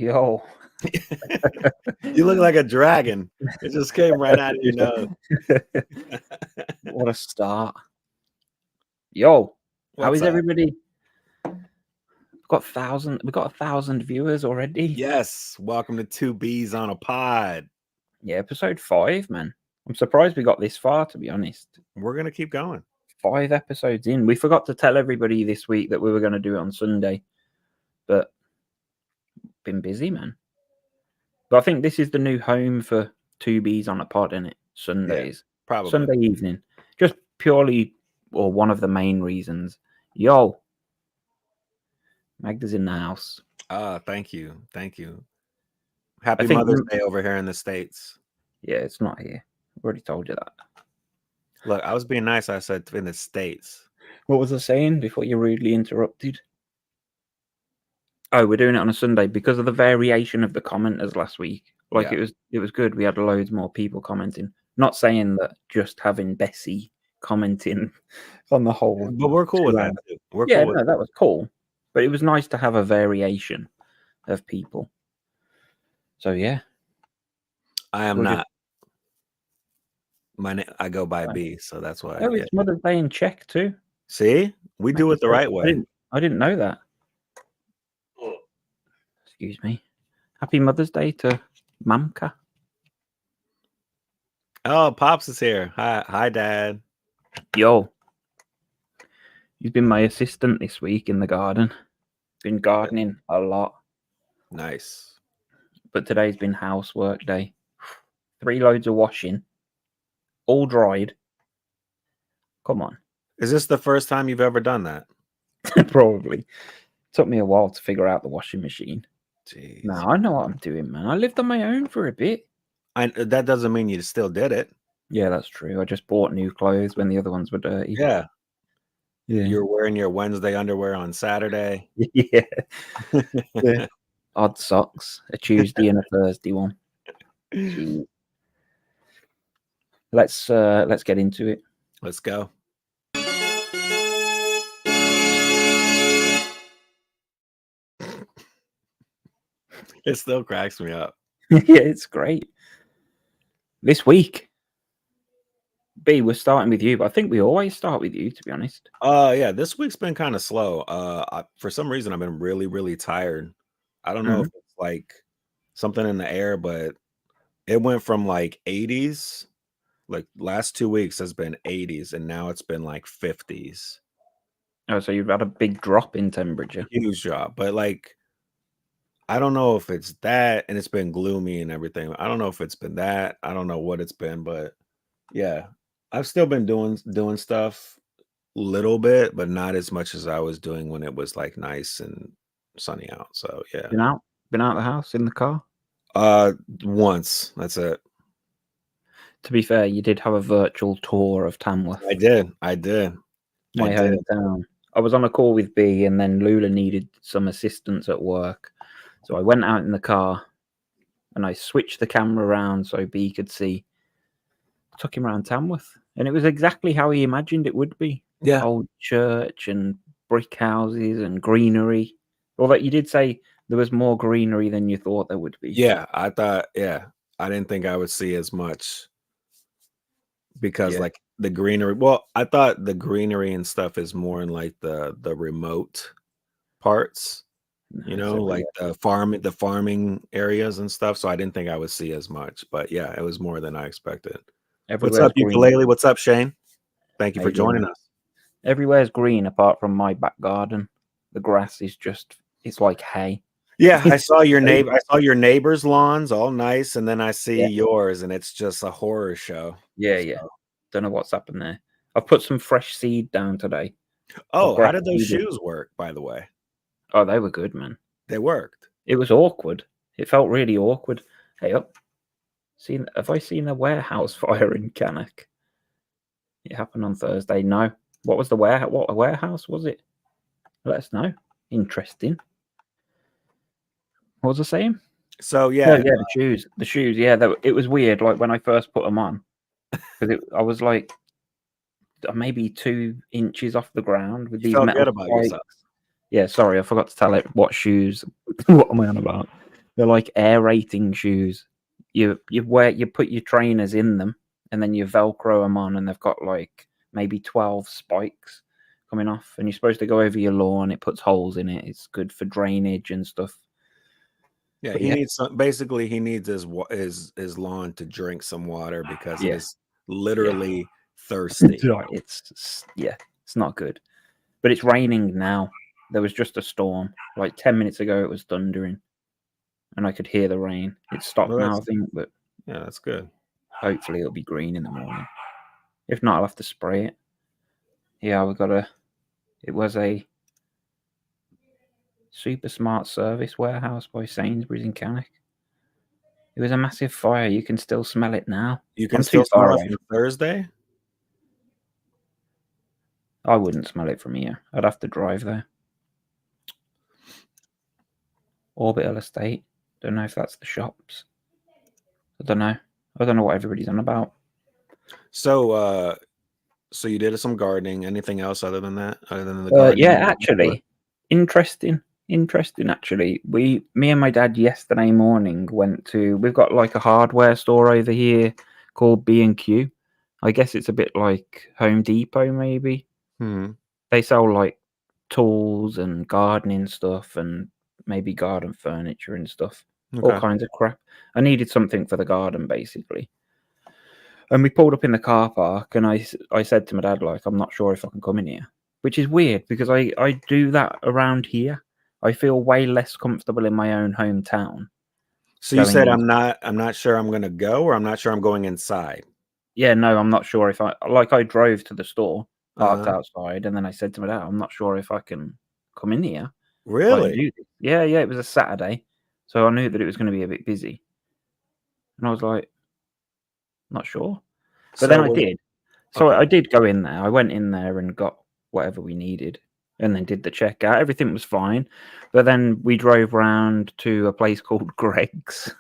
Yo. You look like a dragon. It just came right out of your nose. What a start. Yo, how What's is up? everybody? We've got 1,000 viewers already. Yes. Welcome to Two Bees on a Pod. Yeah, episode 5, man. I'm surprised we got this far, to be honest. We're gonna keep going. 5 episodes in. We forgot to tell everybody this week that we were going to do it on Sunday, but been busy, man. But I think this is the new home for Two Bees on a Pod, isn't it? Sundays. Probably. Sunday evening. Just purely, or one of the main reasons. Yo, Magda's in the house. Thank you. Happy Mother's Day over here in the States. Yeah, it's not here. I've already told you that. Look, I was being nice. I said in the States. What was I saying before you rudely interrupted? Oh, we're doing it on a Sunday because of the variation of the commenters last week. Like, Yeah. it was good. We had loads more people commenting. Not saying that just having Bessie commenting on the whole. But we're cool with that too. That was cool. But it was nice to have a variation of people. So yeah. I am not. I go by B, so that's why. Oh, it's Mother's Day in Czech too. See? We do it the right way. I didn't know that. Excuse me. Happy Mother's Day to Mamka. Oh, Pops is here. Hi, Dad. Yo. You've been my assistant this week in the garden. Been gardening a lot. Nice. But today's been housework day. 3 loads of washing. All dried. Come on. Is this the first time you've ever done that? Probably. Took me a while to figure out the washing machine. Jeez. No, I know what I'm doing, man. I lived on my own for a bit. That doesn't mean you still did it. Yeah, that's true. I just bought new clothes when the other ones were dirty. Yeah. Yeah. You're wearing your Wednesday underwear on Saturday. Yeah. Yeah. Odd socks. A Tuesday and a Thursday one. Jeez. Let's get into it. Let's go. It still cracks me up. Yeah, it's great. This week, B, we're starting with you, but I think we always start with you, to be honest. Yeah, this week's been kind of slow. For some reason, I've been really, really tired. I don't know if it's like something in the air, but it went from like 80s, like last 2 weeks has been 80s, and now it's been like 50s. Oh, so you've had a big drop in temperature. Huge drop, but like, I don't know if it's that, and it's been gloomy and everything. I don't know if it's been that. I don't know what it's been, but yeah, I've still been doing stuff a little bit, but not as much as I was doing when it was like nice and sunny out. So yeah. Been out of the house in the car? Once. That's it. To be fair, you did have a virtual tour of Tamworth. I did. My hometown. I was on a call with B, and then Lula needed some assistance at work. So I went out in the car and I switched the camera around so B could see. Took him around Tamworth, and it was exactly how he imagined it would be. Yeah. Old church and brick houses and greenery. Although you did say there was more greenery than you thought there would be. Yeah, I thought, I didn't think I would see as much because like the greenery. Well, I thought the greenery and stuff is more in like the remote parts. You know, like the farming areas and stuff. So I didn't think I would see as much, but yeah, it was more than I expected. What's up, ukulele? What's up, Shane? Thank you for joining us. Everywhere's green apart from my back garden. The grass is it's like hay. Yeah, I saw your neighbor. I saw your neighbor's lawns, all nice, and then I see yours, and it's just a horror show. Yeah, yeah. Don't know what's happened there. I've put some fresh seed down today. Oh, how did those shoes work, by the way? Oh, they were good, man. They worked. It was awkward. It felt really awkward. Hey, up. Have I seen a warehouse fire in Cannock? It happened on Thursday. No. What was the warehouse? What a warehouse was it? Let us know. Interesting. What was I saying? So yeah, the shoes. The shoes. Yeah, it was weird. Like when I first put them on, because I was like maybe 2 inches off the ground with these metal spikes. Yeah, sorry, I forgot to tell it what shoes. What am I on about? They're like aerating shoes. You put your trainers in them, and then you Velcro them on, and they've got like maybe 12 spikes coming off, and you're supposed to go over your lawn. It puts holes in it. It's good for drainage and stuff. Yeah, But he needs some. Basically, he needs his lawn to drink some water because it is literally thirsty. It's not good. But it's raining now. There was just a storm. Like 10 minutes ago, it was thundering, and I could hear the rain. It's stopped now, I think, but yeah, that's good. Hopefully it'll be green in the morning. If not, I'll have to spray it. Yeah, it was a super smart service warehouse by Sainsbury's in Cannock. It was a massive fire. You can still smell it now. You can still smell it from Thursday? I wouldn't smell it from here. I'd have to drive there. Orbital Estate. Don't know if that's the shops. I don't know. I don't know what everybody's on about. So you did some gardening. Anything else other than that? Other than the gardening? Yeah, actually, interesting. Actually, me and my dad yesterday morning we've got like a hardware store over here called B&Q. I guess it's a bit like Home Depot, maybe. They sell like tools and gardening stuff and maybe garden furniture and stuff. Okay. All kinds of crap. I needed something for the garden, basically. And we pulled up in the car park, and I said to my dad, like, I'm not sure if I can come in here, which is weird because I do that around here. I feel way less comfortable in my own hometown. So you said I'm not sure I'm going to go, or I'm not sure I'm going inside? Yeah, no, I'm not sure if I drove to the store, parked outside, and then I said to my dad, I'm not sure if I can come in here. Really? Yeah, it was a Saturday, so I knew that it was going to be a bit busy. And I was like, not sure. But then I did. So I did go in there. I went in there and got whatever we needed and then did the checkout. Everything was fine. But then we drove round to a place called Greg's.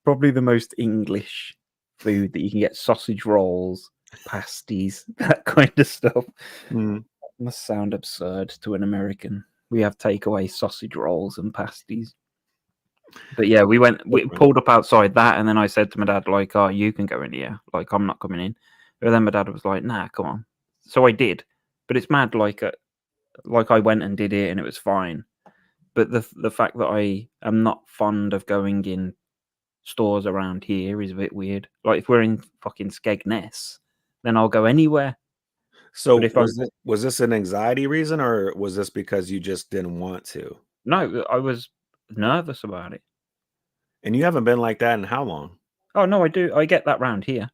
Probably the most English food that you can get: sausage rolls, pasties, that kind of stuff. Must sound absurd to an American. We have takeaway sausage rolls and pasties. But yeah, we pulled up outside that, and then I said to my dad, like, oh, you can go in here. Like, I'm not coming in. But then my dad was like, nah, come on. So I did. But it's mad, like I went and did it, and it was fine. But the fact that I am not fond of going in stores around here is a bit weird. Like, if we're in fucking Skegness, then I'll go anywhere. So was this an anxiety reason, or was this because you just didn't want to? No, I was nervous about it. And you haven't been like that in how long? Oh, no, I do. I get that round here.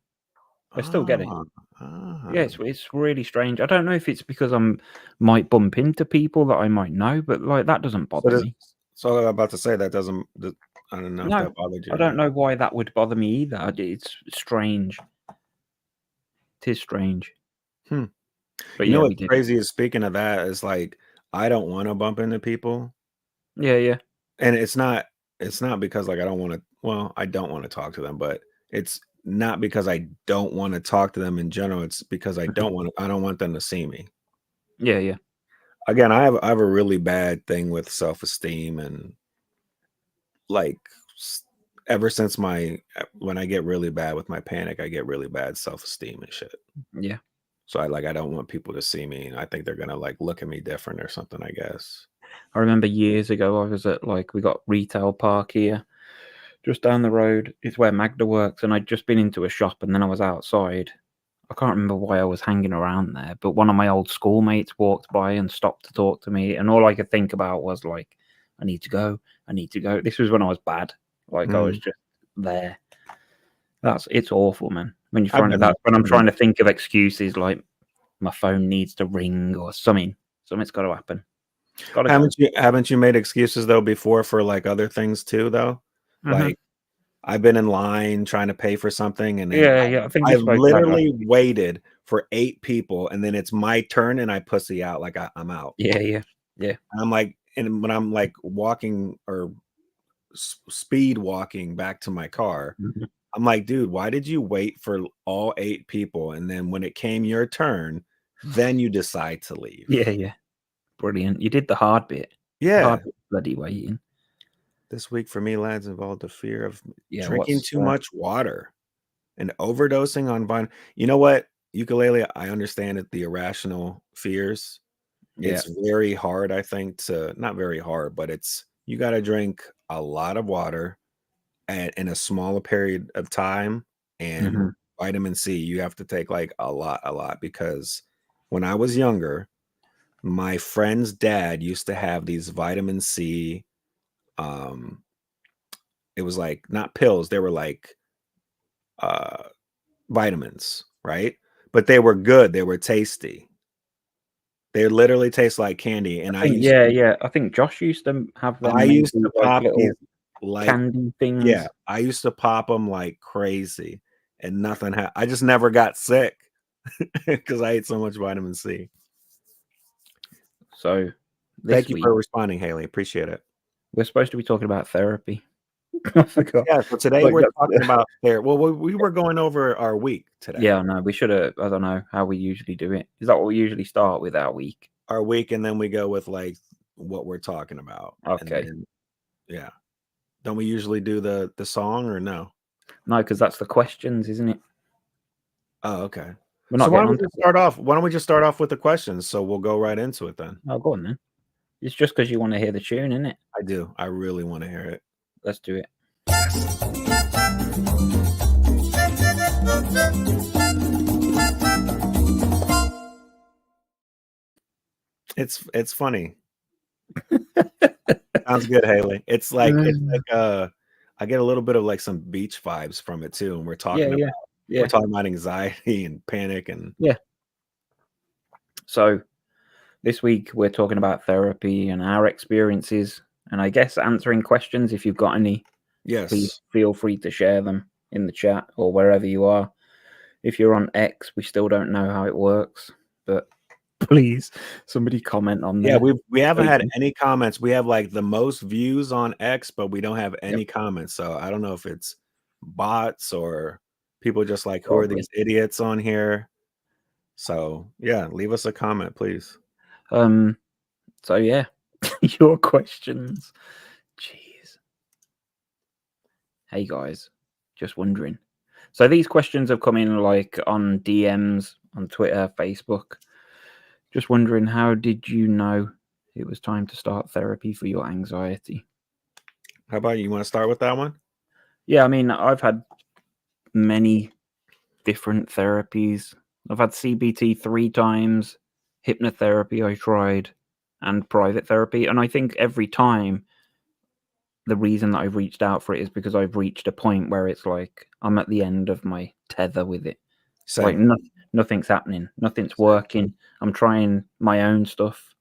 I still get it. Yeah, it's really strange. I don't know if it's because I might bump into people that I might know, but like that doesn't bother me. So I'm about to say that doesn't. I don't know if that bothered you. I don't know why that would bother me either. It's strange. It is strange. But you know what's crazy is, speaking of that, is like I don't want to bump into people. Yeah. And it's not because like I don't want to. Well, I don't want to talk to them, but it's not because I don't want to talk to them in general. It's because I don't want them to see me. Yeah. Again, I have a really bad thing with self-esteem, and like ever since when I get really bad with my panic, I get really bad self-esteem and shit. Yeah. So I don't want people to see me. I think they're gonna like look at me different or something, I guess. I remember years ago I was at we got retail park here. Just down the road is where Magda works, and I'd just been into a shop, and then I was outside. I can't remember why I was hanging around there, but one of my old schoolmates walked by and stopped to talk to me, and all I could think about was like, I need to go. This was when I was bad. I was just there. It's awful, man. When I'm trying to think of excuses, like my phone needs to ring or something. Something's got to happen. Haven't you made excuses though before for like other things too though? Like I've been in line trying to pay for something, and then I think I literally waited for 8 people, and then it's my turn, and I pussy out like I'm out. Yeah. And I'm like, and when I'm like walking or speed walking back to my car, I'm like, dude, why did you wait for all 8 people, and then when it came your turn, then you decide to leave? Yeah. Brilliant. You did the hard bit. Yeah. The hard bit, bloody waiting. This week for me, lads, involved the fear of Yeah, drinking what's too much water and overdosing on vine. You know what, ukulele, I understand it, the irrational fears. yeah. It's very hard, I think, not very hard, but you gotta drink a lot of water in a smaller period of time, and Mhm. vitamin C, you have to take, like, a lot, because when I was younger, my friend's dad used to have these vitamin C, um, it was, like, not pills, they were, like, uh, vitamins, right? But they were good, they were tasty. They literally taste like candy, and I think yeah. I think Josh used to have I them made used to with, like, pop these, little like candy yeah, things. I used to pop them like crazy, and nothing I just never got sick because I ate so much vitamin C. So Thank this you week for responding, Haley, appreciate it. we're supposed to be talking about therapy. I forgot. Yeah, so today Like we're talking that's about well, we were going over our week today. yeah, no, we should have. I don't know how we usually do it. Is that what we usually start with our week? Our week, and then we go with, like, what we're talking about, and Okay. then yeah. Don't we usually do the song, or no? No, because that's the questions, isn't it? Oh, okay. We're So not why getting don't on we to just it. start off with the questions, so we'll go right into it then. Oh, go on then. It's just because you want to hear the tune, isn't it? I do. I really wanna hear it. Let's do it. Yes. It's funny. Sounds good, Haley. I get a little bit of, like, some beach vibes from it too, and Yeah, yeah, we're yeah, talking about anxiety and panic and yeah. So this week we're talking about therapy and our experiences, and I guess answering questions. If you've got any, please yes. feel free to share them in the chat or wherever you are. If you're on X, we still don't know how it works, but please, somebody comment on Yeah, there. we So haven't we had can, any comments. We have, like, the most views on X, but we don't have yep, any comments, so I don't know if it's bots or people just like, "Who are probably. these idiots on here?" So, yeah, leave us a comment, please. Um. So yeah, your questions. Jeez. Hey guys, just wondering. So these questions have come in like on DMs on Twitter, Facebook. Just wondering, how did you know it was time to start therapy for your anxiety? How about you wanna start with that one? Yeah, I mean, I've had many different therapies. I've had CBT 3 times, hypnotherapy I tried, and private therapy, and I think every time the reason that I've reached out for it is because I've reached a point where it's like I'm at the end of my tether with it. Like Same, nothing's happening, nothing's same. working. I'm trying my own stuff,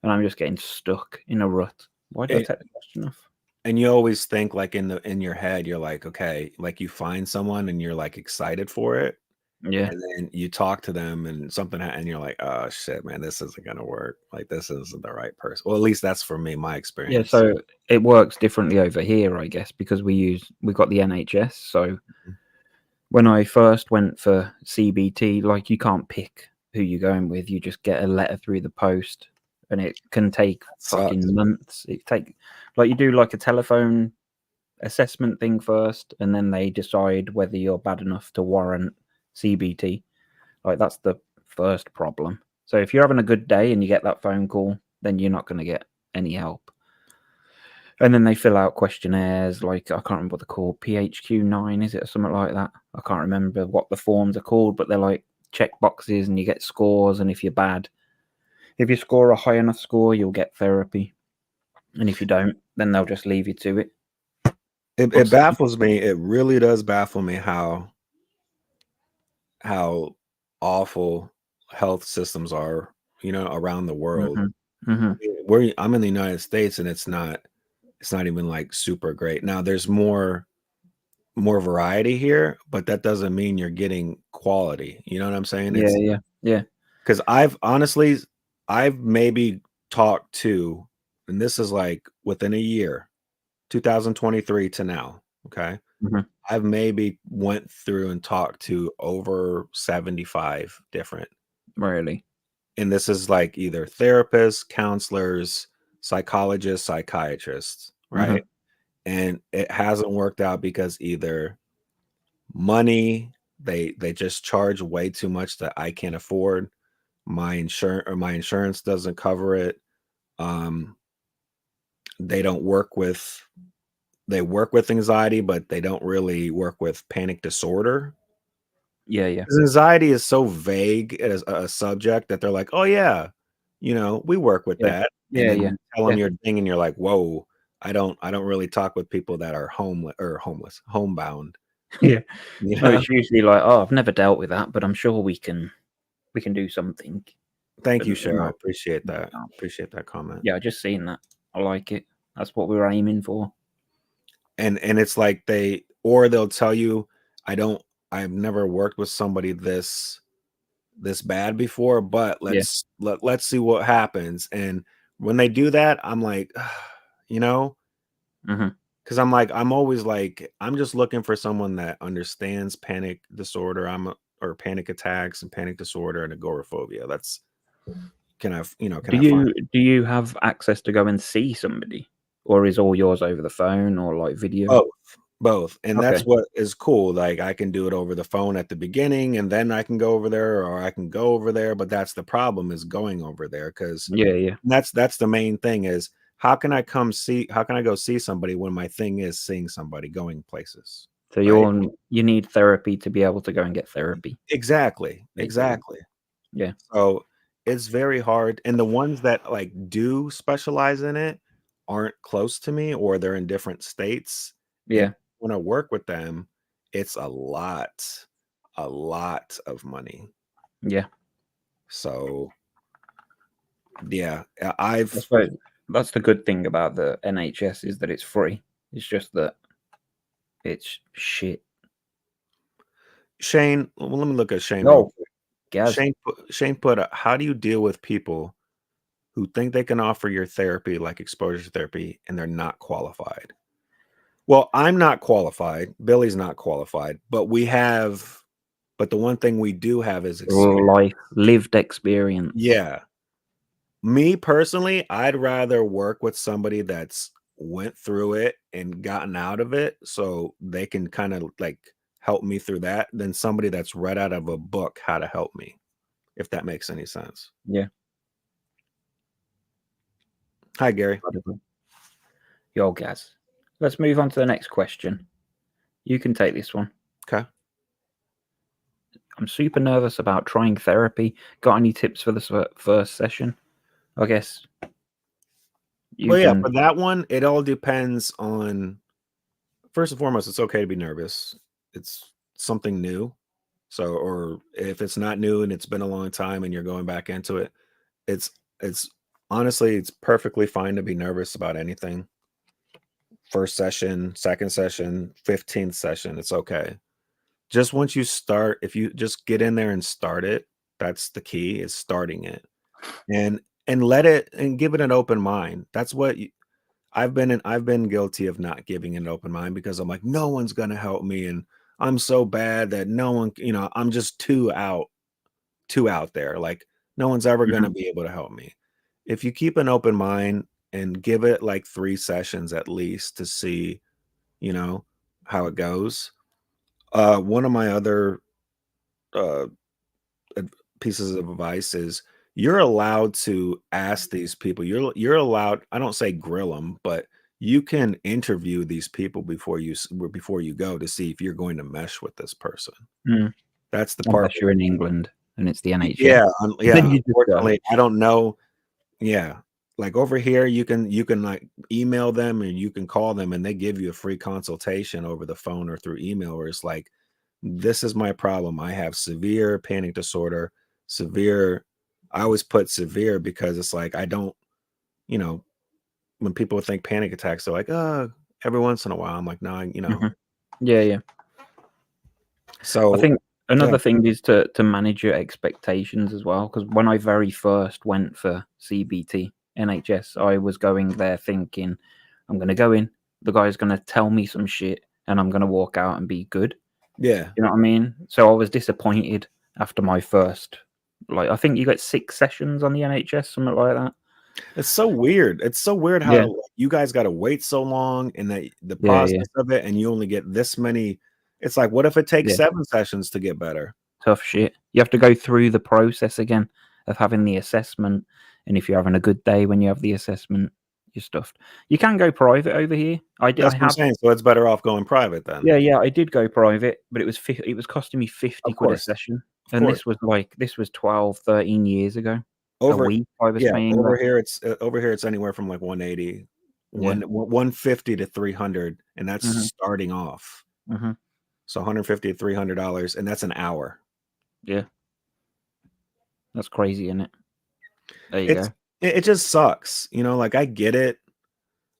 and I'm just getting stuck in a rut. Why did I It take the question off? And you always think, like, in your head, you're like, "Okay," like, you find someone and you're, like, excited for it, Yeah. and then you talk to them and and you're like, "Oh, shit, man, this isn't gonna work. Like, this isn't the right person." Well, at least that's for me, my Yeah, experience. so it works differently over here, I guess, because we've got the NHS. So Mhm. when I first went for CBT, like you can't pick who you're going with. You just get a letter through the post, and it can take That sucks. fucking months. It take like you do like a telephone assessment thing first, and then they decide whether you're bad enough to warrant CBT. Like that's the first problem. So if you're having a good day and you get that phone call, then you're not going to get any help. And then they fill out questionnaires, like I can't remember what they're called, PHQ9, is it, or something like that? I can't remember what the forms are called, but they're like check boxes and you get scores. And if you're bad, if you score a high enough score, you'll get therapy. And if you don't, then they'll just leave you to it. It What's that? baffles me. It really does baffle me how awful health systems are, around the world. Hmm. Hmm. I'm in the United States, and it's not even, like, super great. Now there's more variety here, but that doesn't mean you're getting quality. You know what I'm saying? Yeah, It's yeah, yeah. because I've maybe talked to, and this is like within a year, 2023 to now. Okay. Hmm. I've maybe went through and talked to over 75 different, Really. and this is like either therapists, counselors, psychologists, psychiatrists, Hmm. right? and it hasn't worked out because either money, they just charge way too much that I can't afford. My insurance doesn't cover it. Um, they don't work with they work with anxiety, but they don't really work with panic disorder. Yeah, yeah. 'Cause anxiety is so vague as a subject that they're like, "Oh, yeah, we work with Yeah. that." And Yeah, then yeah. you tell them Yeah. your thing, and you're like, "Whoa, I don't really talk with people that are homebound." Yeah. You No, know? it's usually like, "Oh, I've never dealt with that, but I'm sure we can do something." Thank But you, sir. I no, appreciate you that. can't. Appreciate that comment. Yeah, I just seen that. I like it. That's what we were aiming for. And it's like they'll tell you, I've never worked with somebody this bad before, but Yeah. let's see what happens." And when they do that, I'm like, you know, Mhm. because I'm like, I'm always like, I'm just looking for someone that understands panic disorder. Or panic attacks and panic disorder and agoraphobia. That's can Do I find you have access to go and see somebody? Or is all yours over the phone or, like, video? both? Both. And that's Okay. what is cool. Like I can do it over the phone at the beginning and then I can go over there, or I can go over there. But that's the problem, is going over there, because Yeah, yeah. that's the main thing, is how can I go see somebody when my thing is seeing somebody, going places, So right? you need therapy to be able to go and get therapy, Exactly. basically. Exactly. Yeah. So it's very hard. And the ones that like do specialize in it aren't close to me, or they're in different states. And Yeah. when I work with them, it's a lot of money. Yeah. So yeah, I I've suppose that's the good thing about the NHS, is that it's free. It's just that it's shit. Shane, well, let me look at Shane real No, quick. Gaz. Shane put, how do you deal with people who think they can offer your therapy, like exposure therapy, and they're not qualified? Well, I'm not qualified. Billy's not qualified, but the one thing we do have is experience. Life, lived experience. Yeah. Me personally, I'd rather work with somebody that's went through it and gotten out of it, so they can kind of like help me through that, than somebody that's read out of a book how to help me, if that makes any sense. Yeah. Hi, Gary. Incredible. Yo, Gaz. Let's move on to the next question. You can take this one. Okay. I'm super nervous about trying therapy. Got any tips for the first session? I guess you Well, yeah, can. for that one, it all depends on, first and foremost, it's okay to be nervous. It's something new. So, or if it's not new and it's been a long time and you're going back into it, it's it's honestly, it's perfectly fine to be nervous about anything. First session, second session, 15th session, it's okay. Just once you start, if you just get in there and start it, that's the key, is starting it. And let it, and give it an open mind. That's what I've been guilty of not giving an open mind, because I'm like, no one's gonna help me, and I'm so bad that no one, I'm just too out there. Like, no one's ever Mhm. gonna be able to help me. If you keep an open mind and give it like 3 sessions at least to see, you know, how it goes. One of my other uh ad- pieces of advice is, you're allowed to ask these people. You're allowed, I don't say grill them, but you can interview these people before you go, to see if you're going to mesh with this person. Mm. That's the part Unless you're in England and it's the NHS. yeah, Then yeah, you just go. unfortunately, I don't know. Yeah. Like over here, you can like email them, and you can call them, and they give you a free consultation over the phone or through email, where it's like, this is my problem. I have severe panic disorder, severe. I always put severe because it's like, I don't, you know, when people think panic attacks, they're like, every once in a while. I'm like, no, Mhm. Yeah, yeah. I so think yeah, another thing is to manage your expectations as well. Because when I very first went for CBT NHS, I was going there thinking, I'm going to go in, the guy's going to tell me some shit, and I'm going to walk out and be good. yeah, You know what I mean? So I was disappointed after my first, like, I think you get 6 sessions on the NHS, something like that. It's so weird. It's so weird Yeah, how you guys got to wait so long, and that the yeah, yeah, process of it, and you only get this many. It's like, what if it takes yeah. 7 sessions to get better? Tough shit. You have to go through the process again of having the assessment, and if you're having a good day when you have the assessment, you're stuffed. You can go private over here. That's I what I'm have. saying. So it's better off going private then. Yeah, yeah, I did go private, but it was costing me 50 Of quid a course, session, of and course. this was 12, 13 years ago. A Over week I was Yeah, paying that. over here it's anywhere from like 180, Yeah. 150 to 300, and that's Mhm, starting off. mhm. So 150 to $300, and that's an hour. Yeah. That's crazy, isn't it? There you It's go. it just sucks, like I get it.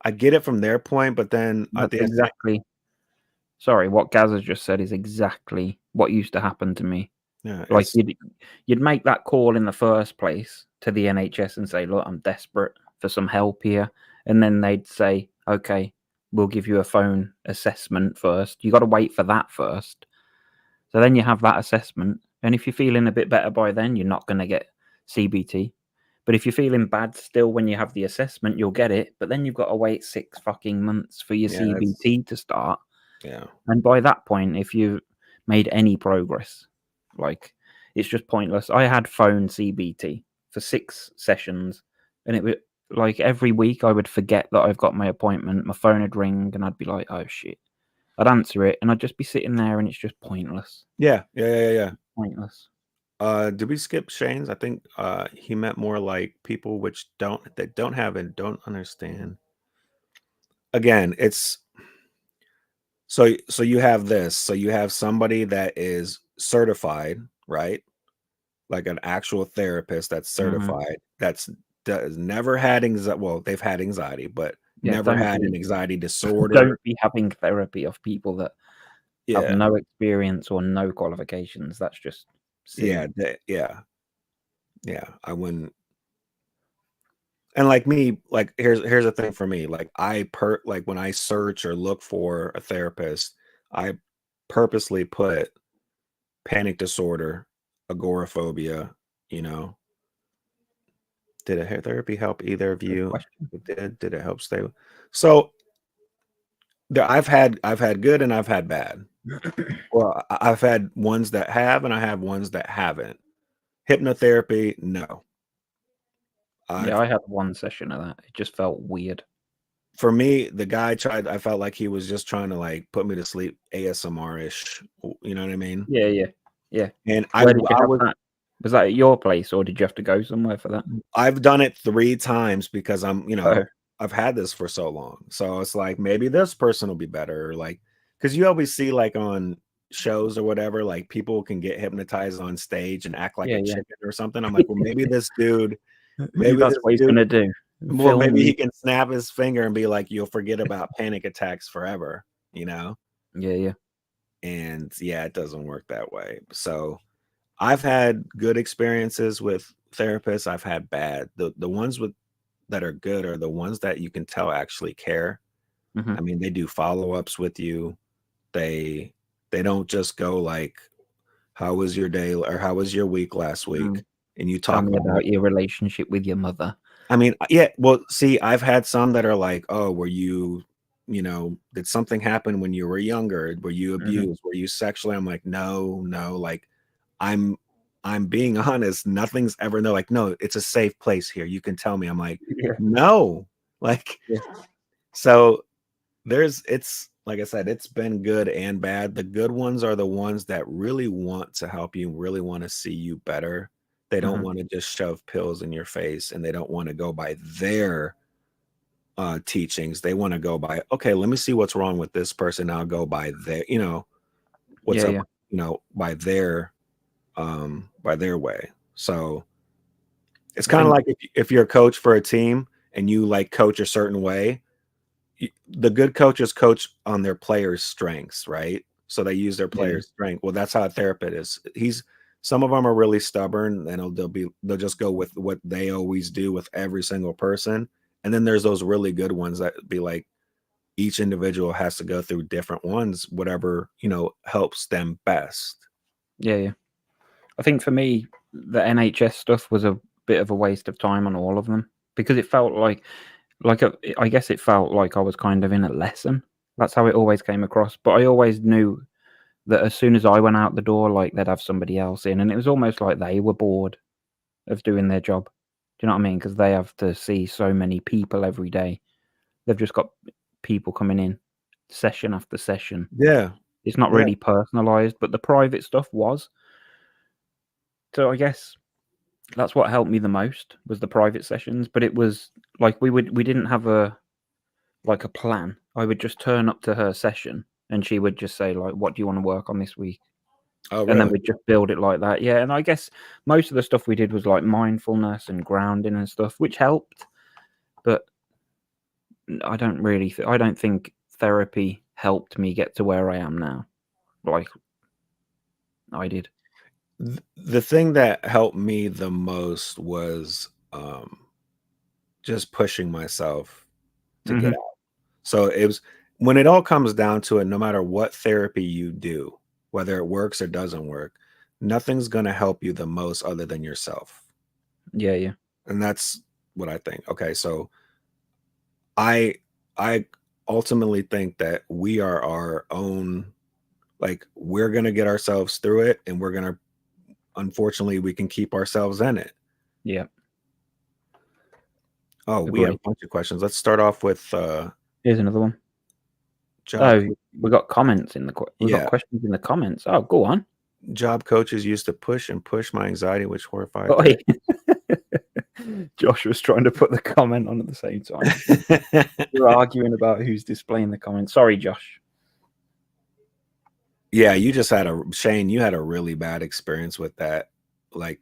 I get it from their point, but then at That's the same. exactly sorry, what Gaz has just said is exactly what used to happen to me. Yeah, Like, it's you'd make that call in the first place to the NHS and say, "Look, I'm desperate for some help here," and then they'd say, "Okay, we'll give you a phone assessment first." You gotta wait for that first. So then you have that assessment, and if you're feeling a bit better by then, you're not gonna get CBT. But if you're feeling bad still when you have the assessment, you'll get it, but then you've gotta wait 6 fucking months for your yeah, it's CBT to start, yeah. and by that point, if you've made any progress, like, it's just pointless. I had phone CBT for 6 sessions, and it was like, every week I would forget that I've got my appointment, my phone would ring, and I'd be like, "Oh, shit." I'd answer it, and I'd just be sitting there, and it's just pointless. Yeah, yeah, yeah, yeah. Pointless. Did we skip Shane's? I think he meant more like people which don't have and don't understand. Again, it's so you have this. So you have somebody that is certified, right? Like an actual therapist that's Mhm. certified, that's never had anxiety. Well, they've had anxiety, but Yeah, never had an anxiety disorder. don't be having therapy of people that have Yeah, no experience or no qualifications. That's just yeah, silly. yeah, yeah. I wouldn't. And like me, like here's the thing for me. Like like when I search or look for a therapist, I purposely put panic disorder, agoraphobia, you know. Did a hair therapy help either of Good you? question. It did. Did it help stay? So I've had good and I've had bad. Well, I've had ones that have and I have ones that haven't. Hypnotherapy, no. Yeah, I've I had one session of that. It just felt weird. For me, the guy tried. I felt like he was just trying to like put me to sleep, ASMR-ish. You know what I mean? Yeah, yeah, yeah. And Where did you have that? Was that at your place, or did you have to go somewhere for that? I've done it 3 times because Oh, I've had this for so long. So it's like maybe this person will be better, or like because you always see like on shows or whatever, like people can get hypnotized on stage and act like yeah, a yeah. chicken or something. I'm like, well, maybe That's this what he's dude, gonna do. well, Film maybe you. he can snap his finger and be like, you'll forget about panic attacks forever, you know? Yeah, yeah. And yeah, it doesn't work that way. So I've had good experiences with therapists. I've had bad. The ones that are good are the ones that you can tell actually care. Mhm. I mean, they do follow-ups with you. They they don't just go like, "How was your day?" or "How was your week last week?" Mm. And you Tell talk me about it. about your relationship with your mother. I mean, yeah, well, see, I've had some that are like, "Oh, did something happen when you were younger? Were you Mhm. abused? Were you sexually?" I'm like, "No, no, like I'm I'm being honest, nothing's ever." And they're like, "No, it's a safe place here. You can tell me." I'm like, Yeah, "No." Like, yeah. so it's like I said, it's been good and bad. The good ones are the ones that really want to help you, really want to see you better. They don't Mhm. want to just shove pills in your face, and they don't want to go by their teachings. They want to go by, okay, let me see what's wrong with this person. I'll go by their, what's Yeah, up, yeah. by their way. So it's I kind of think like if you're a coach for a team and you like coach a certain way, the good coaches coach on their players' strengths, right? So they use their yeah, yeah. players' strength. Well, that's how a therapist is. Some of them are really stubborn, and they'll just go with what they always do with every single person. And then there's those really good ones that be like each individual has to go through different ones, whatever, helps them best. Yeah, yeah. I think for me, the NHS stuff was a bit of a waste of time on all of them. because it felt like I guess it felt like I was kind of in a lesson. That's how it always came across. But I always knew that as soon as I went out the door, like they'd have somebody else in, and it was almost like they were bored of doing their job. Do you know what I mean? Because they have to see so many people every day. They've just got people coming in session after session. Yeah. It's not Yeah. really personalized, but the private stuff was. So I guess that's what helped me the most was the private sessions. But it was like we didn't have a plan. I would just turn up to her session and she would just say like, "What do you want to work on this week?" Oh, And then really? we'd just build it like that. Yeah, and I guess most of the stuff we did was like mindfulness and grounding and stuff, which helped. But I don't think therapy helped me get to where I am now. Like I did. The thing that helped me the most was just pushing myself to get Mhm. out. So it was when it all comes down to it, no matter what therapy you do, whether it works or doesn't work, nothing's going to help you the most other than yourself. Yeah, yeah. And that's what I think. Okay, so I ultimately think that we are our own, like we're going to get ourselves through it, and we're going to, unfortunately, we can keep ourselves in it. Yeah. Oh, we have Agree. a bunch of questions. Let's start off with Here's another one. job. Oh, we got comments in the we got Yeah, questions in the comments. Oh, go on. job coaches used to push and push my anxiety, which horrified Oi. therapy. Josh was trying to put the comment on at the same time. We're arguing about who's displaying the comment. Sorry, Josh. Yeah, you just had Shane, you had a really bad experience with that. Like,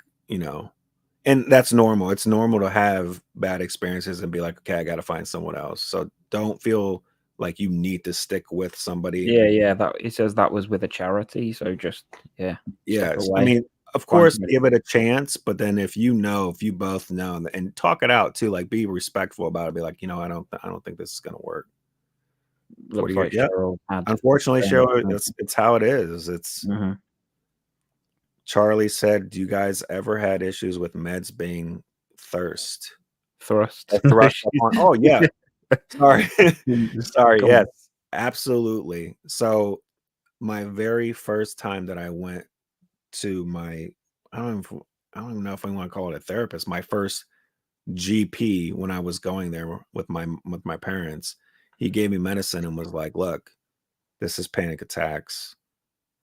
and that's normal. It's normal to have bad experiences and be like, okay, I got to find someone else. So don't feel like you need to stick with somebody. Yeah. That it says that was with a charity, so just step Yes. I away. mean, of Find course, somebody give it else. a chance, but then if you both know, and talk it out too, like be respectful about it. Be like, I don't think this is going to work. Looks like Yep. Cheryl had. Unfortunately, Cheryl, it's how it is. It's Mm-hmm. Charlie said, "Do you guys ever had issues with meds being thirst Thrust. or thrust upon?" Oh yeah, sorry, sorry. Come on. Yes, absolutely. So my very first time that I went to my, I don't even know if I want to call it a therapist. My first GP when I was going there with my parents, he gave me medicine and was like, "Look, this is panic attacks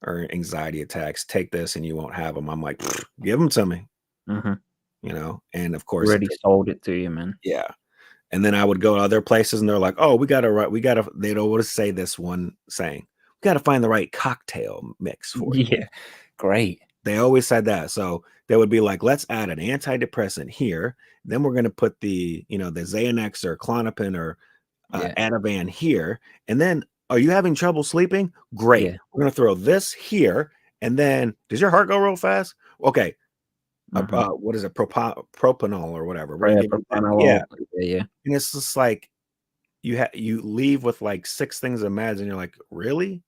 or anxiety attacks. Take this and you won't have them." I'm like, "Give them to me," Mm-hmm. and of course, Really sold it to you, man. yeah. And then I would go to other places and they're like, "Oh, they'd always say this one saying, we got to find the right cocktail mix for you." Yeah. Great. They always said that. So they would be like, "Let's add an antidepressant here. Then we're going to put the Xanax or Klonopin or Yeah. Ativan here. And then, are you having trouble sleeping? Great. Yeah. We're going to throw this here. And then, does your heart go real fast? Okay. Mm-hmm. What is it? Propanol or whatever. We're going to give you that. Yeah. Yeah. And it's just like, you leave with like 6 things of meds and you're like, really?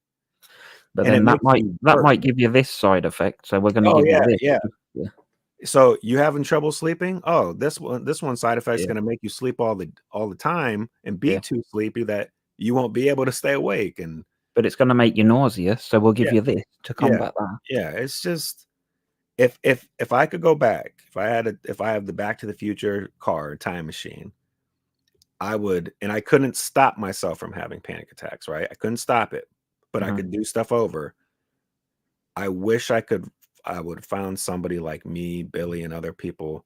But And it then makes you that worse. might give you this side effect, so we're going to Oh give you yeah, this. yeah. Yeah. So you having trouble sleeping? Oh, this one side effect is Yeah. going to make you sleep all the time and be Yeah. too sleepy that you won't be able to stay awake. And But it's going to make you nauseous, so we'll give yeah, you this to yeah, combat that. yeah. It's just, if I could go back, if I have the Back to the Future car time machine, I would, and I couldn't stop myself from having panic attacks, right? I couldn't stop it, but I Mhm. could do stuff over. I wish I would have found somebody like me, Billy, and other people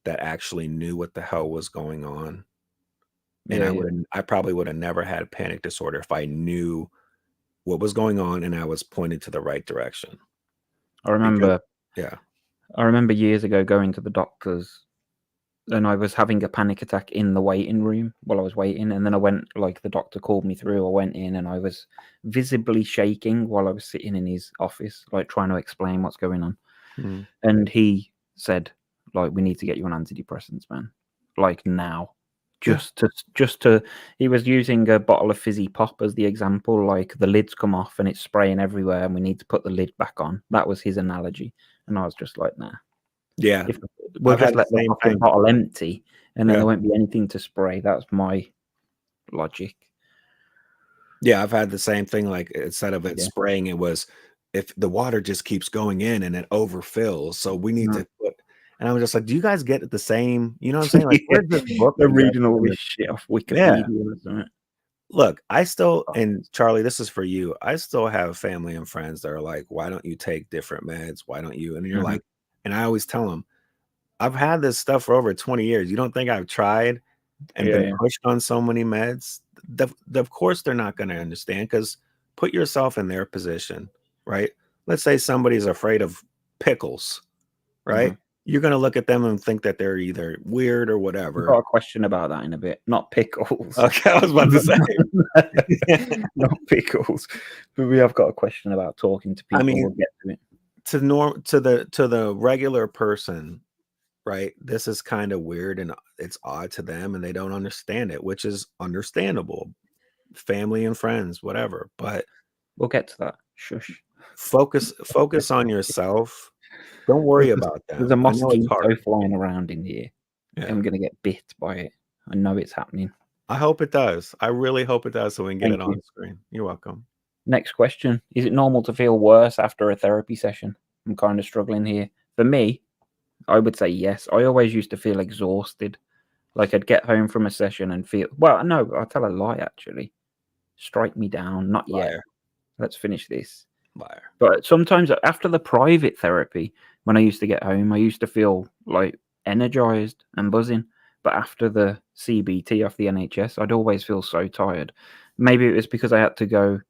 that actually knew what the hell was going on. And Yeah, yeah. I probably would have never had a panic disorder if I knew what was going on and I was pointed to the right direction. I Because remember yeah. years ago going to the doctors, and I was having a panic attack in the waiting room while I was waiting, and then I went, like, the doctor called me through. I went in, and I was visibly shaking while I was sitting in his office, like, trying to explain what's going on. Mhm. And he said, like, "We need to get you on antidepressants, man. Like, now." Yeah. Just to he was using a bottle of fizzy pop as the example, like, the lid's come off and it's spraying everywhere and we need to put the lid back on. That was his analogy. And I was just like, "Nah. Yeah. we'll I've had just the let the same fucking thing. bottle empty, and then Yeah. there won't be anything to spray. That's my logic. Yeah, I've had the same thing, like, instead of it Yeah. spraying, it was if the water just keeps going in and it overfills, so we need Mm. to put and I'm just like, "Do you guys get the same" you know what I'm saying? Like, where's this book They're that you guys reading all send this us? shit off Yeah. Wikipedia or something. Look, I still Oh, and Charlie, this is for you. I still have family and friends that are like, "Why don't you take different meds? Why don't you?" And you're mhm. like and I always tell them, "I've had this stuff for over 20 years. You don't think I've tried and Yeah, been yeah. pushed on so many meds?" Of course, they're not gonna understand because put yourself in their position, right? Let's say somebody's afraid of pickles, right? Mhm. You're gonna look at them and think that they're either weird or We've got whatever. a question about that in a bit. Not pickles. Okay, I was about to say. Not pickles. But we have got a question about talking to I people. We'll mean, get to it. to the regular person, right? This is kind of weird and it's odd to them and they don't understand it, which is understandable. Family and friends, whatever. But We'll get to that. Shush. focus on yourself. Don't worry about There's a them. I know it's mosquito hard. flying around in here. Yeah. I'm gonna get bit by it. I know it's happening. I hope it does. I really hope it does so we can get it Thank on you. screen. You're welcome. Next question. Is it normal to feel worse after a therapy session? I'm kind of struggling here. For me, I would say yes. I always used to feel exhausted. Like I'd get home from a session and feel, well, no, I'll tell a lie actually. Strike me down. Not yet. Liar. Let's finish this. Liar. But sometimes after the private therapy, when I used to get home, I used to feel like energized and buzzing. But after the CBT off the NHS, I'd always feel so tired. Maybe it was because I had to go,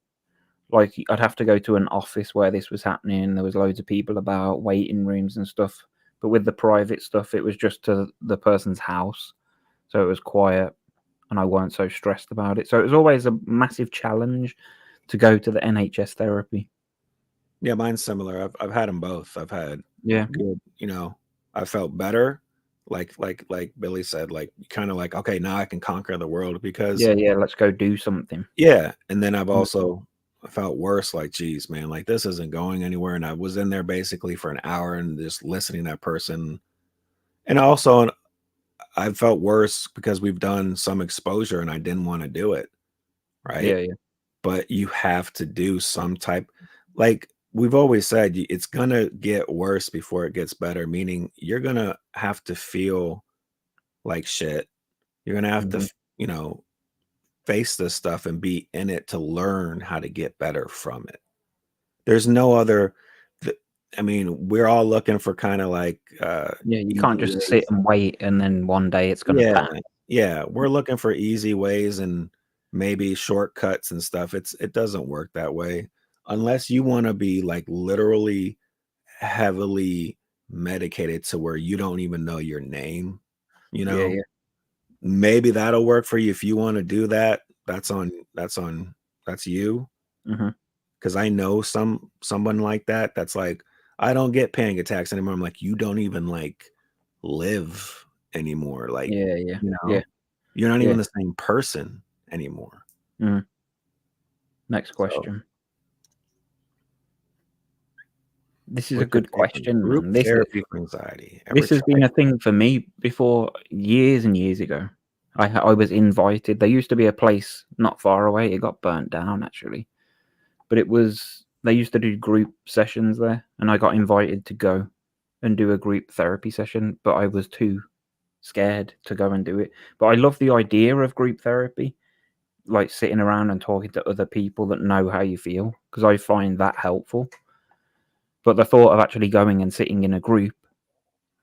like, I'd have to go to an office where this was happening. There was loads of people about, waiting rooms and stuff. But with the private stuff, it was just to the person's house. So it was quiet and I weren't so stressed about it. So it was always a massive challenge to go to the NHS therapy. Yeah, mine's similar. I've had them both. I've had Yeah. good, I felt better. Like Billy said, like kind of like, okay, now I can conquer the world because Yeah, let's go do something. yeah. And then I've Mm. also felt worse, like, geez, man, like this isn't going anywhere. And I was in there basically for an hour and just listening to that person. And also I felt worse because we've done some exposure and I didn't want to do it. Right. Yeah. But you have to do some type like we've always said, it's gonna get worse before it gets better, meaning you're gonna have to feel like shit. You're gonna have to, Mhm. face this stuff and be in it to learn how to get better from it. There's no other. I mean, we're all looking for kind of like Yeah, you easy can't just sit ways. and wait and then one day it's gonna Yeah, pass. yeah, we're looking for easy ways and maybe shortcuts and stuff. It doesn't work that way unless you want to be like literally heavily medicated to where you don't even know your name, you know? Yeah. Maybe that'll work for you if you want to do that. That's you. Mhm. Because I know someone like that that's like, I don't get panic attacks anymore. I'm like, you don't even like live anymore. Like, Yeah. you Yeah. know, you're not Yeah. even the same person anymore. Mhm. Next So question. This is a what's your good take on question, group man. therapy for anxiety? Ever This has tried been a it? thing for me before years and years ago. I was invited. There used to be a place not far away. It got burnt down actually, but they used to do group sessions there, and I got invited to go and do a group therapy session, but I was too scared to go and do it. But I love the idea of group therapy, like sitting around and talking to other people that know how you feel, because I find that helpful. But the thought of actually going and sitting in a group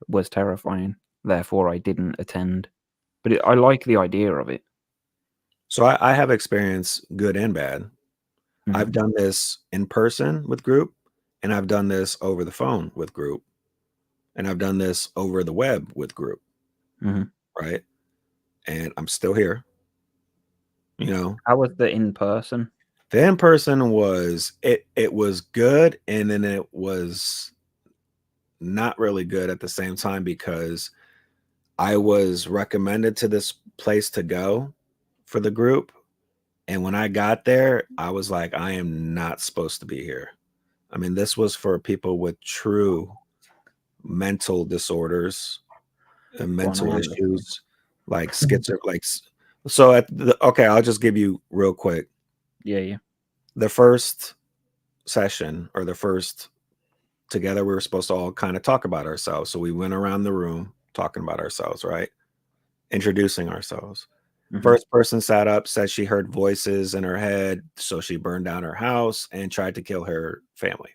was terrifying. Therefore, I didn't attend. But I like the idea of it. So I have experience good and bad. Mhm. I've done this in person with group, and I've done this over the phone with group, and I've done this over the web with group, Mhm. right? And I'm still here, you know. How was the in person? The in person was it was good, and then it was not really good at the same time because I was recommended to this place to go for the group. And when I got there, I was like, I am not supposed to be here. I mean, this was for people with true mental disorders. and Go on, I mental am listening. issues, like so okay, I'll just give you real quick. Yeah. The first session or the first together, we were supposed to all kind of talk about ourselves. So we went around the room talking about ourselves, right? Introducing ourselves. First person sat up, said she heard voices in her head, so she burned down her house and tried to kill her family.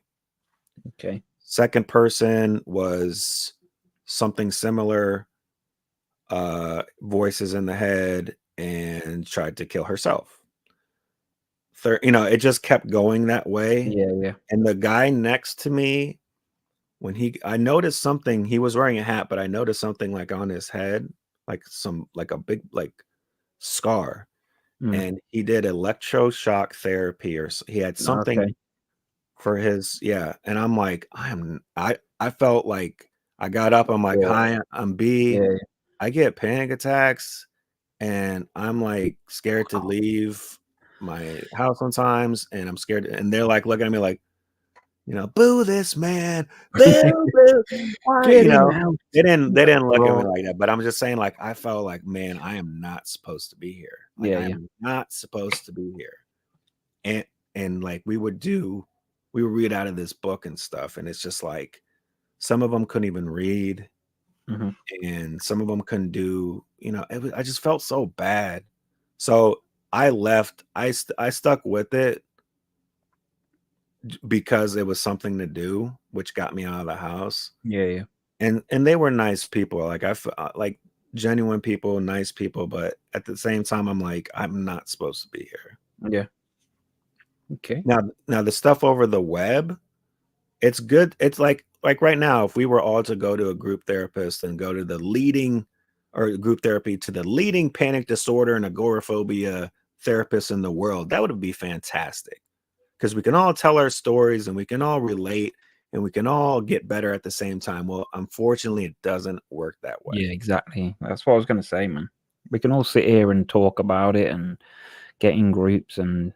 Okay. Second person was something similar, voices in the head, and tried to kill herself. Third, it just kept going that way. Yeah. And the guy next to me, I noticed something. He was wearing a hat, but I noticed something like on his head, like a big scar. And he did electroshock therapy, or he had something Okay. for his, yeah. And I'm like, I felt like I got up. I'm like, Yeah. hi, I'm B. Yeah. I get panic attacks, and I'm like scared to leave my house sometimes, and I'm scared. And they're like looking at me like, boo this man, boo, boo. Why? Get him out. They didn't look at me Right. like that, but I'm just saying, like, I felt like, man, I am not supposed to be here. Like, I Yeah. am not supposed to be here. And like we would read out of this book and stuff, and it's just like some of them couldn't even read, and some of them couldn't do, I just felt so bad. So I left. I stuck with it because it was something to do, which got me out of the house. Yeah. And they were nice people. Like like genuine people, nice people, but at the same time, I'm like, I'm not supposed to be here. Yeah. Okay. Now the stuff over the web, it's good. It's like right now, if we were all to go to a group therapist and go to the leading or group therapy to the leading panic disorder and agoraphobia therapist in the world, that would be fantastic. Because we can all tell our stories and we can all relate and we can all get better at the same time. Well, unfortunately, it doesn't work that way. Yeah, exactly. That's what I was going to say, man. We can all sit here and talk about it and get in groups and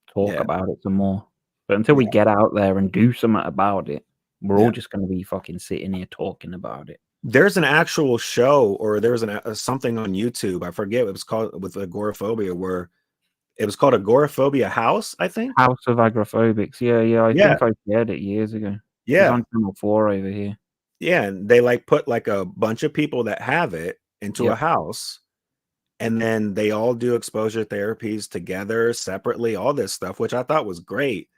talk Yeah. about it some more. But until we get out there and do something about it, we're all just going to be fucking sitting here talking about it. There's an actual show, or there's something on YouTube. I forget what it was called, with agoraphobia, where it was called Agoraphobia House, I think. House of Agoraphobics. Yeah. I think I shared it years ago. It's on Channel 4 over here. Yeah, and they like put like a bunch of people that have it into a house, and then they all do exposure therapies together, separately, all this stuff, which I thought was great.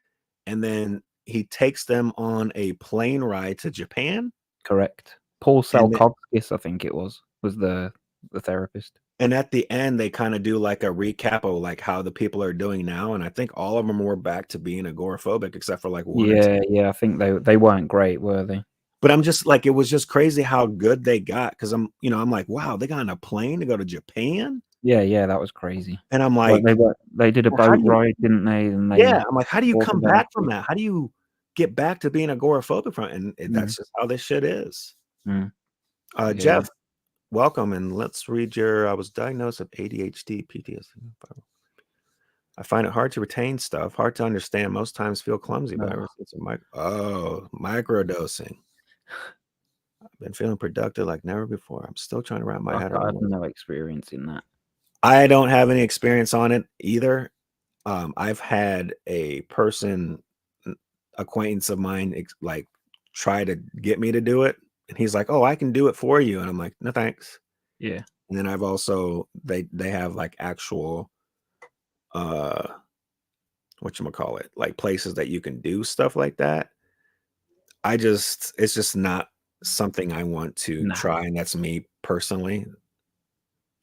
And then he takes them on a plane ride to Japan. Correct. Paul Salkovskis, I think it was the therapist. And at the end, they kind of do like a recap of like how the people are doing now. And I think all of them were back to being agoraphobic, except for like one or two. Yeah. I think they weren't great, were they? But I'm just like, it was just crazy how good they got. Cause I'm like, wow, they got on a plane to go to Japan. Yeah, that was crazy. And I'm like, they did a boat ride, didn't they? And I'm like, how do you come back from that? How do you get back to being agoraphobic from it? And that's just how this shit is. Jeff, welcome, and let's read I was diagnosed with ADHD, PTSD. I find it hard to retain stuff, hard to understand, most times feel clumsy, but it's microdosing. I've been feeling productive like never before. I'm still trying to wrap my head around. I have no experience in that. I don't have any experience on it either. I've had a acquaintance of mine like try to get me to do it, and he's like, "Oh, I can do it for you," and I'm like, "No, thanks." Yeah. And then I've also they have like actual whatchamacallit, like places that you can do stuff like that. It's just not something I want to try, and that's me personally.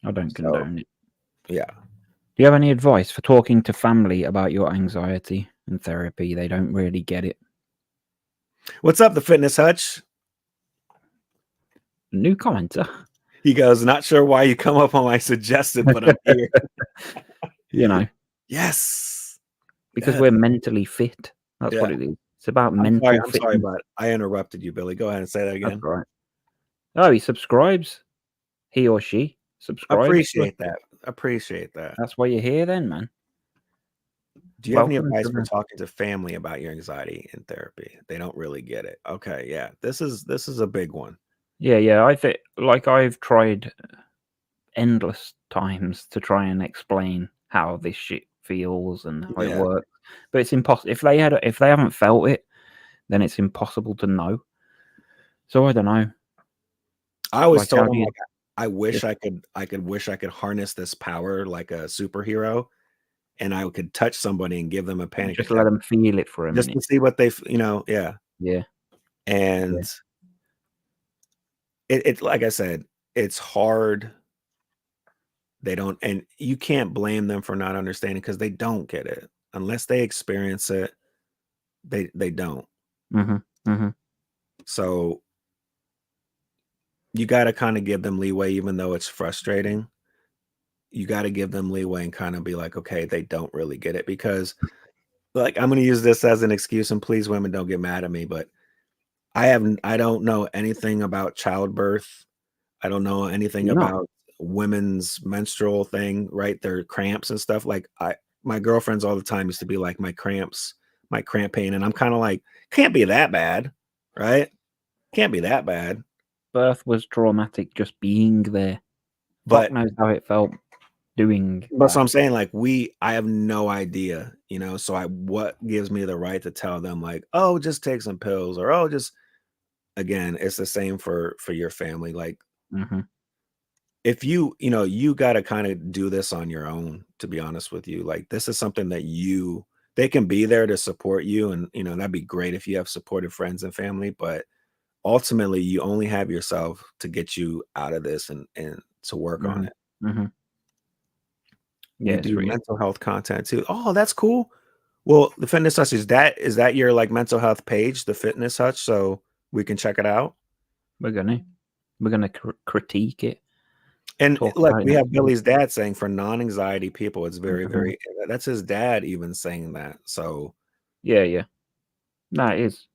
I don't condone it. Yeah. Do you have any advice for talking to family about your anxiety and therapy? They don't really get it. What's up, the Fitness Hutch? New commenter. He goes, not sure why you come up on my suggested, but I'm here. Yes. Because we're mentally fit. That's what it is. It's about mental fitness. I'm sorry, but I interrupted you, Billy. Go ahead and say that again. That's right. Oh, he subscribes. He or she subscribes. Appreciate that. That's why you're here then, man. Do you have any advice for talking to family about your anxiety in therapy? They don't really get it. Okay, yeah. This is a big one. Yeah. I think like I've tried endless times to try and explain how this shit feels and how it Yeah. works, but it's impossible. If they haven't felt it, then it's impossible to know. So I don't know. I always Like, how told do him you like I wish I could harness this power like a superhero, and I could touch somebody and give them a panic just let attack them feel it for a just minute? to see what they, yeah. Yeah, yeah. And it like I said, it's hard. They don't, and you can't blame them for not understanding because they don't get it unless they experience it. They don't. Mhm, mhm. So you got to kind of give them leeway, even though it's frustrating. You got to give them leeway and kind of be like, okay, they don't really get it because, like, I'm going to use this as an excuse, and please, women, don't get mad at me, but I don't know anything about childbirth. I don't know anything You not? about women's menstrual thing, right? Their cramps and stuff. Like my girlfriends all the time used to be like, my cramps, my cramp pain. And I'm kind of like, can't be that bad, right? Can't be that bad. Birth was traumatic just being there. Fuck But knows how it felt doing so that. I'm saying like I have no idea, so what gives me the right to tell them like, oh, just take some pills or oh, just again, it's the same for your family. Like Mhm, if you got to kind of do this on your own, to be honest with you. Like this is something that they can be there to support you, and that'd be great if you have supportive friends and family, but ultimately you only have yourself to get you out of this and to work on mhm, it. mhm. Yeah, We it's do real. mental health content too. Oh, that's cool. Well, the Fitness Hutch, is that your like mental health page, the Fitness Hutch, so we can check it out? We're gonna we're gonna critique it, And talk look, about it we have next week. Billy's dad saying for non-anxiety people, it's very, Mhm. very that's his dad even saying that. So, Yeah, yeah. No, it is.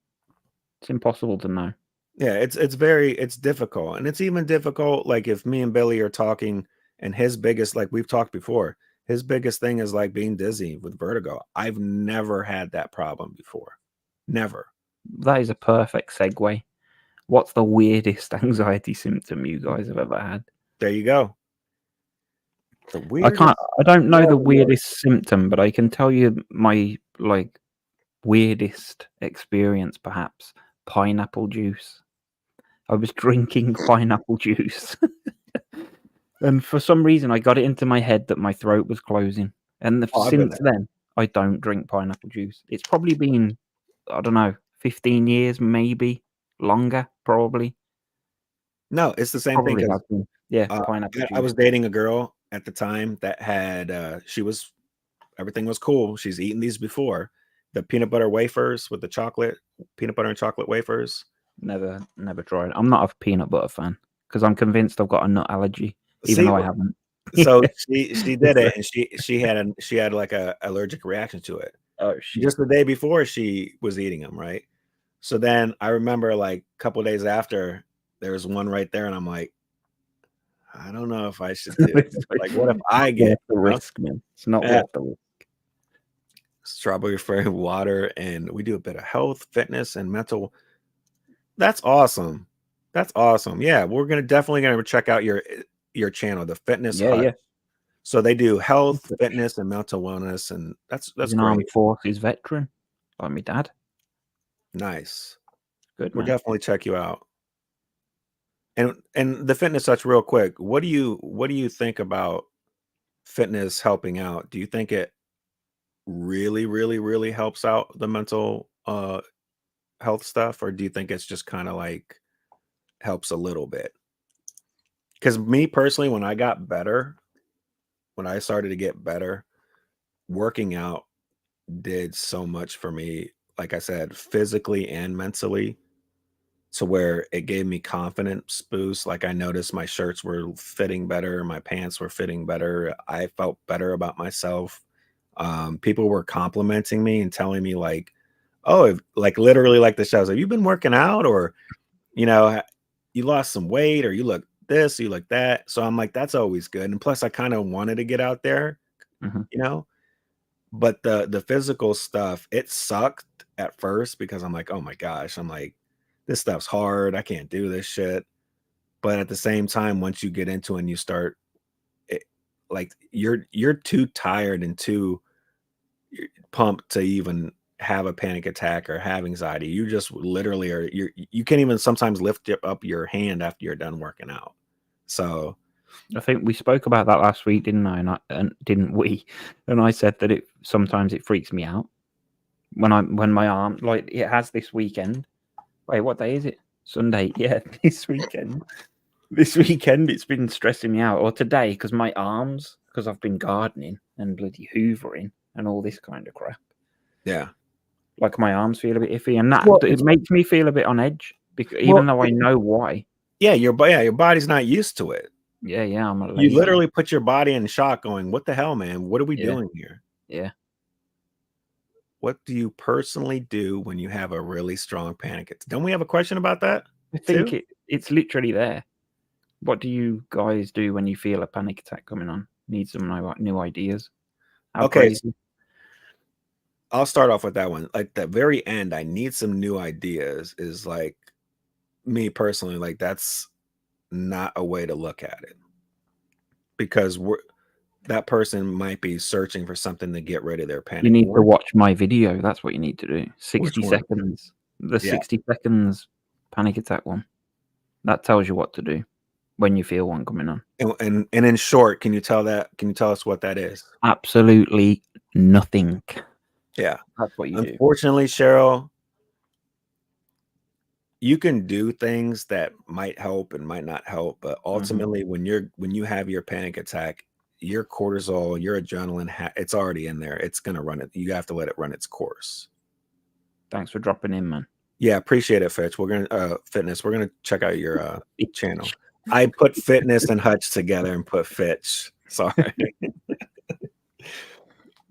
It's impossible to know. yeah, it's difficult. And it's even difficult like if me and Billy are talking and his biggest like we've talked before, his biggest thing is like being dizzy with vertigo. I've never had that problem before. Never. That is a perfect segue. What's the weirdest anxiety symptom you guys have ever had? There you go. The I can't. weirdest. I don't know Oh the Lord. weirdest symptom, but I can tell you my like weirdest experience. Perhaps pineapple juice. I was drinking pineapple juice, and for some reason, I got it into my head that my throat was closing. And Oh, I've been since there. then, I don't drink pineapple juice. It's probably been, I don't know, 15 years, maybe longer. No, it's the same thing Probably because has been. Yeah, uh, pineapple I juice. was dating a girl at the time that had she was everything was cool. She's eaten these before. The peanut butter wafers with the chocolate, peanut butter and chocolate wafers. Never tried. I'm not a peanut butter fan because I'm convinced I've got a nut allergy, even See, though I haven't. so she did So it, and she had like a allergic reaction to it oh shit. just the day before she was eating them, right? So then I remember like a couple days after there was one right there, and I'm like, I don't know if I should do it. It's like Like, what if not I get worth the risk, man. It's not yeah, worth the risk. strawberry flavored water, and we do a bit of health, fitness, and mental. That's awesome. That's awesome. Yeah, we're definitely gonna check out your channel, the Fitness Yeah, Hut. yeah. So they do health, fitness, and mental wellness, and He's that's an armed great. forces veteran, like my dad. Nice. Good We'll man. definitely check you out. And the Fitness Hut, real quick. What do you think about fitness helping out? Do you think it really, really, really helps out the mental health stuff, or do you think it's just kind of like helps a little bit? Because me personally, when I started to get better, working out did so much for me. Like I said, physically and mentally, to where it gave me confidence boost. Like I noticed my shirts were fitting better, my pants were fitting better. I felt better about myself. People were complimenting me and telling me like, "Oh, like literally like the shows. Have you been working out, or you know, you lost some weight, or you look this, you look that?" So I'm like, that's always good. And plus, I kind of wanted to get out there, Mhm. you know. But the physical stuff, it sucked at first because I'm like, oh my gosh, I'm like, this stuff's hard. I can't do this shit. But at the same time, once you get into it and you start, like you're too tired and too pumped to even have a panic attack or have anxiety. You just literally are. You can't even sometimes lift up your hand after you're done working out. So I think we spoke about that last week, didn't I? Didn't we? And I said that sometimes it freaks me out when my arm, like, it has this weekend. Wait, what day is it? Sunday. Yeah, this weekend. This weekend it's been stressing me out. Or today, because my arms, because I've been gardening and bloody hoovering and all this kind of crap. yeah, like my arms feel a bit iffy, and it makes me feel a bit on edge, because even though I know why. Yeah, your body's not used to it. Yeah, I'm a lazy. You literally put your body in shock, going, "What the hell, man? What are we doing here?" Yeah. What do you personally do when you have a really strong panic attack? Don't we have a question about that? I think it's literally there. What do you guys do when you feel a panic attack coming on? Need some new ideas. How crazy. I'll start off with that one. Like the very end, I need some new ideas is like me personally, like that's not a way to look at it. Because that person might be searching for something to get rid of their panic. You need to watch my video. That's what you need to do. 60 seconds. The 60 seconds panic attack one. That tells you what to do when you feel one coming on. And in short, can you tell us what that is? Absolutely nothing. Yeah. That's what you do. Unfortunately, Cheryl, you can do things that might help and might not help, but ultimately when you have your panic attack, your cortisol, your adrenaline, it's already in there. It's going to run it. You have to let it run its course. Thanks for dropping in, man. Yeah, appreciate it, Fitch. We're going to fitness. We're going to check out your channel. I put fitness and Hutch together and put Fitch. Sorry.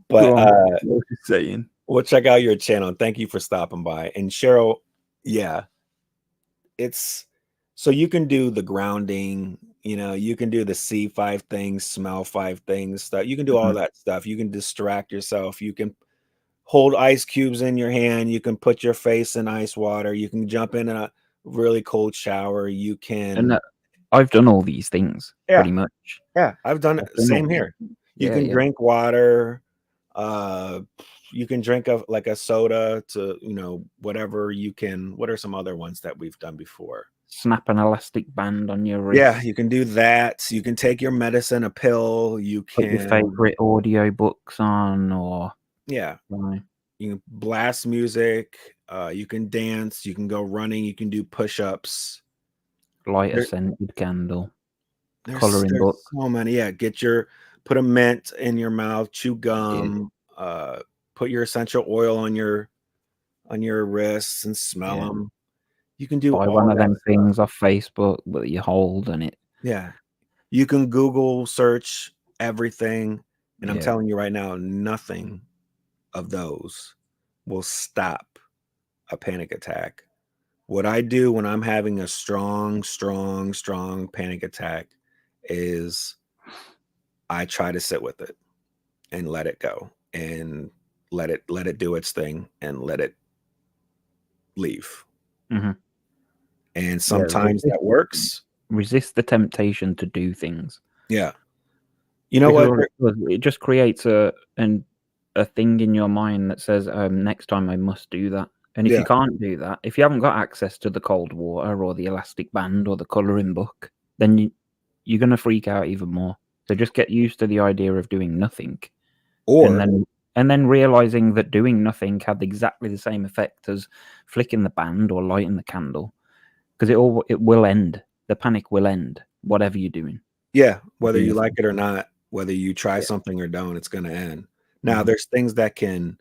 But what you saying? We'll check out your channel. Thank you for stopping by. And Cheryl, yeah, it's so you can do the grounding, you can do the see 5 things, smell 5 things, stuff. You can do all that stuff. You can distract yourself. You can hold ice cubes in your hand. You can put your face in ice water. You can jump in a really cold shower. You can. And I've done all these things pretty much. Yeah, I've done it. Same here. You can drink water. You can drink like a soda to, whatever you can. What are some other ones that we've done before? Snap an elastic band on your wrist. Yeah, you can do that. You can take your medicine, a pill. You can put your favorite audio books on, or you can blast music. You can dance. You can go running. You can do push-ups. Light a scented candle. Coloring book. So many. Yeah, put a mint in your mouth. Chew gum. Put your essential oil on your wrists and smell them. You can do buy one of them things off Facebook that you hold and it. Yeah, you can Google search everything, and I'm telling you right now, nothing of those will stop a panic attack. What I do when I'm having a strong panic attack is I try to sit with it and let it go and let it do its thing and let it leave. And sometimes that works. Resist the temptation to do things. Yeah. You know what? It just creates a thing in your mind that says, next time I must do that. And if you can't do that, if you haven't got access to the cold water or the elastic band or the coloring book, then you're going to freak out even more. So just get used to the idea of doing nothing. And then realizing that doing nothing had exactly the same effect as flicking the band or lighting the candle. Because it will end. The panic will end, whatever you're doing. Yeah, whether you like it or not, whether you try something or don't, it's going to end. Now, there's things that can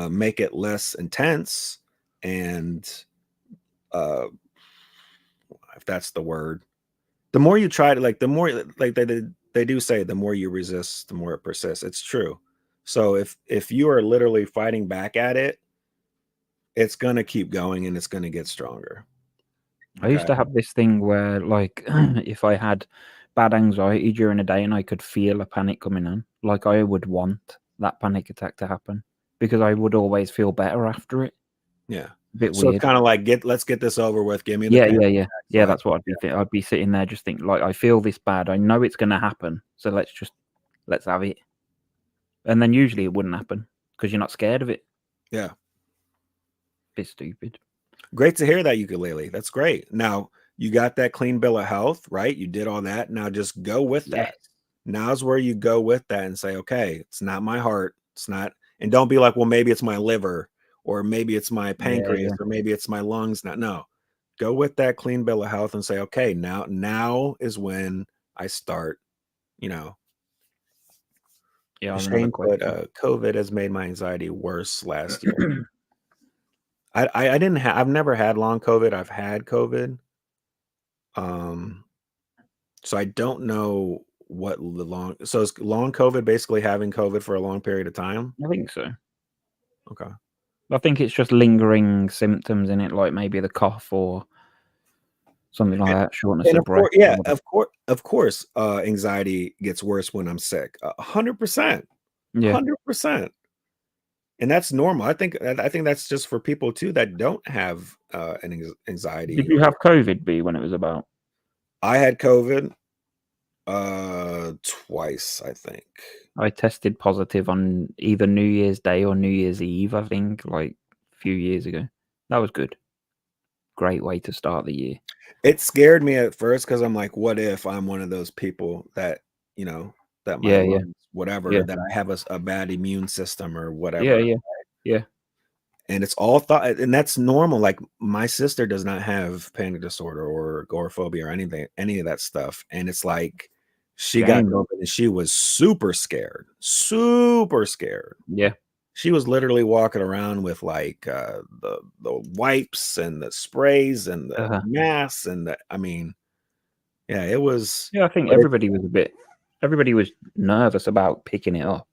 make it less intense, and if that's the word, the more you try to, like, the more, like they do say, the more you resist, the more it persists. It's true. So if you are literally fighting back at it, it's going to keep going and it's going to get stronger. I used to have this thing where, like, if I had bad anxiety during a day and I could feel a panic coming on, like, I would want that panic attack to happen because I would always feel better after it. Yeah. A bit So it's weird. kind of like let's get this over with. Give me the Yeah. so That's what I'd be thinking. I'd be sitting there just thinking, like, I feel this bad. I know it's gonna happen. So let's have it. And then usually it wouldn't happen because you're not scared of it. Yeah. Bit stupid. Great to hear that, ukulele. That's great. Now you got that clean bill of health, right? You did all that. Now just go with that. Now's where you go with that and say, okay, it's not my heart. It's not, and don't be like, well, maybe it's my liver, or maybe it's my pancreas, or maybe it's my lungs. No, go with that clean bill of health and say, okay, now is when I start, Yeah, I Shane put, COVID has made my anxiety worse last year. I've never had long COVID. I've had COVID. So I don't know what so is long COVID basically having COVID for a long period of time? I think so. Okay. I think it's just lingering symptoms in it, like maybe the cough or something like that, shortness of breath. Of course, anxiety gets worse when I'm sick. 100%. Yeah. 100%. And that's normal. I think that's just for people too that don't have an anxiety. Did you have COVID, B, when it was about? I had COVID twice, I think. I tested positive on either New Year's Day or New Year's Eve, I think, like a few years ago. That was good. Great way to start the year. It scared me at first because I'm like, what if I'm one of those people that, that my lungs, whatever, that I have a bad immune system or whatever. Yeah. And it's all thought, and that's normal. Like my sister does not have panic disorder or agoraphobia or any of that stuff. And it's like she got COVID and she was super scared. Yeah. She was literally walking around with like the wipes and the sprays and the masks and it was. Yeah, I think everybody was nervous about picking it up.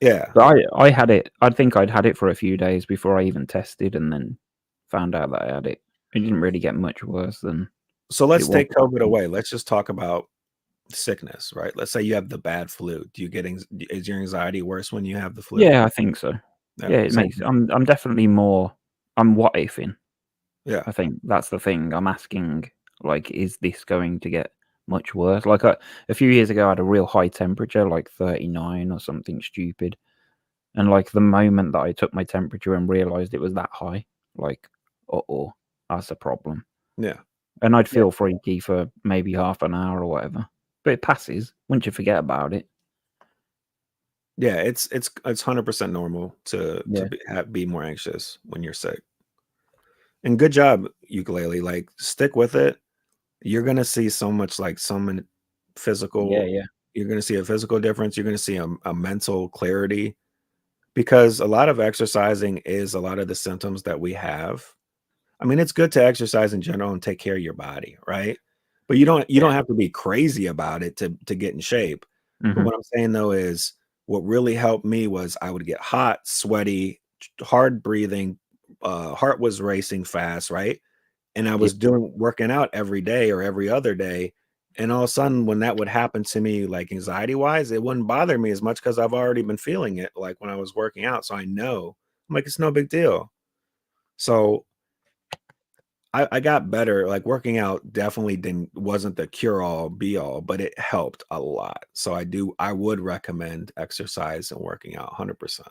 Yeah. But I had it. I think I'd had it for a few days before I even tested, and then found out that I had it. It didn't really get much worse than. So let's take COVID away. Let's just talk about sickness, right? Let's say you have the bad flu. Is your anxiety worse when you have the flu? Yeah, I think so. Yeah, it makes. I'm definitely more. I'm what ifing. Yeah, I think that's the thing. I'm asking, like, is this going to get much worse? Like a few years ago, I had a real high temperature, like 39 or something stupid. And like the moment that I took my temperature and realized it was that high, like, that's a problem. Yeah. And I'd feel freaky for maybe half an hour or whatever. But it passes once you forget about it. Yeah, it's 100% normal to be more anxious when you're sick. And good job, ukulele. Like, stick with it. You're gonna see so much, like some physical. Yeah. You're gonna see a physical difference. You're gonna see a mental clarity, because a lot of exercising is a lot of the symptoms that we have. I mean, it's good to exercise in general and take care of your body, right? But you don't have to be crazy about it to get in shape. But what I'm saying though is what really helped me was I would get hot, sweaty, hard breathing, heart was racing fast, right? And I was working out every day or every other day. And all of a sudden, when that would happen to me, like anxiety wise, it wouldn't bother me as much because I've already been feeling it like when I was working out. So I know, I'm like, it's no big deal. So I got better. Like working out definitely wasn't the cure all be all, but it helped a lot. So I would recommend exercise and working out 100%.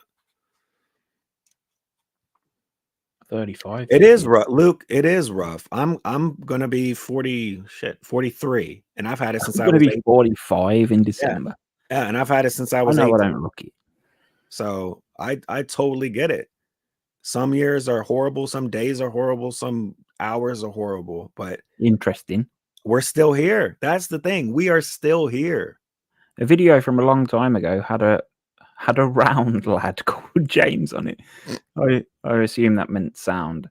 35. It is rough, Luke. It is rough. I'm gonna be 43, and I've had it since I was 45 in December. Yeah, and I've had it since I was 18. I don't look it. So I totally get it. Some years are horrible, some days are horrible, some hours are horrible, but interesting. We're still here. That's the thing. We are still here. A video from a long time ago had a round lad called James on it. I assume that meant sound.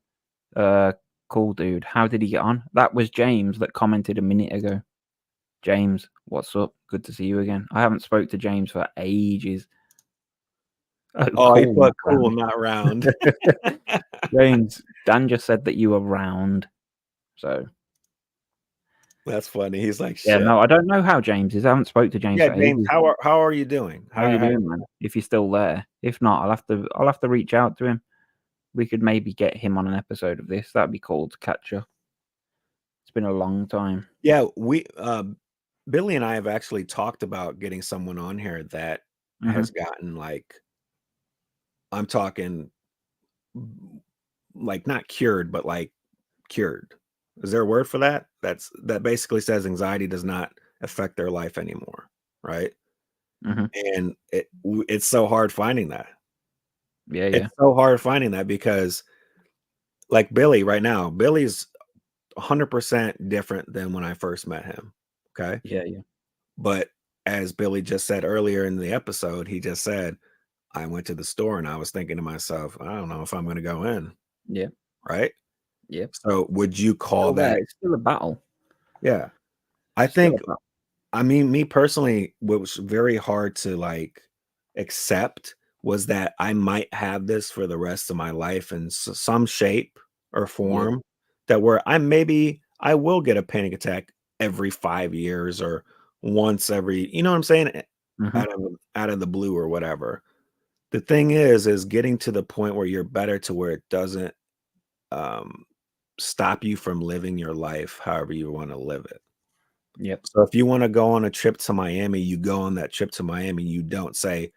Cool dude. How did he get on? That was James that commented a minute ago. James, what's up? Good to see you again. I haven't spoke to James for ages. Oh, he put cool, not round. James, Dan just said that you were round. So that's funny. He's like, shit. Yeah, no, I don't know how James is. I haven't spoke to James. Yeah, James, how are you doing? How are you doing, man? If you're still there. If not, I'll have to reach out to him. We could maybe get him on an episode of this. That'd be cool to catch up. It's been a long time. Yeah, we Billy and I have actually talked about getting someone on here that has gotten like, I'm talking like not cured, but like cured. Is there a word for that? That basically says anxiety does not affect their life anymore, right? And it's so hard finding that. Yeah, yeah. It's so hard finding that because like Billy right now, Billy's 100% different than when I first met him. Okay. Yeah, yeah. But as Billy just said earlier in the episode, he just said, I went to the store and I was thinking to myself, I don't know if I'm going to go in. Yeah. Right. Yeah. So would you call Still there. that? It's still a battle. Yeah. I Still a think, battle. I mean, me personally, what was very hard to like accept was that I might have this for the rest of my life in some shape or form, that where I will get a panic attack every 5 years or once every, you know what I'm saying? Out of the blue or whatever. The thing is getting to the point where you're better to where it doesn't stop you from living your life however you want to live it. Yep. So if you want to go on a trip to Miami, you go on that trip to Miami. You don't say,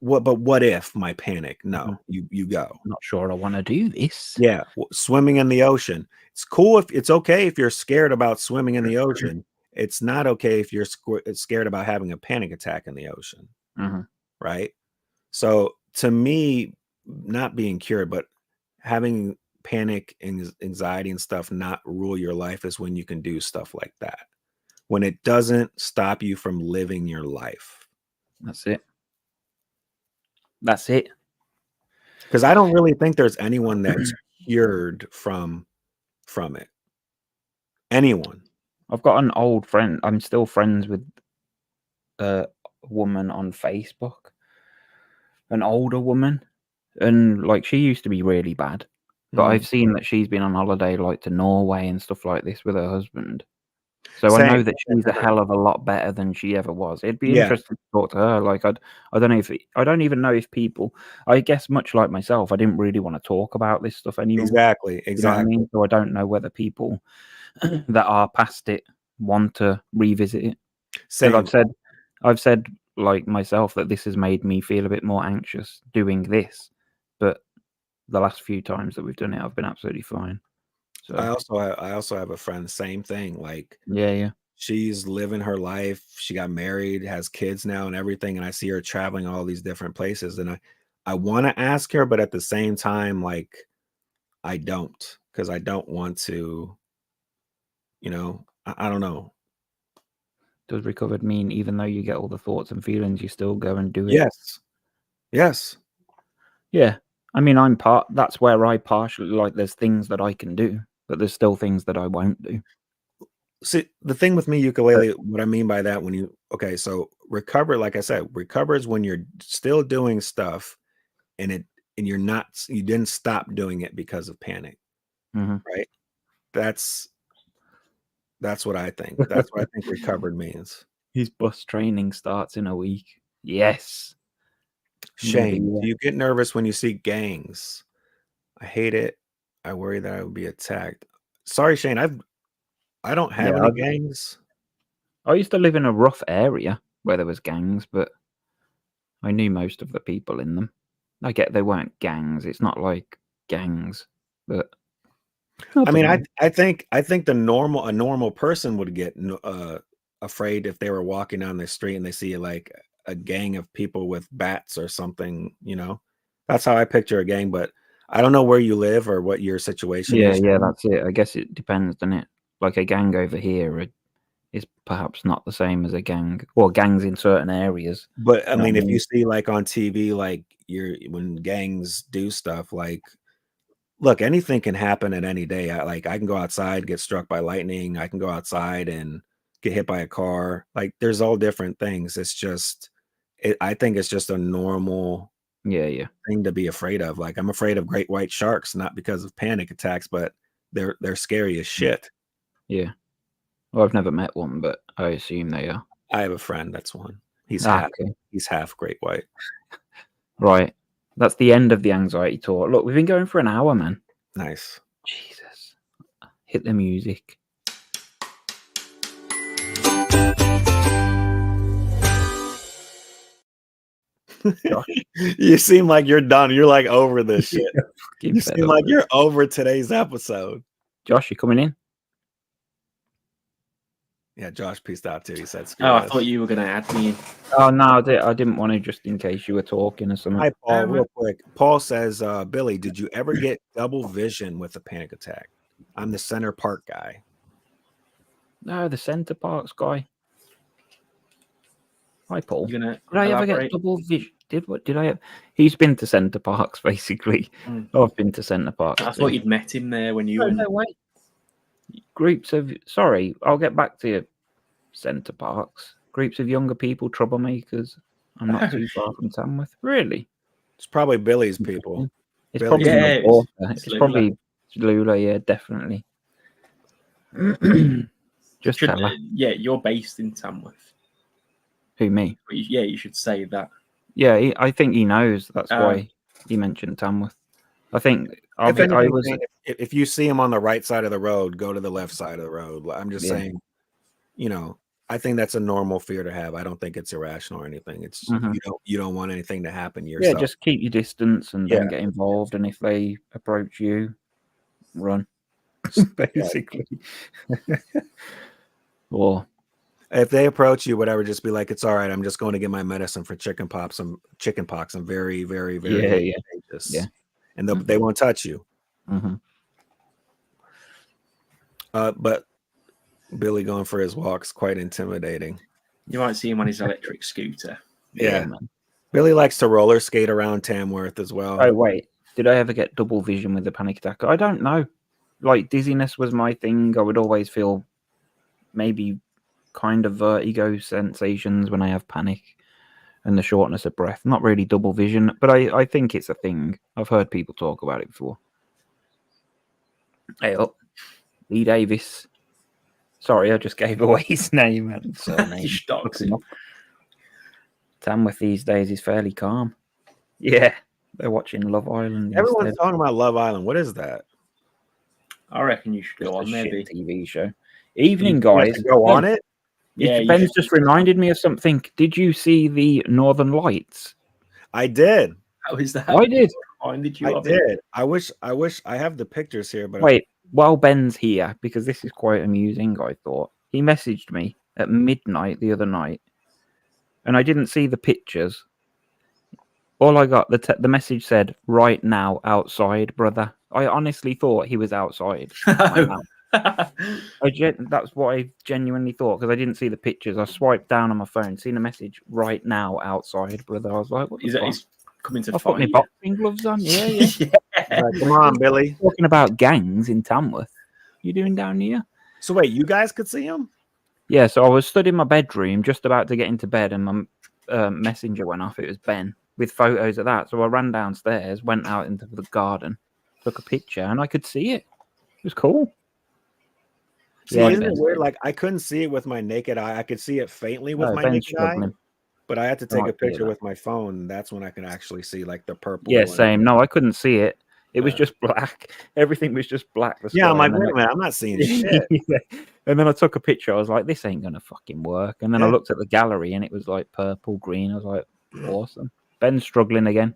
what if my panic? No, you go. I'm not sure I want to do this. Yeah, swimming in the ocean. It's cool if it's okay if you're scared about swimming in the ocean. It's not okay if you're scared about having a panic attack in the ocean. Right? So to me, not being cured, but having panic and anxiety and stuff not rule your life is when you can do stuff like that. When it doesn't stop you from living your life. That's it. That's it. Because I don't really think there's anyone that's cured from it. Anyone. I've got an old friend. I'm still friends with a woman on Facebook, an older woman, and like she used to be really bad, but I've seen that she's been on holiday like to Norway and stuff like this with her husband. So I know that she's a hell of a lot better than she ever was. It'd be interesting to talk to her. Like I don't know if I don't even know if people. I guess much like myself, I didn't really want to talk about this stuff anymore. Exactly. You know what I mean? So I don't know whether people that are past it want to revisit it. And I've said like myself that this has made me feel a bit more anxious doing this, but the last few times that we've done it, I've been absolutely fine. So I also have a friend, same thing. Like yeah. She's living her life. She got married, has kids now and everything. And I see her traveling all these different places. And I want to ask her, but at the same time, like I don't, because I don't want to, I don't know. Does recovered mean even though you get all the thoughts and feelings, you still go and do it? Yes. Yes. Yeah. I mean, that's where I partially like there's things that I can do, but there's still things that I won't do. See, the thing with me, ukulele, what I mean by that, so recover, like I said, recover is when you're still doing stuff and you didn't stop doing it because of panic. Right? That's what I think. That's what I think recovered means. His bus training starts in a week. Yes. Shane, do you get nervous when you see gangs? I hate it. I worry that I will be attacked. Sorry, Shane, I don't have any gangs. I used to live in a rough area where there was gangs, but I knew most of the people in them. I get they weren't gangs. It's not like gangs, but I mean, I think a normal person would get afraid if they were walking down the street and they see like a gang of people with bats or something. That's how I picture a gang. But I don't know where you live or what your situation is. Yeah, that's it. I guess it depends, doesn't it? Like a gang over here is perhaps not the same as a gang, or gangs in certain areas. But I mean, if you see like on TV, like when gangs do stuff, like, look, anything can happen at any day. I can go outside, get struck by lightning. I can go outside and get hit by a car. Like, there's all different things. It's just, I think it's just a normal thing to be afraid of. Like, I'm afraid of great white sharks, not because of panic attacks, but they're scary as shit. Yeah. Well, I've never met one, but I assume they are. I have a friend that's one. He's half great white. Right. That's the end of the anxiety talk. Look, we've been going for an hour, man. Nice. Jesus. Hit the music. You seem like you're done. You're like over this shit. You Fed seem up like with you're it. over today's episode. Josh, you coming in? Yeah, Josh pieced out too. He said, "Screw Oh, I this." thought you were going to add me in. Oh, no, I didn't want to, just in case you were talking or something. Hi, Paul. Real quick. Paul says, Billy, did you ever get double vision with a panic attack? I'm the Center Park guy. No, the Center Parks guy. Hi, Paul. You're gonna Did I ever get double vision? Did I? He's been to Center Parks, basically. I've been to Center Parks. I thought you'd met him there when you went. No, wait. Groups of... Sorry, I'll get back to you. Center Parks. Groups of younger people, troublemakers. I'm not too far from Tamworth. Really? It's probably Billy's people. It's Billy. probably Yeah, my daughter. it's It's probably Lula, yeah, definitely. Just tell her. Yeah, you're based in Tamworth. Who, me? But you should say that. Yeah, I think he knows. That's why he mentioned Tamworth. I think if you see him on the right side of the road, go to the left side of the road. I'm just saying, I think that's a normal fear to have. I don't think it's irrational or anything. It's you don't want anything to happen to yourself. Yeah, just keep your distance and don't get involved. And if they approach you, run. Basically. Or if they approach you, whatever, just be like, it's all right. I'm just going to get my medicine for chicken pox. I'm very, very, very contagious. Yeah. And they won't touch you. But Billy going for his walks, quite intimidating. You might see him on his electric scooter. Yeah. Billy likes to roller skate around Tamworth as well. Oh, wait. Did I ever get double vision with a panic attack? I don't know. Like, dizziness was my thing. I would always feel maybe kind of vertigo sensations when I have panic and the shortness of breath. Not really double vision, but I think it's a thing. I've heard people talk about it before. Hey up, Lee Davis. Sorry, I just gave away his name and surname. Tamworth these days is fairly calm. Yeah, they're watching Love Island. Everyone's talking about Love Island. What is that? I reckon you should go on maybe. TV show. Evening, guys. Go on it. Yeah, Ben's just reminded me of something. Did you see the Northern Lights? I did. How is that? I did. I did. I wish I have the pictures here, but wait, while Ben's here, because this is quite amusing, I thought. He messaged me at midnight the other night, and I didn't see the pictures. All I got, the message said, "Right now, outside, brother." I honestly thought he was outside. That's what I genuinely thought, because I didn't see the pictures. I swiped down on my phone, seen a message, "Right now, outside, brother." I was like, "What the fuck?" He's coming to I put my boxing gloves on. Yeah. Come on, Billy. Talking about gangs in Tamworth. You doing down here? So wait, you guys could see him? Yeah. So I was stood in my bedroom, just about to get into bed, and my messenger went off. It was Ben with photos of that. So I ran downstairs, went out into the garden, took a picture, and I could see it. It was cool. See, isn't it weird? Like, I couldn't see it with my naked eye. I could see it faintly with my naked eye, but I had to take a picture with my phone. That's when I could actually see like the purple. Yeah, same. No, I couldn't see it. It was just black. Everything was just black. Yeah, I'm like, wait a minute, I'm not seeing shit. And then I took a picture. I was like, this ain't gonna fucking work. And then I looked at the gallery, and it was like purple, green. I was like, awesome. Ben's struggling again.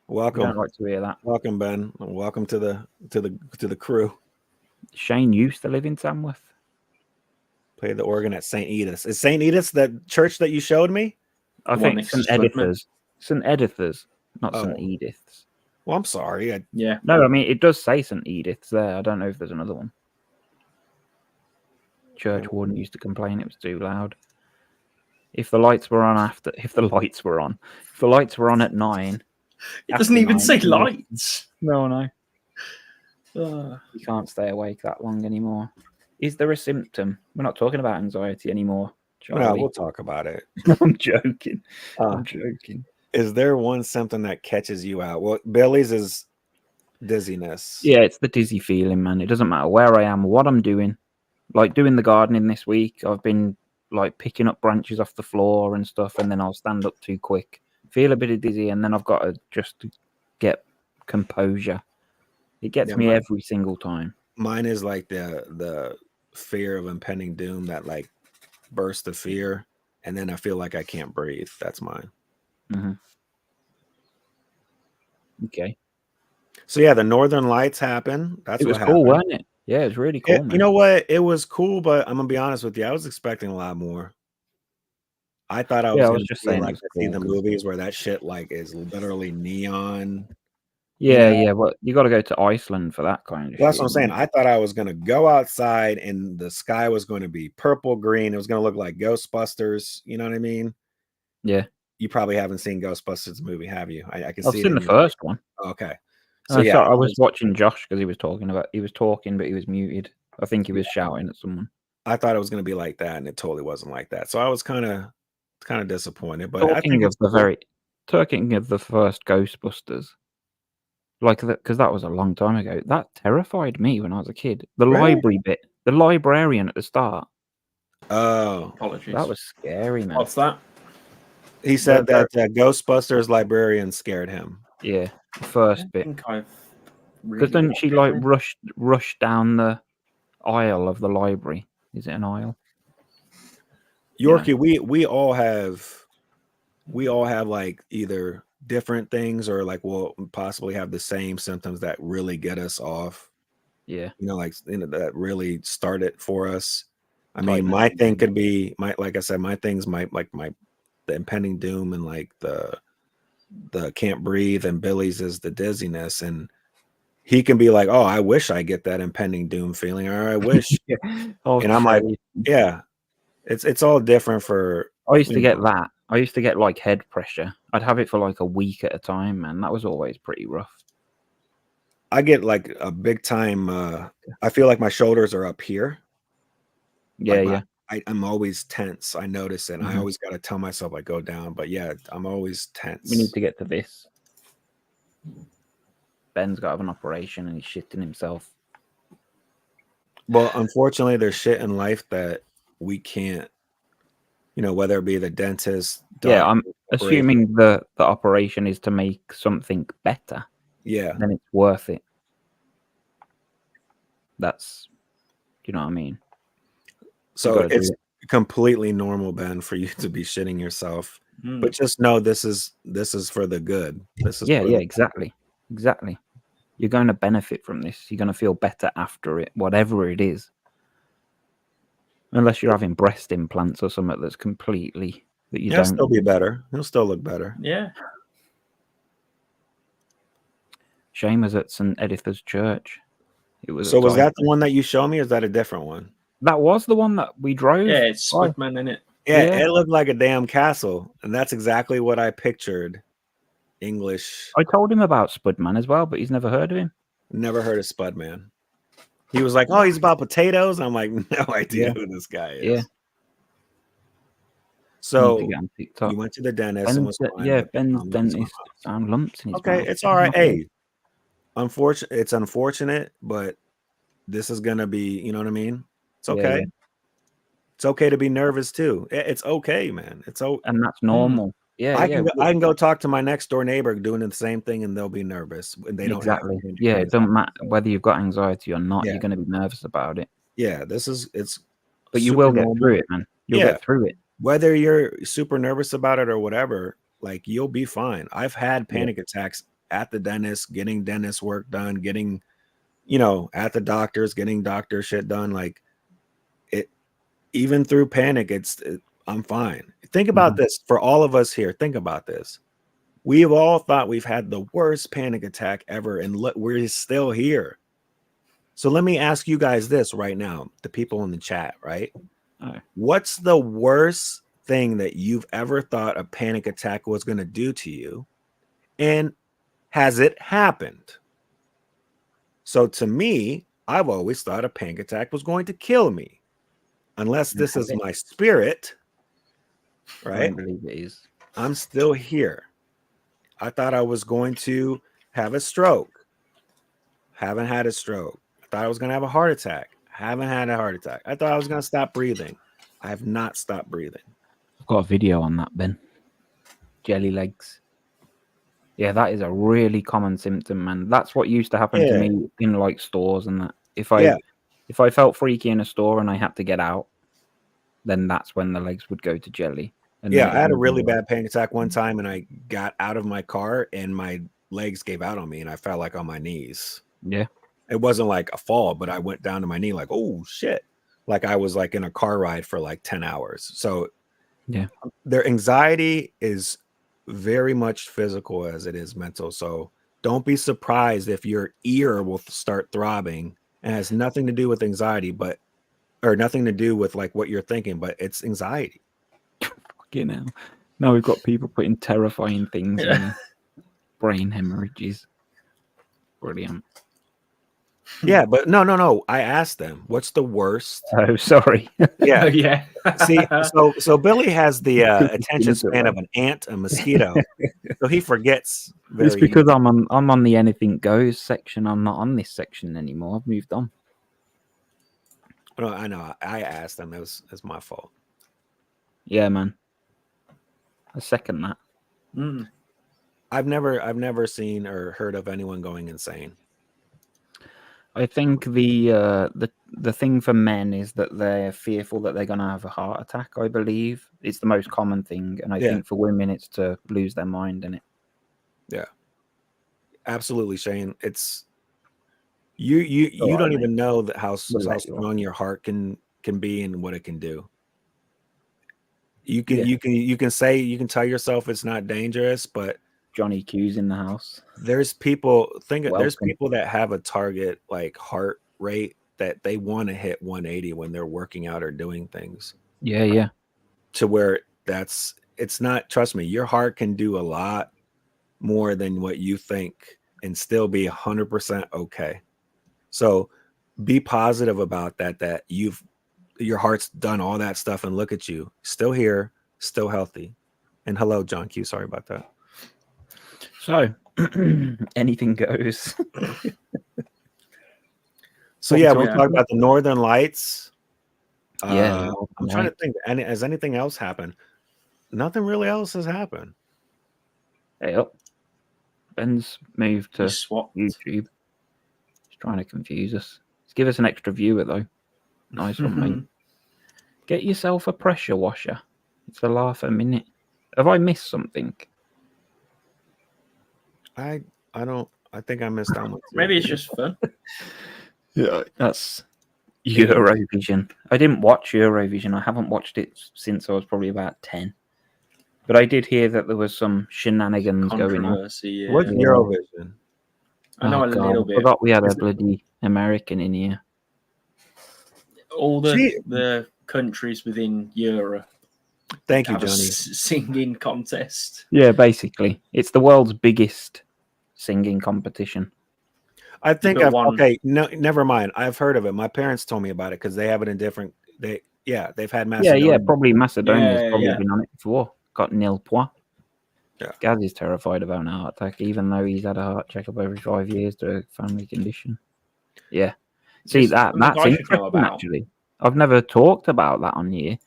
Welcome. I don't like to hear that. Welcome, Ben. Welcome to the crew. Shane used to live in Tamworth. Play the organ at St. Edith's. Is St. Edith's that church that you showed me? I think St. Edith's. St. Edith's, not St. Edith's. Well, I'm sorry. No, I mean, it does say St. Edith's there. I don't know if there's another one. Church warden used to complain it was too loud. If the lights were on if the lights were on at 9. It doesn't even say lights. No. You can't stay awake that long anymore. Is there a symptom? We're not talking about anxiety anymore, Charlie. No, we'll talk about it. I'm joking. I'm joking. Is there one symptom that catches you out? Well, Billy's is dizziness. Yeah, it's the dizzy feeling, man. It doesn't matter where I am or what I'm doing. Like doing the gardening this week, I've been like picking up branches off the floor and stuff, and then I'll stand up too quick feel a bit dizzy, and then I've got to just get composure. It gets me every single time. Mine is like the fear of impending doom, that like burst of fear, and then I feel like I can't breathe. That's mine. Mm-hmm. Okay. So yeah, the Northern Lights happen. That's it was what cool, happened. wasn't it? Yeah, it was really cool, man. You know what? It was cool, but I'm gonna be honest with you. I was expecting a lot more. I thought I was I gonna was just see saying like it was see cool. the movies where that shit like is literally neon. Yeah, you know? yeah. Well, you got to go to Iceland for that kind of Well, that's shit. what I'm saying. I thought I was gonna go outside and the sky was going to be purple, green. It was gonna look like Ghostbusters. You know what I mean? Yeah. You probably haven't seen Ghostbusters movie, have you? I can I've see it seen in the your first one. Okay. So yeah, I was watching Josh because he was talking, but he was muted. I think he was shouting at someone. I thought it was going to be like that, and it totally wasn't like that. So I was kind of disappointed. But Talking of the first Ghostbusters, like that, because that was a long time ago. That terrified me when I was a kid. The library bit, the librarian at the start. Oh, apologies. That was scary, man. What's that? He said that Ghostbusters librarian scared him. Yeah, the first bit. Because then she like rushed down the aisle of the library. Is it an aisle? Yorkie, we all have like either different things or like we'll possibly have the same symptoms that really get us off. Yeah. That really start it for us. I mean, my thing could be like I said, my things might like the impending doom and like the can't breathe, and Billy's is the dizziness, and he can be like, oh, I wish I get that impending doom feeling, or I wish. And I'm like, yeah, it's all different for. I used to get that. I used to get like head pressure. I'd have it for like a week at a time, man. That was always pretty rough. I get like a big time. I feel like my shoulders are up here. Yeah, I'm always tense. I notice it. And I always got to tell myself like go down. But yeah, I'm always tense. We need to get to this. Ben's got to have an operation and he's shitting himself. Well, unfortunately, there's shit in life that we can't. Whether it be the dentist. Yeah, I'm assuming the operation is to make something better. Yeah. Then it's worth it. That's, you know what I mean? So it's completely normal, Ben, for you to be shitting yourself. But just know this is for the good. This is exactly. You're going to benefit from this. You're going to feel better after it, whatever it is. Unless you're having breast implants or something that's completely that you don't. It'll still be better. It'll still look better. Yeah. Shane was at St. Editha's Church. It was. So was that the one that you showed me, or is that a different one? That was the one that we drove. Yeah, it's Spudman, in it. Yeah, it looked like a damn castle, and that's exactly what I pictured. English. I told him about Spudman as well, but he's never heard of him. Never heard of Spudman. He was like, "Oh, he's about potatoes." I'm like, no idea who this guy is. Yeah. So you went to the dentist. Ben's dentist found lumps in his mouth. It's all right. Hey, it's unfortunate, but this is gonna be. You know what I mean? It's okay. Yeah. It's okay to be nervous too. It's okay, man. And that's normal. Yeah, I can go talk to my next door neighbor doing the same thing, and they'll be nervous. And they don't exactly. Yeah, it doesn't matter whether you've got anxiety or not. You're going to be nervous about it. Yeah, but you will get through it, man. You'll get through it. Whether you're super nervous about it or whatever, like you'll be fine. I've had panic attacks at the dentist, getting dentist work done, getting, at the doctors, getting doctor shit done. Like it, even through panic, I'm fine. Think about this for all of us here. Think about this. We've all thought we've had the worst panic attack ever, and we're still here. So let me ask you guys this right now, the people in the chat, right? What's the worst thing that you've ever thought a panic attack was going to do to you? And has it happened? So to me, I've always thought a panic attack was going to kill me. Unless this is my spirit, right? I don't believe it is. I'm still here. I thought I was going to have a stroke. Haven't had a stroke. I thought I was going to have a heart attack. Haven't had a heart attack. I thought I was going to stop breathing. I have not stopped breathing. I've got a video on that, Ben. jelly legs. Yeah, that is a really common symptom, man. That's what used to happen to me in like stores and that. If I felt freaky in a store and I had to get out, then that's when the legs would go to jelly. And I had a really bad panic attack one time, and I got out of my car, and my legs gave out on me, and I fell like on my knees. Yeah, it wasn't like a fall, but I went down to my knee, like, oh shit, like I was like in a car ride for like 10 hours. So yeah, their anxiety is very much physical as it is mental. So don't be surprised if your ear will start throbbing, and has nothing to do with anxiety, or nothing to do with like what you're thinking, but it's anxiety. Fucking hell. Now we've got people putting terrifying things in brain hemorrhages. Brilliant. Yeah, but no. I asked them, what's the worst? Oh, sorry. Yeah. Yeah. See, so Billy has the attention span of an ant, a mosquito. So he forgets. It's because I'm on the anything goes section. I'm not on this section anymore. I've moved on. No, I know. I asked them. It's my fault. Yeah, man. I second that. Mm. I've never seen or heard of anyone going insane. I think the thing for men is that they're fearful that they're going to have a heart attack. I believe it's the most common thing, and I think for women it's to lose their mind in it. Yeah, absolutely, Shane. It's you don't even know how strong your heart can be and what it can do. You can tell yourself it's not dangerous, but Johnny Q's in the house. There's people that have a target like heart rate that they want to hit 180 when they're working out or doing things. Yeah. To where it's not, trust me, your heart can do a lot more than what you think and still be 100% okay. So be positive about that your heart's done all that stuff, and look at you, still here, still healthy. And hello, John Q. Sorry about that. So anything goes. So yeah, we'll talk about the Northern Lights. Yeah, I'm trying to think. Has anything else happened? Nothing really else has happened. Hey up. Ben's moved to YouTube. He's trying to confuse us. Let's give us an extra viewer though. Nice one, mate. Get yourself a pressure washer. It's a laugh a minute. Have I missed something? I think I missed that one. Maybe it's just fun. Yeah, that's Eurovision. I didn't watch Eurovision. I haven't watched it since I was probably about 10. But I did hear that there was some shenanigans going on. Yeah. What's Eurovision? I know a little bit. I forgot we had a bloody American in here. All the countries within Europe. Thank you, Johnny. Singing contest. Yeah, basically, it's the world's biggest singing competition. I think no, never mind. I've heard of it. My parents told me about it because they have it in different. They've had Macedonia. Yeah, probably Macedonia's been on it before. Got nil point. Yeah, Gaz is terrified about an heart attack, even though he's had a heart checkup every 5 years to a family condition. Yeah, see that's interesting. Actually, I've never talked about that on here,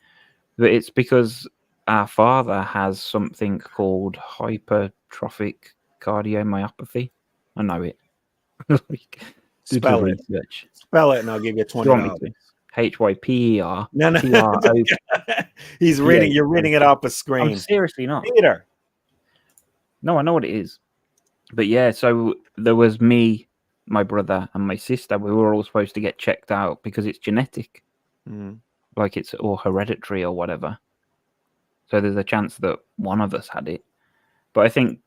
but it's because our father has something called hypertrophic cardiomyopathy. I know it. Spell it. Spell it, and I'll give you $20. HYPER. No. He's reading. You're reading it off a screen. I'm seriously not. Peter. No, I know what it is. But yeah, so there was me, my brother, and my sister. We were all supposed to get checked out because it's genetic, like it's or hereditary or whatever. So there's a chance that one of us had it. But I think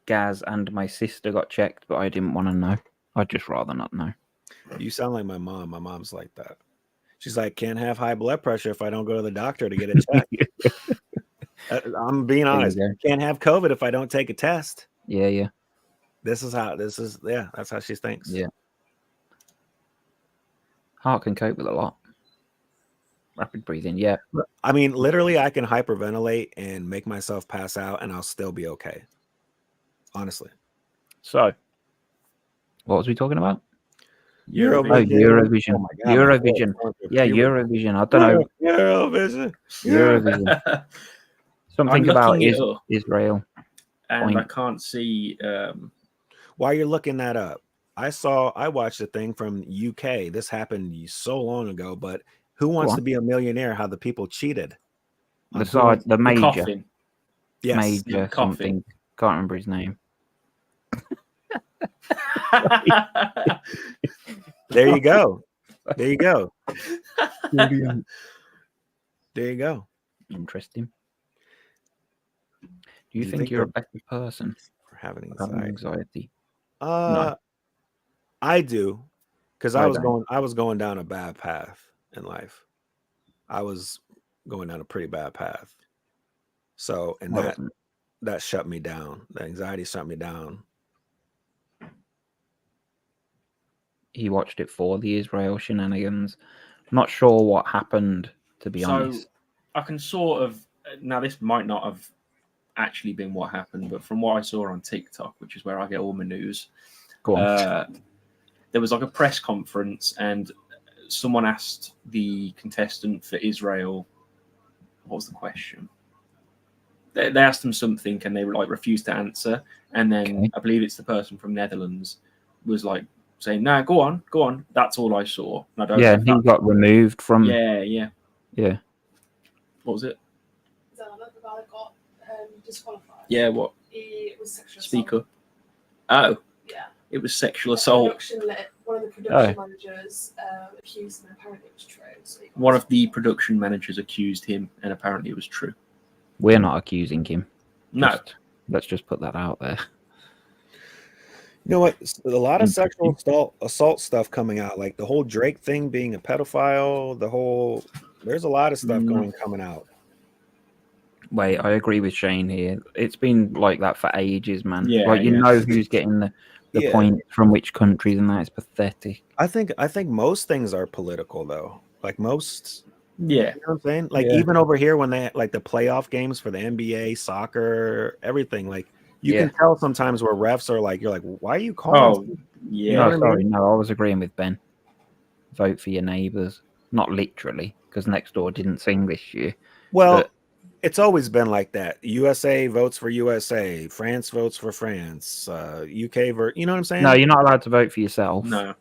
Gaz and my sister got checked, but I didn't want to know. I'd just rather not know. You sound like my mom. My mom's like that. She's like, can't have high blood pressure if I don't go to the doctor to get it checked. I'm being honest. Can't have COVID if I don't take a test. Yeah. That's how she thinks. Yeah. Heart can cope with a lot. Rapid breathing, yeah. I mean, literally, I can hyperventilate and make myself pass out, and I'll still be okay. Honestly. So, what was we talking about? Eurovision. Eurovision. Oh my God, Eurovision. Yeah, Eurovision. I don't know. Eurovision. Something I'm about looking it up, Israel. and Point. I can't see. While you're looking that up, I watched a thing from UK. This happened so long ago, but Who Wants to Be a Millionaire? How the people cheated. The major. Coffin. Yes. Major Coffin. something. Can't remember his name. There you go. There you go. There you go. Interesting. Do you think you're a better person for having anxiety? No. I do, because I was going down a bad path in life. I was going down a pretty bad path. So, and that shut me down. The anxiety shut me down. He watched it for the Israel shenanigans. I'm not sure what happened, to be honest. I can sort of, now this might not have actually been what happened, but from what I saw on TikTok, which is where I get all my news, Go on. there was like a press conference, and someone asked the contestant for Israel, what was the question? They asked them something, and they were like refused to answer. And then I believe it's the person from Netherlands was like saying, "No, go on." That's all I saw. And I don't know if he got removed from. Yeah. What was it? Is that the guy that got disqualified? Yeah, what? It was sexual Speak assault. up. Oh. Yeah. It was sexual assault. One of the production managers accused him, and apparently it was true. So one of the production managers accused him, and apparently it was true. We're not accusing him. No. Let's just put that out there. You know what? A lot of sexual assault stuff coming out, like the whole Drake thing being a pedophile, there's a lot of stuff coming out. Wait, I agree with Shane here. It's been like that for ages, man. Yeah, like you know who's getting the point from which countries, and that is pathetic. I think most things are political though. Like most. Yeah. You know what I'm saying? Like even over here when they like the playoff games for the NBA, soccer, everything, like you can tell sometimes where refs are like, you're like, why are you calling? Oh, yeah. You know what I mean? No, I was agreeing with Ben. Vote for your neighbours. Not literally, because next door didn't sing this year. Well, it's always been like that. USA votes for USA, France votes for France, UK vote. You know what I'm saying? No, you're not allowed to vote for yourself. No.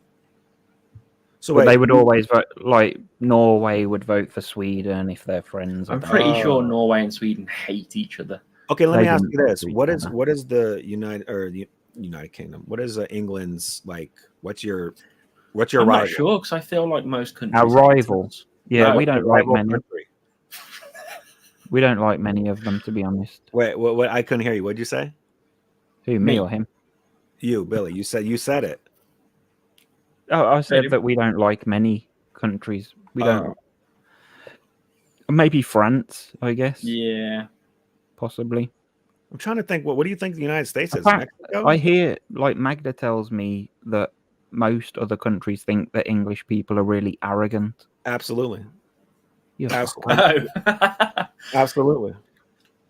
So they would always vote, like Norway would vote for Sweden if they're friends. I'm pretty sure Norway and Sweden hate each other. Okay, let me ask you this: what is the United Kingdom? What is England's like? What's your rival? I'm not sure, because I feel like most countries. Our rival. Yeah, no, we don't like many. Country. We don't like many of them, to be honest. Wait, what? I couldn't hear you. What'd you say? Who, me or him? You, Billy. You said it. Oh, I said that we don't like many countries. We don't. Maybe France, I guess. Yeah. Possibly. I'm trying to think. What do you think the United States is? Mexico? I hear, like Magda tells me that most other countries think that English people are really arrogant. Absolutely. Absolutely. Absolutely.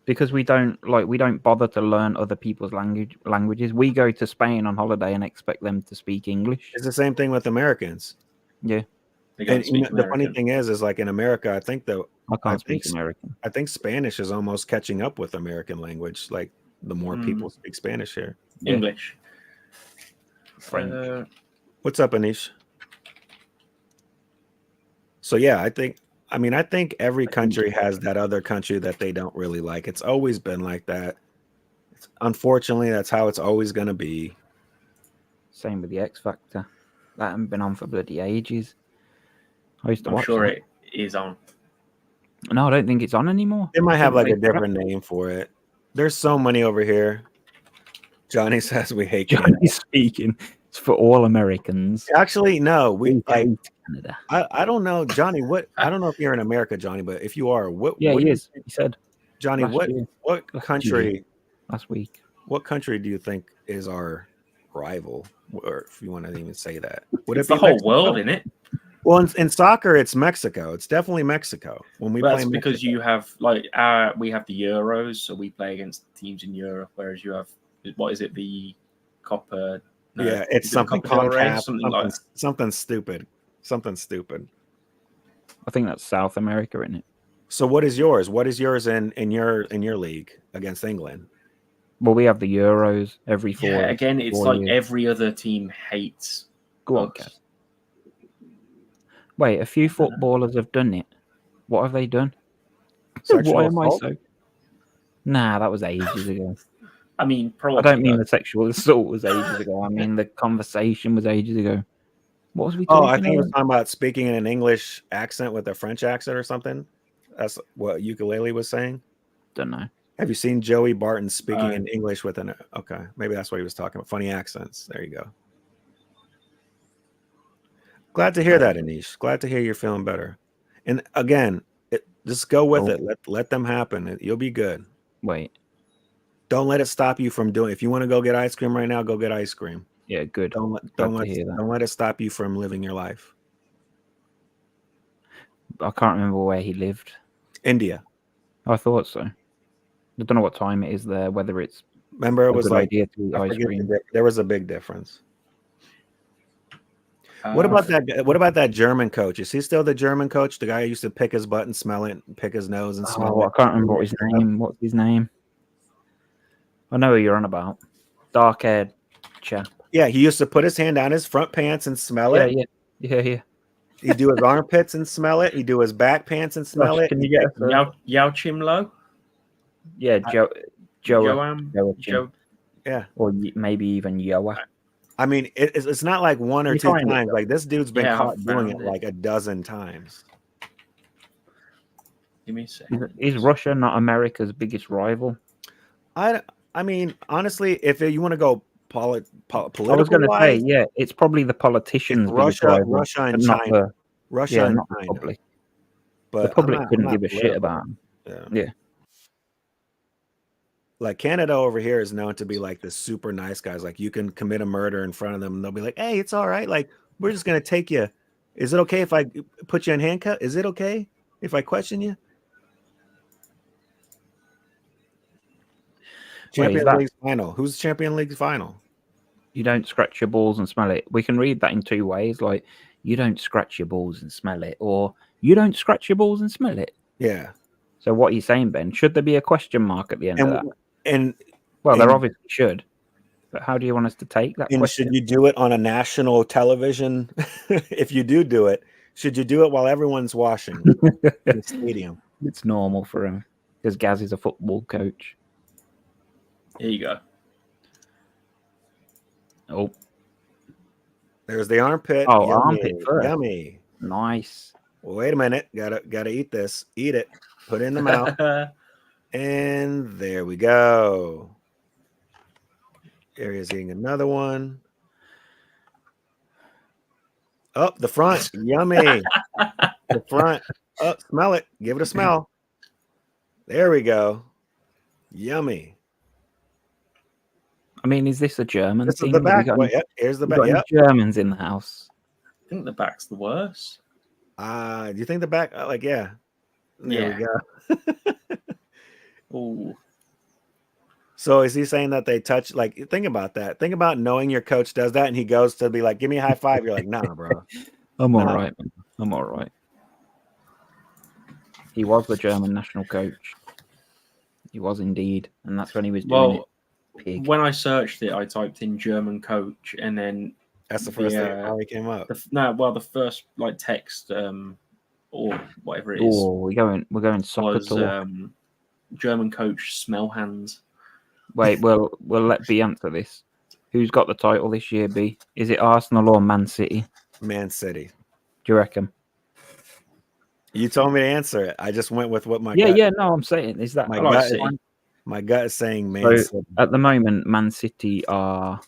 Because we don't bother to learn other people's languages. We go to Spain on holiday and expect them to speak English. It's the same thing with Americans. Yeah. And the funny thing is like in America, I think I can't speak American. I think Spanish is almost catching up with American language. Like the more people speak Spanish here. English. French. What's up, Anish? So yeah, I think every country has that other country that they don't really like. It's always been like that. Unfortunately, that's how it's always going to be. Same with the X Factor. That hasn't been on for bloody ages. I used to watch sure that. It is on. No, I don't think it's on anymore. They might have like a different name for it. There's so many over here. Johnny says we hate Johnny's speaking. It's for all Americans. Actually, no. We hate Canada. I don't know, Johnny. I don't know if you're in America, Johnny, but if you are, what? Yeah, what he is. He said. Johnny, what country? Last week. What country do you think is our rival, or if you want to even say that? Would it's it be the whole world, isn't it? Well, in soccer, it's Mexico. It's definitely Mexico. When we play, that's because you have we have the Euros, so we play against teams in Europe, whereas you have what is it, the Copa? No, yeah, it's something something stupid. Something stupid. I think that's South America, isn't it? So what is yours? What is yours in your league against England? Well, we have the Euros every 4 Yeah, again, it's 4 like years. every other team hates. Go on, us. Kev. Wait, a few footballers have done it. What have they done? Sexual Why am I assault? so? Nah, that was ages ago. I mean, probably. I don't mean the sexual assault was ages ago. I mean the conversation was ages ago. What was we talking Oh, I think he was about? talking about speaking in an English accent with a French accent or something. That's what Ukulele was saying. Don't know. Have you seen Joey Barton speaking in English with an? Okay, maybe that's what he was talking about. Funny accents. There you go. Glad to hear that, Anish. Glad to hear you're feeling better. And again, just go with it. Let them happen. You'll be good. Wait. Don't let it stop you from doing. If you want to go get ice cream right now, go get ice cream. Yeah, good. Don't let it stop you from living your life. I can't remember where he lived. India. I thought so. I don't know what time it is there. Whether it's remember it was like idea to eat ice cream. There was a big difference. What about that? What about that German coach? Is he still the German coach? The guy who used to pick his butt and smell it, and pick his nose and smell it. I can't remember what his name. What's his name? I know who you're on about. Dark-haired chap. Yeah, he used to put his hand down his front pants and smell it. Yeah. He'd do his armpits and smell it. He'd do his back pants and smell it. Can you get Yao Chimlo? Yeah, Joe. Yeah, or maybe even Yoa. I mean, it's not like one or two times. Like this dude's been caught doing it like a dozen times. Give me a second. Is Russia not America's biggest rival? I mean, honestly, if you want to go political, I was going to say, yeah, it's probably the politicians. Russia and China. Russia and China. Probably. But the public couldn't give a shit about them. Yeah. Like Canada over here is known to be like the super nice guys. Like you can commit a murder in front of them and they'll be like, hey, it's all right. Like we're just going to take you. Is it okay if I put you in handcuffs? Is it okay if I question you? Champions League final. Who's Champions League final? You don't scratch your balls and smell it. We can read that in two ways. Like you don't scratch your balls and smell it, or you don't scratch your balls and smell it. Yeah. So what are you saying, Ben? Should there be a question mark at the end of that? Well, there obviously should. But how do you want us to take that question? Should you do it on a national television? If you do it, should you do it while everyone's watching in the stadium? It's normal for him because Gaz is a football coach. Here you go. Oh. There's the armpit. Oh, yummy, armpit first. Yummy. Nice. Well, wait a minute. Gotta eat this. Eat it. Put it in the mouth. And there we go. Aria's eating another one. Oh, the front. Yummy. The front. Oh, smell it. Give it a smell. There we go. Yummy. I mean, is this a German thing? This is the back. Here's the back. Yep. Germans in the house. I think the back's the worst. Do you think the back? Yeah. There we go. Oh. So is he saying that they touch? Like, think about that. Think about knowing your coach does that, and he goes to be like, "Give me a high five." You're like, "Nah, bro. I'm all right. Man. I'm all right." He was the German national coach. He was indeed, and that's when he was doing it. Pig. When I searched it, I typed in German coach, and then that's the first thing how he came up. The first text or whatever it is. Oh, we're going soccer talk. German coach smell hands. Wait, we'll let B answer this. Who's got the title this year, B? Is it Arsenal or Man City? Man City. Do you reckon? You told me to answer it. I just went with what my gut. No, I'm saying is that my gut is saying Man City. At the moment, Man City are,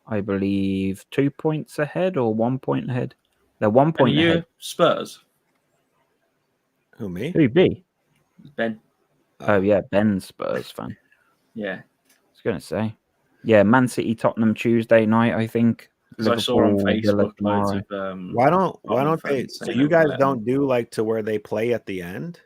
I believe, 2 points ahead or 1 point ahead. They're 1 point ahead. Spurs. Who, me? Who, B? Ben. Oh yeah, Ben's Spurs fan. Yeah. I was going to say. Yeah, Man City, Tottenham Tuesday night, I think. I saw on Facebook loads of why don't they? So you guys don't do to where they play at the end,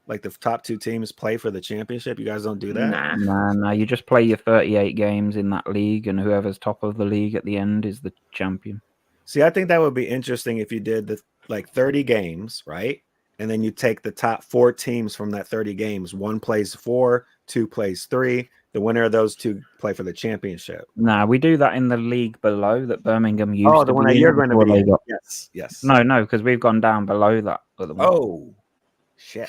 like the top two teams play for the championship. You guys don't do that. Nah. You just play your 38 games in that league, and whoever's top of the league at the end is the champion. See, I think that would be interesting if you did the 30 games, right? and then you take the top 4 teams from that 30 games. 1 plays 4, 2 plays 3. The winner of those 2 play for the championship. Nah, we do that in the league below that Birmingham used Oh, to the one be that in you're going to before be they in. got. Yes. No, because we've gone down below that. Other one. Oh, shit.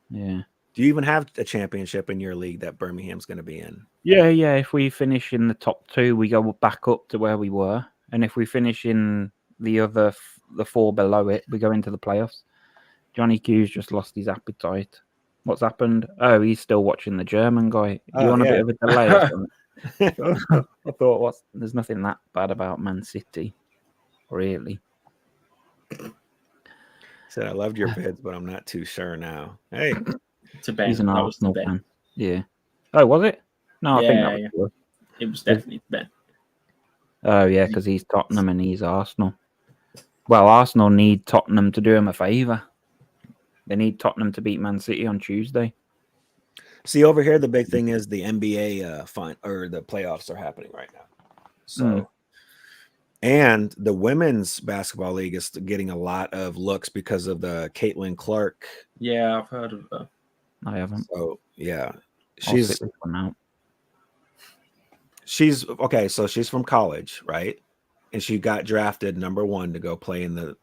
Yeah. Do you even have a championship in your league that Birmingham's going to be in? Yeah. If we finish in the top 2, we go back up to where we were, and if we finish in the 4 below it, we go into the playoffs. Johnny Q's just lost his appetite. What's happened? Oh, he's still watching the German guy. You on a bit of a delay or something? I thought, there's nothing that bad about Man City, really. Said I loved your vids, but I'm not too sure now. Hey, To Ben, He's an that was to Arsenal Ben. fan. Yeah. Oh, was it? No, I think that was Yeah. good. It was definitely Ben. Oh, yeah, because he's Tottenham and he's Arsenal. Well, Arsenal need Tottenham to do him a favour. They need Tottenham to beat Man City on Tuesday. see over here, the big thing is the NBA the playoffs are happening right now. So, and the women's basketball league is getting a lot of looks because of the Caitlin Clark. Yeah, I've heard of her. I haven't. So yeah, I'll sit this one out. she's okay. So she's from college, right? And she got drafted number 1 to go play in the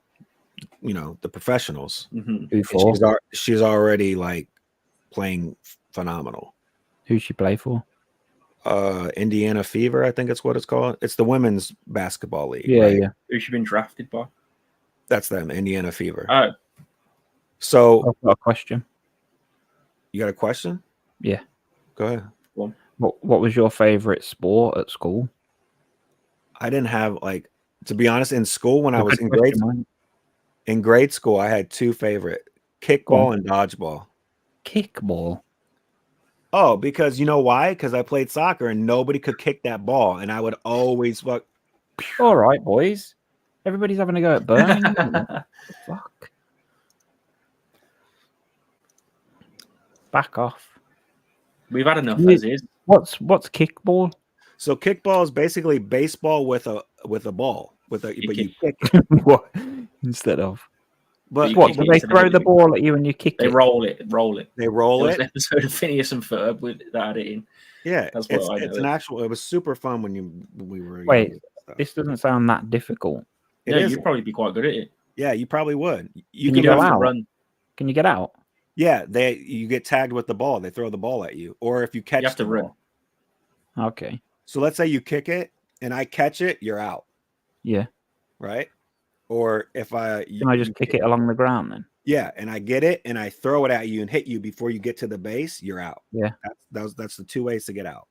professionals. Mm-hmm. Who for? And she's already like playing phenomenal. Who she play for? Indiana Fever, I think it's what it's called. It's the women's basketball league. Yeah, right? yeah. Who's she been drafted by? That's them, Indiana Fever. Oh, So I've got a question. you got a question? Yeah. Go ahead. What was your favorite sport at school? I didn't have to be honest, in school when I was in grade grade school, I had 2 favorite: kickball and dodgeball. Kickball. Oh, because you know why? Because I played soccer and nobody could kick that ball, and I would always All right, boys. Everybody's having a go at Birmingham. Fuck. Back off. we've had enough as is. What's kickball? So kickball is basically baseball with a ball but you kick it. What instead of? But You What kick do it they instead of throw the hitting it. ball at you and you kick They it? roll it. they roll There was it. an episode of Phineas and Ferb with that had it in. Yeah, That's what I know it's it. an actual. It was super fun when we were Wait, young and stuff. This doesn't sound that difficult. It Yeah, is. you'd probably be quite good at it. Yeah, you probably would. You Can can you You go have to out? run. Can you get out? Yeah, you get tagged with the ball. They throw the ball at you, or if you catch You have to the run. ball. Okay. So let's say you kick it and I catch it, you're out, Yeah. right? Or if Can I just kick it along the ground then? Yeah, and I get it and I throw it at you and hit you before you get to the base, you're out. Yeah. That's the 2 ways to get out.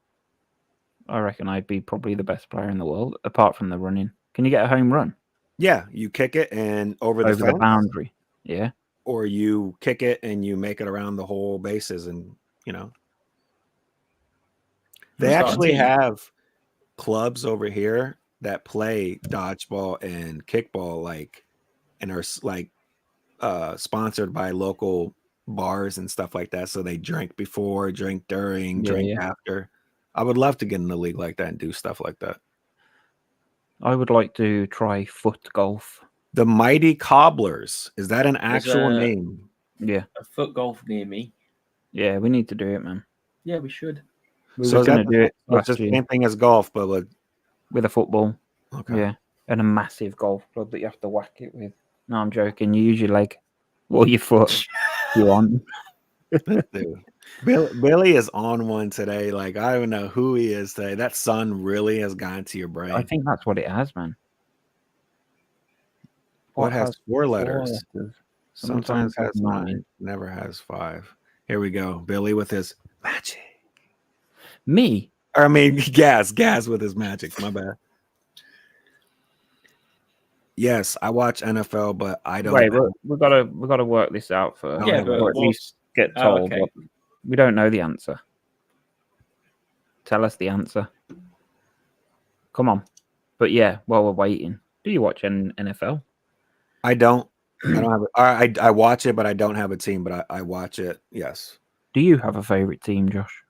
I reckon I'd be probably the best player in the world, apart from the running. Can you get a home run Yeah, you kick it and over over the the fence, boundary? Yeah. or you kick it and you make it around the whole bases, and they Start a actually team. have clubs over here that play dodgeball and kickball, and are sponsored by local bars and stuff like that. So they drink before, drink during, drink after. I would love to get in the league like that and do stuff like that. I would like to try foot golf. The Mighty Cobblers, is that an There's actual a- name? Yeah. A foot golf near me. Yeah, we need to do it, man. Yeah, we should. We So were is that going to do it It's last just the year same thing as golf, but with a football. okay. Yeah. And a massive golf club that you have to whack it with. No, I'm joking. You use your leg or your foot if you want. Dude. Billy is on one today. I don't know who he is today. That sun really has gone to your brain. I think that's what it has, man. What has 4 letters? letters? Sometimes has 9, 9. never has 5. Here we go. Billy with his magic. Me? Or I mean, Gaz with his magic. My bad. Yes, I watch NFL, but I don't. Wait, we gotta work this out first. Yeah, but or at least get Oh, told. okay. What, we don't know the answer. Tell us the answer. Come on. But yeah, while we're waiting, do you watch NFL? I don't have. I watch it, but I don't have a team. But I watch it. Yes. Do you have a favorite team, Josh?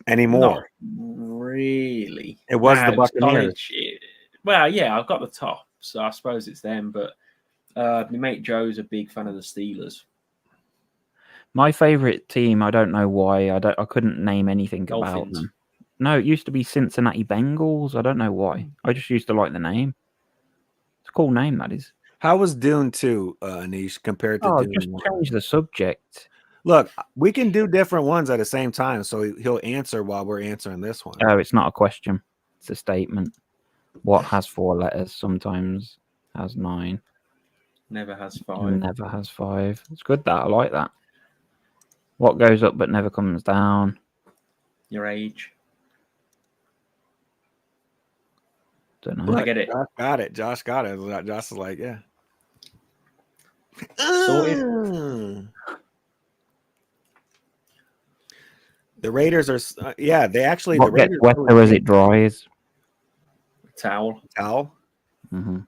Anymore. Not really. It was the Nah, Buccaneers. college, well, yeah, I've got the top, so I suppose it's them. But My mate Joe's a big fan of the Steelers. My favourite team, I don't know why. I couldn't name anything about Dolphins. them. No, it used to be Cincinnati Bengals. I don't know why. I just used to like the name. It's a cool name, that is. How was Dune 2, Anish, compared to Dune Just 1? change the subject. Look, we can do different ones at the same time, so he'll answer while we're answering this one. Oh, it's not a question. It's a statement. What has 4 letters? Sometimes has 9. Never has 5. Never has 5. It's good that. I like that. What goes up but never comes down? Your age. Don't know. I get it. Josh got it. Josh got it. Josh is like, yeah. Sorted. The Raiders are, they actually, What the gets Raiders wetter as it dries? Towel. towel. Mm-hmm.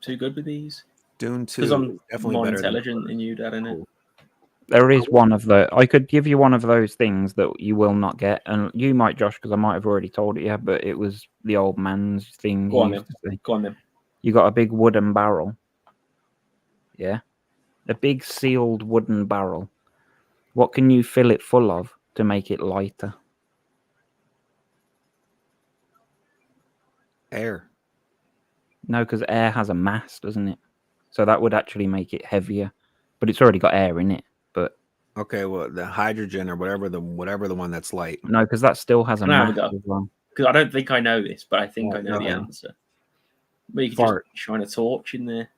Too good with these? Dune 2 Because I'm definitely more better intelligent than you, Dad, innit? There is one of the. I could give you one of those things that you will not get, and you might, Josh, because I might have already told it you. But it was the old man's thing. Go on, he then. used to say. Go on then. You got a big wooden barrel. Yeah, a big sealed wooden barrel. What can you fill it full of to make it lighter? Air. No, because air has a mass, doesn't it? So that would actually make it heavier. But it's already got air in it. But Okay, well, the hydrogen or whatever the one that's light. no, because that still has a Can I have a mass go? as well. Because I don't think I know this, but I think Yeah, I know go the ahead. answer. But you could Fart. just shine a torch in there.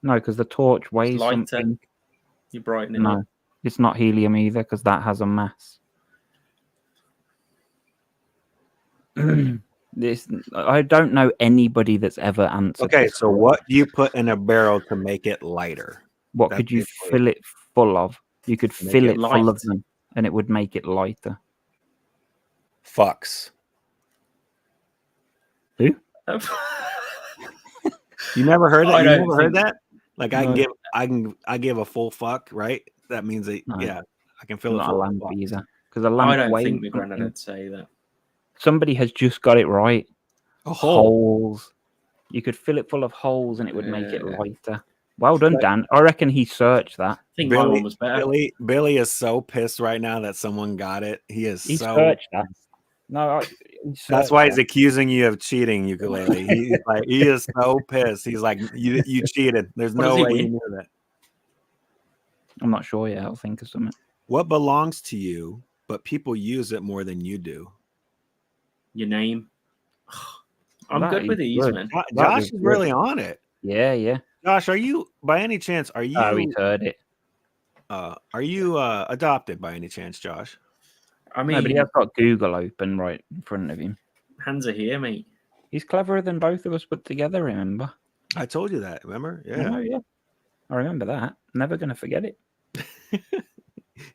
No, because the torch weighs lighter. something. You brighten it No, up. it's not helium either, because that has a mass. I don't know anybody that's ever answered. Okay, this so question. what do you put in a barrel to make it lighter? What That's could you basically- fill it full of? You could Make fill it it full of light. them, and it would make it lighter. Fucks. Who? You never heard that? I You don't never heard think- that? Like No. I give a full fuck, right? That means that No. yeah, I can fill it Not a full of lamp fuck. either, because a lamp I don't weighs think my granddad something. would say that. Somebody has just got it right. A hole. Holes. You could fill it full of holes, and it would make it Yeah. lighter. Well done, Dan. I reckon he searched that. I think my one was better. Billy is so pissed right now that someone got it. He is He so searched that. No, That's why he's accusing you of cheating, Ukulele. He's like, he is so pissed. He's like, you cheated. There's What no does he way you win? knew that. I'm not sure yet. I'll think of something. What belongs to you, but people use it more than you do? Your name. I'm That good with is these, good. man. Josh is is good. really on it. Yeah. Josh, are you by any chance? Are Oh, he's heard it. you adopted by any chance, Josh? I No, but he mean, has got Google open right in front of him. hands are here, mate. He's cleverer than both of us put together, remember? I told you that. Remember? Yeah. Oh, yeah. I remember that. Never going to forget it.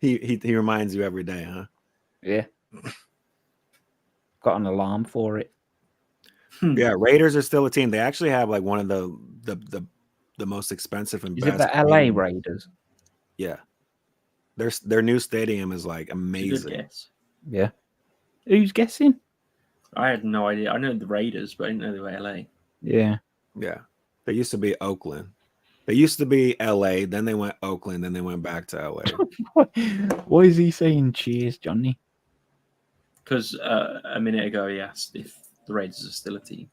He reminds you every day, huh? Yeah. Got an alarm for it. Yeah, Raiders are still a team. They actually have like one of the most expensive and Is it best. the LA stadiums. Raiders? Yeah, their new stadium is like It's a amazing. good guess. Yeah. Who's guessing? I had no idea. I know the Raiders, but I didn't know they were LA. Yeah. Yeah, they used to be Oakland. They used to be LA. Then they went Oakland. Then they went back to LA. Why is he saying cheers, Johnny? Because a minute ago he asked if the Raiders are still a team.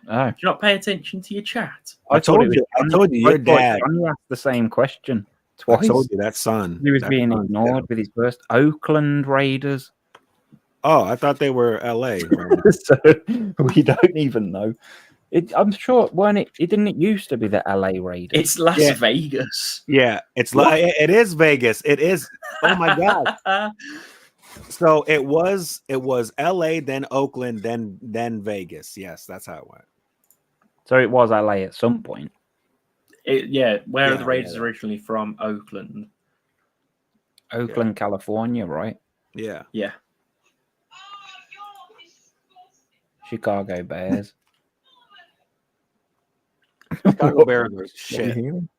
Oh. Do you not pay attention to your chat? I told you. Your dad. Johnny asked the same question I twice. told you that son. He was That being son, ignored with his first Oakland Raiders. Oh, I thought they were LA. So we don't even know. I'm sure, weren't it? It didn't used to be the LA Raiders. It's Las Yeah. Vegas. Yeah, it's like it is Vegas. It is. Oh my god. So it was LA, then Oakland, then Vegas. Yes, that's how it went. So it was LA at some point. Where are the Yeah, Raiders yeah. originally from? Oakland. Oakland, California, right? Yeah. Yeah. Chicago Bears. Chicago Bears are What shit. are you hearing?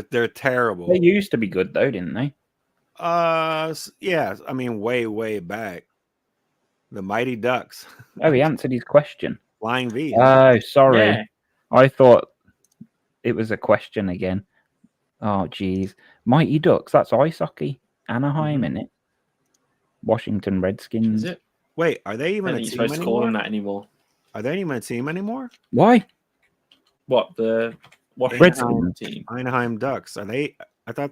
They're terrible. They used to be good though, didn't they? Yeah, I mean way back. The Mighty Ducks. Oh, he answered his question. Flying V. Oh, sorry. Yeah. I thought it was a question again. Oh, geez. Mighty Ducks, that's ice hockey. Anaheim, in it. Washington Redskins. Is it? Wait, are they I even don't a think you're team supposed to call them anymore? that anymore. Are they even a team anymore? Why? What, the Washington Redskins. team? Anaheim Ducks. Are they? I thought.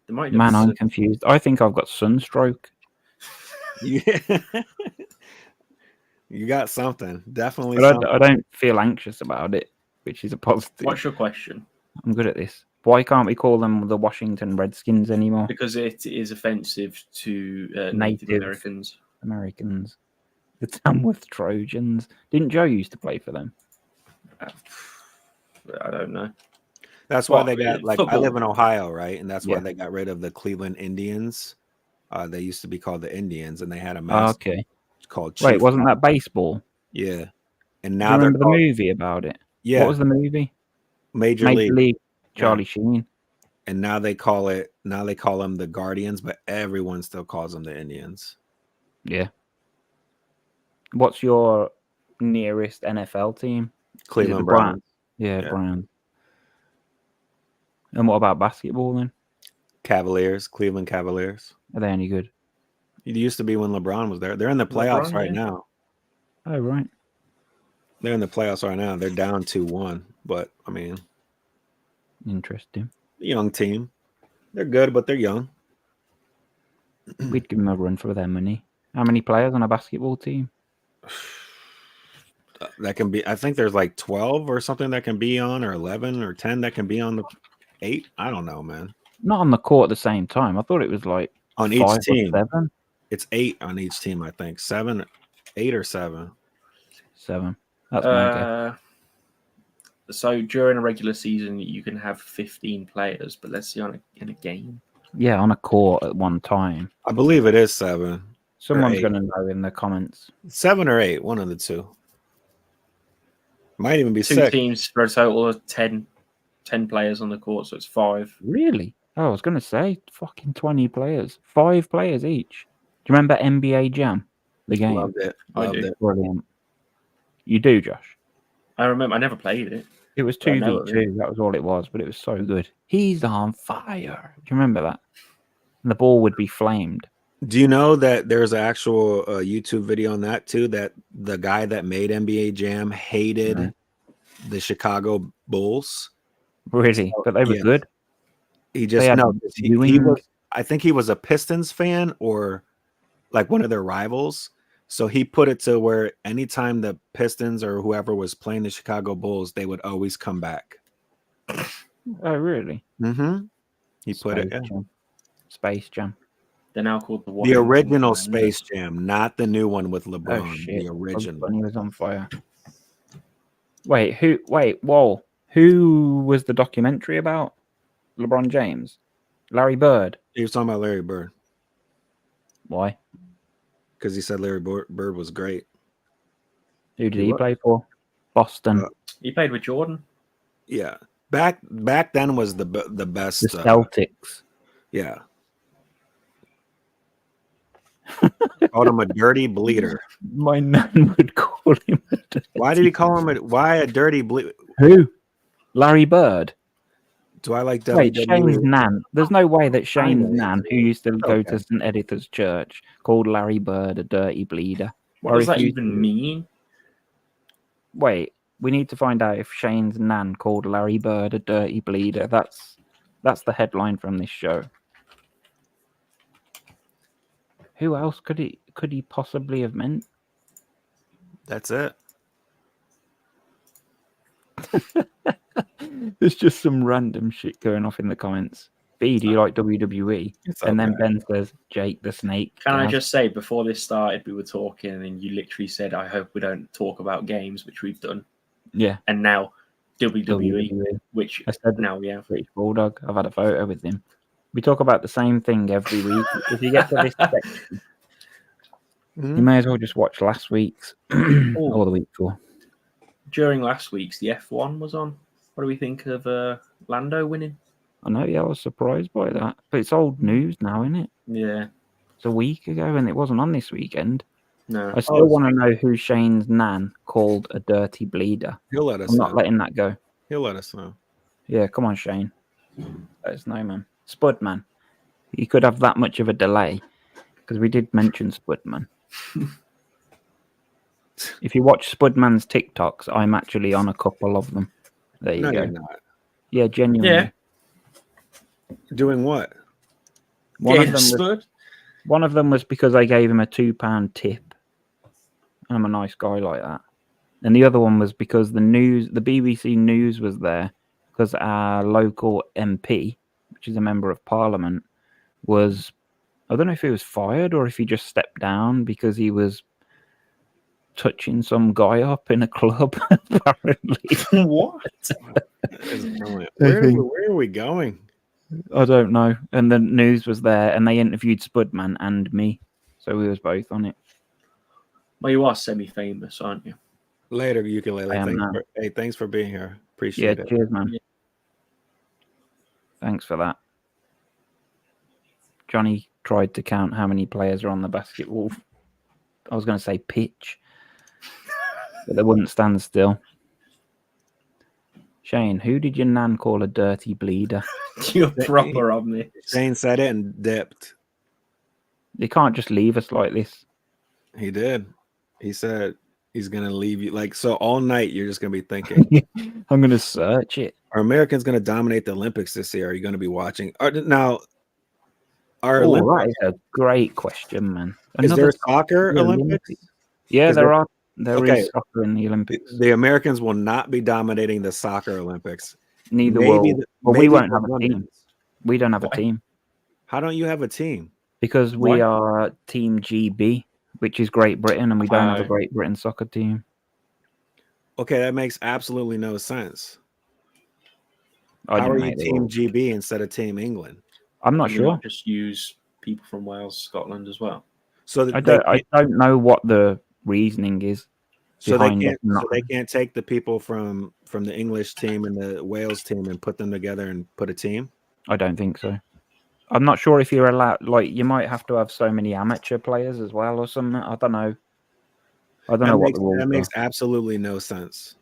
They might Man, I'm confused. I think I've got sunstroke. Yeah. You got something. Definitely But something. I don't feel anxious about it, which is a positive. What's your question? I'm good at this. Why can't we call them the Washington Redskins anymore? Because it is offensive to Native Native Americans. The Tamworth Trojans. Didn't Joe used to play for them? I don't know. That's why they got, like, football. I live in Ohio, right? And that's why Yeah. they got rid of the Cleveland Indians. They used to be called the Indians, and they had a mascot Okay. called Chief. Wait, wasn't that baseball? Yeah. And Do you now they're remember the called, movie about it? yeah, What was the movie? Major League. Charlie Sheen. And now they call them the Guardians, but everyone still calls them the Indians. Yeah. What's your nearest NFL team? Cleveland the Browns. Yeah, Yeah. Browns. And what about basketball then? Cavaliers, Cleveland Cavaliers. Are they any good? It used to be when LeBron was there. They're in the playoffs LeBron, right yeah. now. Oh, right. They're in the playoffs right now. They're down 2-1, but I mean, Interesting. young team. They're good, but they're young. We'd give them a run for their money. How many players on a basketball team? That can be, I think there's like 12 or something that can be on, or 11 or 10 that can be on the 8. I don't know, man. Not on the court at the same time. I thought it was like On 5 each or team. 7. It's 8 on each team, I think. 8 or 7. 7. That's my guess. So during a regular season, you can have 15 players, but let's see in a game. Yeah, on a court at one time. I believe it is 7. Someone's 8. going to know in the comments. 7 or 8, one of the two. Might even be 2 6. teams for a total of 10 players on the court, so it's 5. Really? Oh, I was going to say fucking 20 players. 5 players each. Do you remember NBA Jam? The game? Loved it. I Loved do. it. Brilliant. You do, Josh? I remember. I never played it. It was But I know 2v2. That was all it was, but it was so good. He's on fire. Do you remember that? And the ball would be flamed. Do you know that there's an actual YouTube video on that too? That the guy that made NBA Jam hated the Chicago Bulls. Really? But they were good. He just he was. I think he was a Pistons fan or like one of their rivals. So he put it to where anytime the Pistons or whoever was playing the Chicago Bulls, they would always come back. Oh, really? Mm-hmm. He put it. Space Jam. They're now called The original Space Jam, not the new one with LeBron. Oh, shit. The original. He was on fire. Wait, whoa. Who was the documentary about? LeBron James? Larry Bird? He was talking about Larry Bird. Why? Because he said Larry Bird was great. Who did he play for? Boston. He played with Jordan. Yeah. Back then was the best. The Celtics. Yeah. Called him a dirty bleeder. My nan would call him a dirty. Why did he call him why a dirty bleeder? Who? Larry Bird. Do I like Wait, WWE? Shane's nan. There's no way that Shane's nan, who used to go to St. Editha's Church, called Larry Bird a dirty bleeder. What does that even mean? Wait, we need to find out if Shane's nan called Larry Bird a dirty bleeder. That's the headline from this show. Who else could he possibly have meant? That's it. There's just some random shit going off in the comments. B, do you like WWE? And then Ben says, Jake the Snake. Can I just say, before this started, we were talking, and you literally said, I hope we don't talk about games, which we've done. Yeah. And now WWE. Which I said now we have. British Bulldog. I've had a photo with him. We talk about the same thing every week. If you get to this section, you may as well just watch last week's or the week before. During last week's, the F1 was on. What do we think of Lando winning? I know, yeah, I was surprised by that. But it's old news now, isn't it? Yeah. It's a week ago, and it wasn't on this weekend. No. I still want to know who Shane's nan called a dirty bleeder. He'll let us I'm know. not letting that go. He'll let us know. Yeah, come on, Shane. Let us know, man. Spudman. He could have that much of a delay because we did mention Spudman. If you watch Spudman's TikToks, I'm actually on a couple of them. There you No, go. you're not. Yeah, genuinely. Yeah. Doing what? One of them was because I gave him a £2 tip. I'm a nice guy like that. And the other one was because the BBC News was there because our local MP, which is a member of Parliament, was, I don't know if he was fired or if he just stepped down because he was touching some guy up in a club, apparently. What? Where are we going? I don't know. And the news was there and they interviewed Spudman and me. So we was both on it. Well, you are semi-famous, aren't you? Later, ukulele. I am now. Thanks for being here. Appreciate it. Cheers, man. Yeah. Thanks for that. Johnny tried to count how many players are on the basketball. I was going to say pitch, but they wouldn't stand still. Shane, who did your nan call a dirty bleeder? You're proper on this. Shane said it and dipped. You can't just leave us like this. He did. He said he's going to leave you. Like, so all night you're just going to be thinking. I'm going to search it. Are Americans going to dominate the Olympics this year? Are you going to be watching? Now, that is a great question, man. Is there soccer Olympics? Yeah, there are. There is soccer in the Olympics. The Americans will not be dominating the soccer Olympics. Neither will. Well, we won't have a team. We don't have a team. How don't you have a team? Because we are Team GB, which is Great Britain, and we don't have a Great Britain soccer team. Okay, that makes absolutely no sense. How are you Team GB instead of Team England? I'm not sure. Just use people from Wales, Scotland as well. So I don't know what the reasoning is. So they can't take the people from the English team and the Wales team and put them together and put a team? I don't think so. I'm not sure if you're allowed. Like, you might have to have so many amateur players as well or something. I don't know. I don't know what the rules are. That makes absolutely no sense.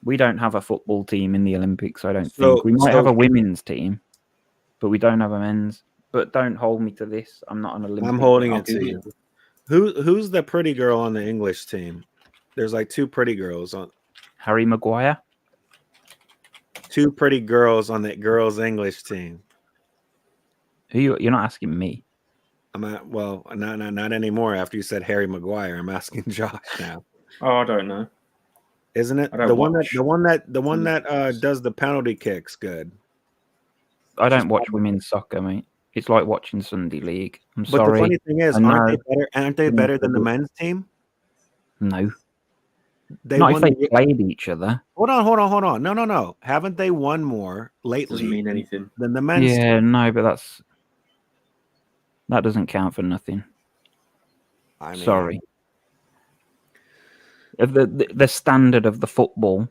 We don't have a football team in the Olympics, I don't think. We might have a women's team, but we don't have a men's. But don't hold me to this. I'm not an Olympic. I'm holding it to you. Who's the pretty girl on the English team? There's like two pretty girls on. Harry Maguire. Two pretty girls on the girls' English team. You're not asking me. Not anymore. After you said Harry Maguire, I'm asking Josh now. Oh, I don't know. Isn't it the one that does the penalty kicks good? I don't watch women's soccer, mate. It's like watching Sunday League. I'm sorry. But the funny thing is, aren't they better than the men's team? No. Not if they played each other. Hold on. No. Haven't they won more lately? Doesn't mean anything. Than the men's team? Yeah, no, but that doesn't count for nothing. Sorry. The standard of the football,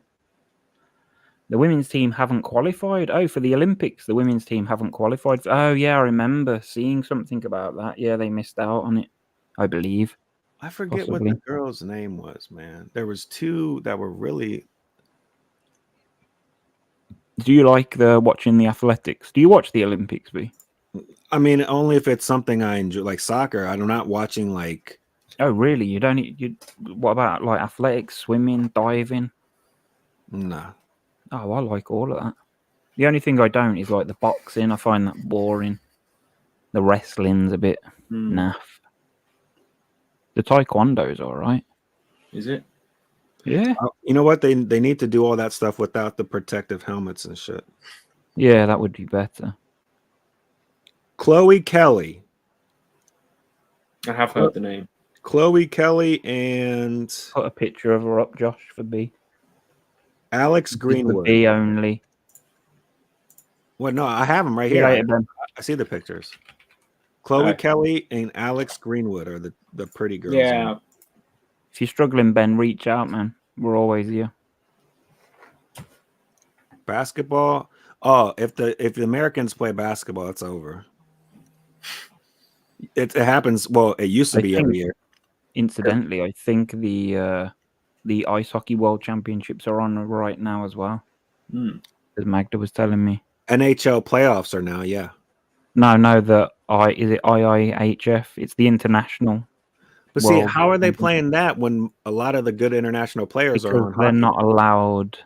the women's team haven't qualified. Oh, for the Olympics, the women's team haven't qualified. Oh, yeah, I remember seeing something about that. Yeah, they missed out on it, I believe. I forget what the girl's name was, man. There was two that were really... Do you like watching the athletics? Do you watch the Olympics, B? I mean, only if it's something I enjoy, like soccer. I'm not watching like... Oh, really? You don't... What about like athletics, swimming, diving? No. Oh, I like all of that. The only thing I don't is like the boxing. I find that boring. The wrestling's a bit naff. The taekwondo's all right. Is it? Yeah. You know what? They need to do all that stuff without the protective helmets and shit. Yeah, that would be better. Chloe Kelly. I have heard the name. Chloe Kelly and... Put a picture of her up, Josh, for B. Alex Greenwood. B only. Well, no, I have them right here. I see the pictures. Chloe Kelly and Alex Greenwood are the pretty girls. Yeah. If you're struggling, Ben, reach out, man. We're always here. Basketball. Oh, if the Americans play basketball, it's over. It happens. Well, it used to be every year. Incidentally, I think the Ice Hockey World Championships are on right now as well. As Magda was telling me. NHL playoffs are now, yeah. No, is it IIHF? It's the international. But see, how are they playing that when a lot of the good international players are on they're hockey? not allowed.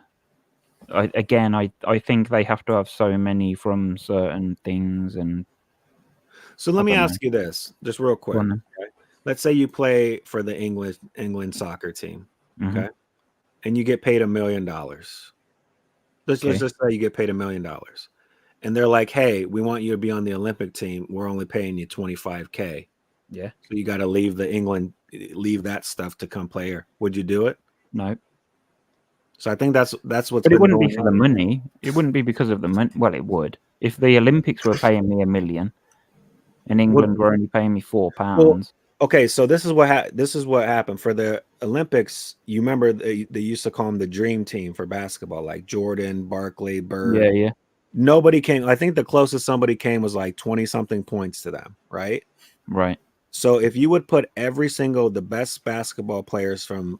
I think they have to have so many from certain things. And so let me ask you this, just real quick. Okay? Let's say you play for the England soccer team, okay, and you get paid $1 million. Let's just say you get paid $1 million, and they're like, "Hey, we want you to be on the Olympic team. We're only paying you $25K. Yeah, so you got to leave that stuff to come play here. Would you do it? No. So I think that's what's. But it wouldn't be for the money. It wouldn't be because of the money. Well, it would if the Olympics were paying me $1 million, and England were only paying me £4. Well, okay, so this is what happened for the Olympics. You remember they used to call them the dream team for basketball, like Jordan, Barkley, Bird. Yeah. Nobody came. I think the closest somebody came was like 20-something points to them, right? Right. So if you would put the best basketball players from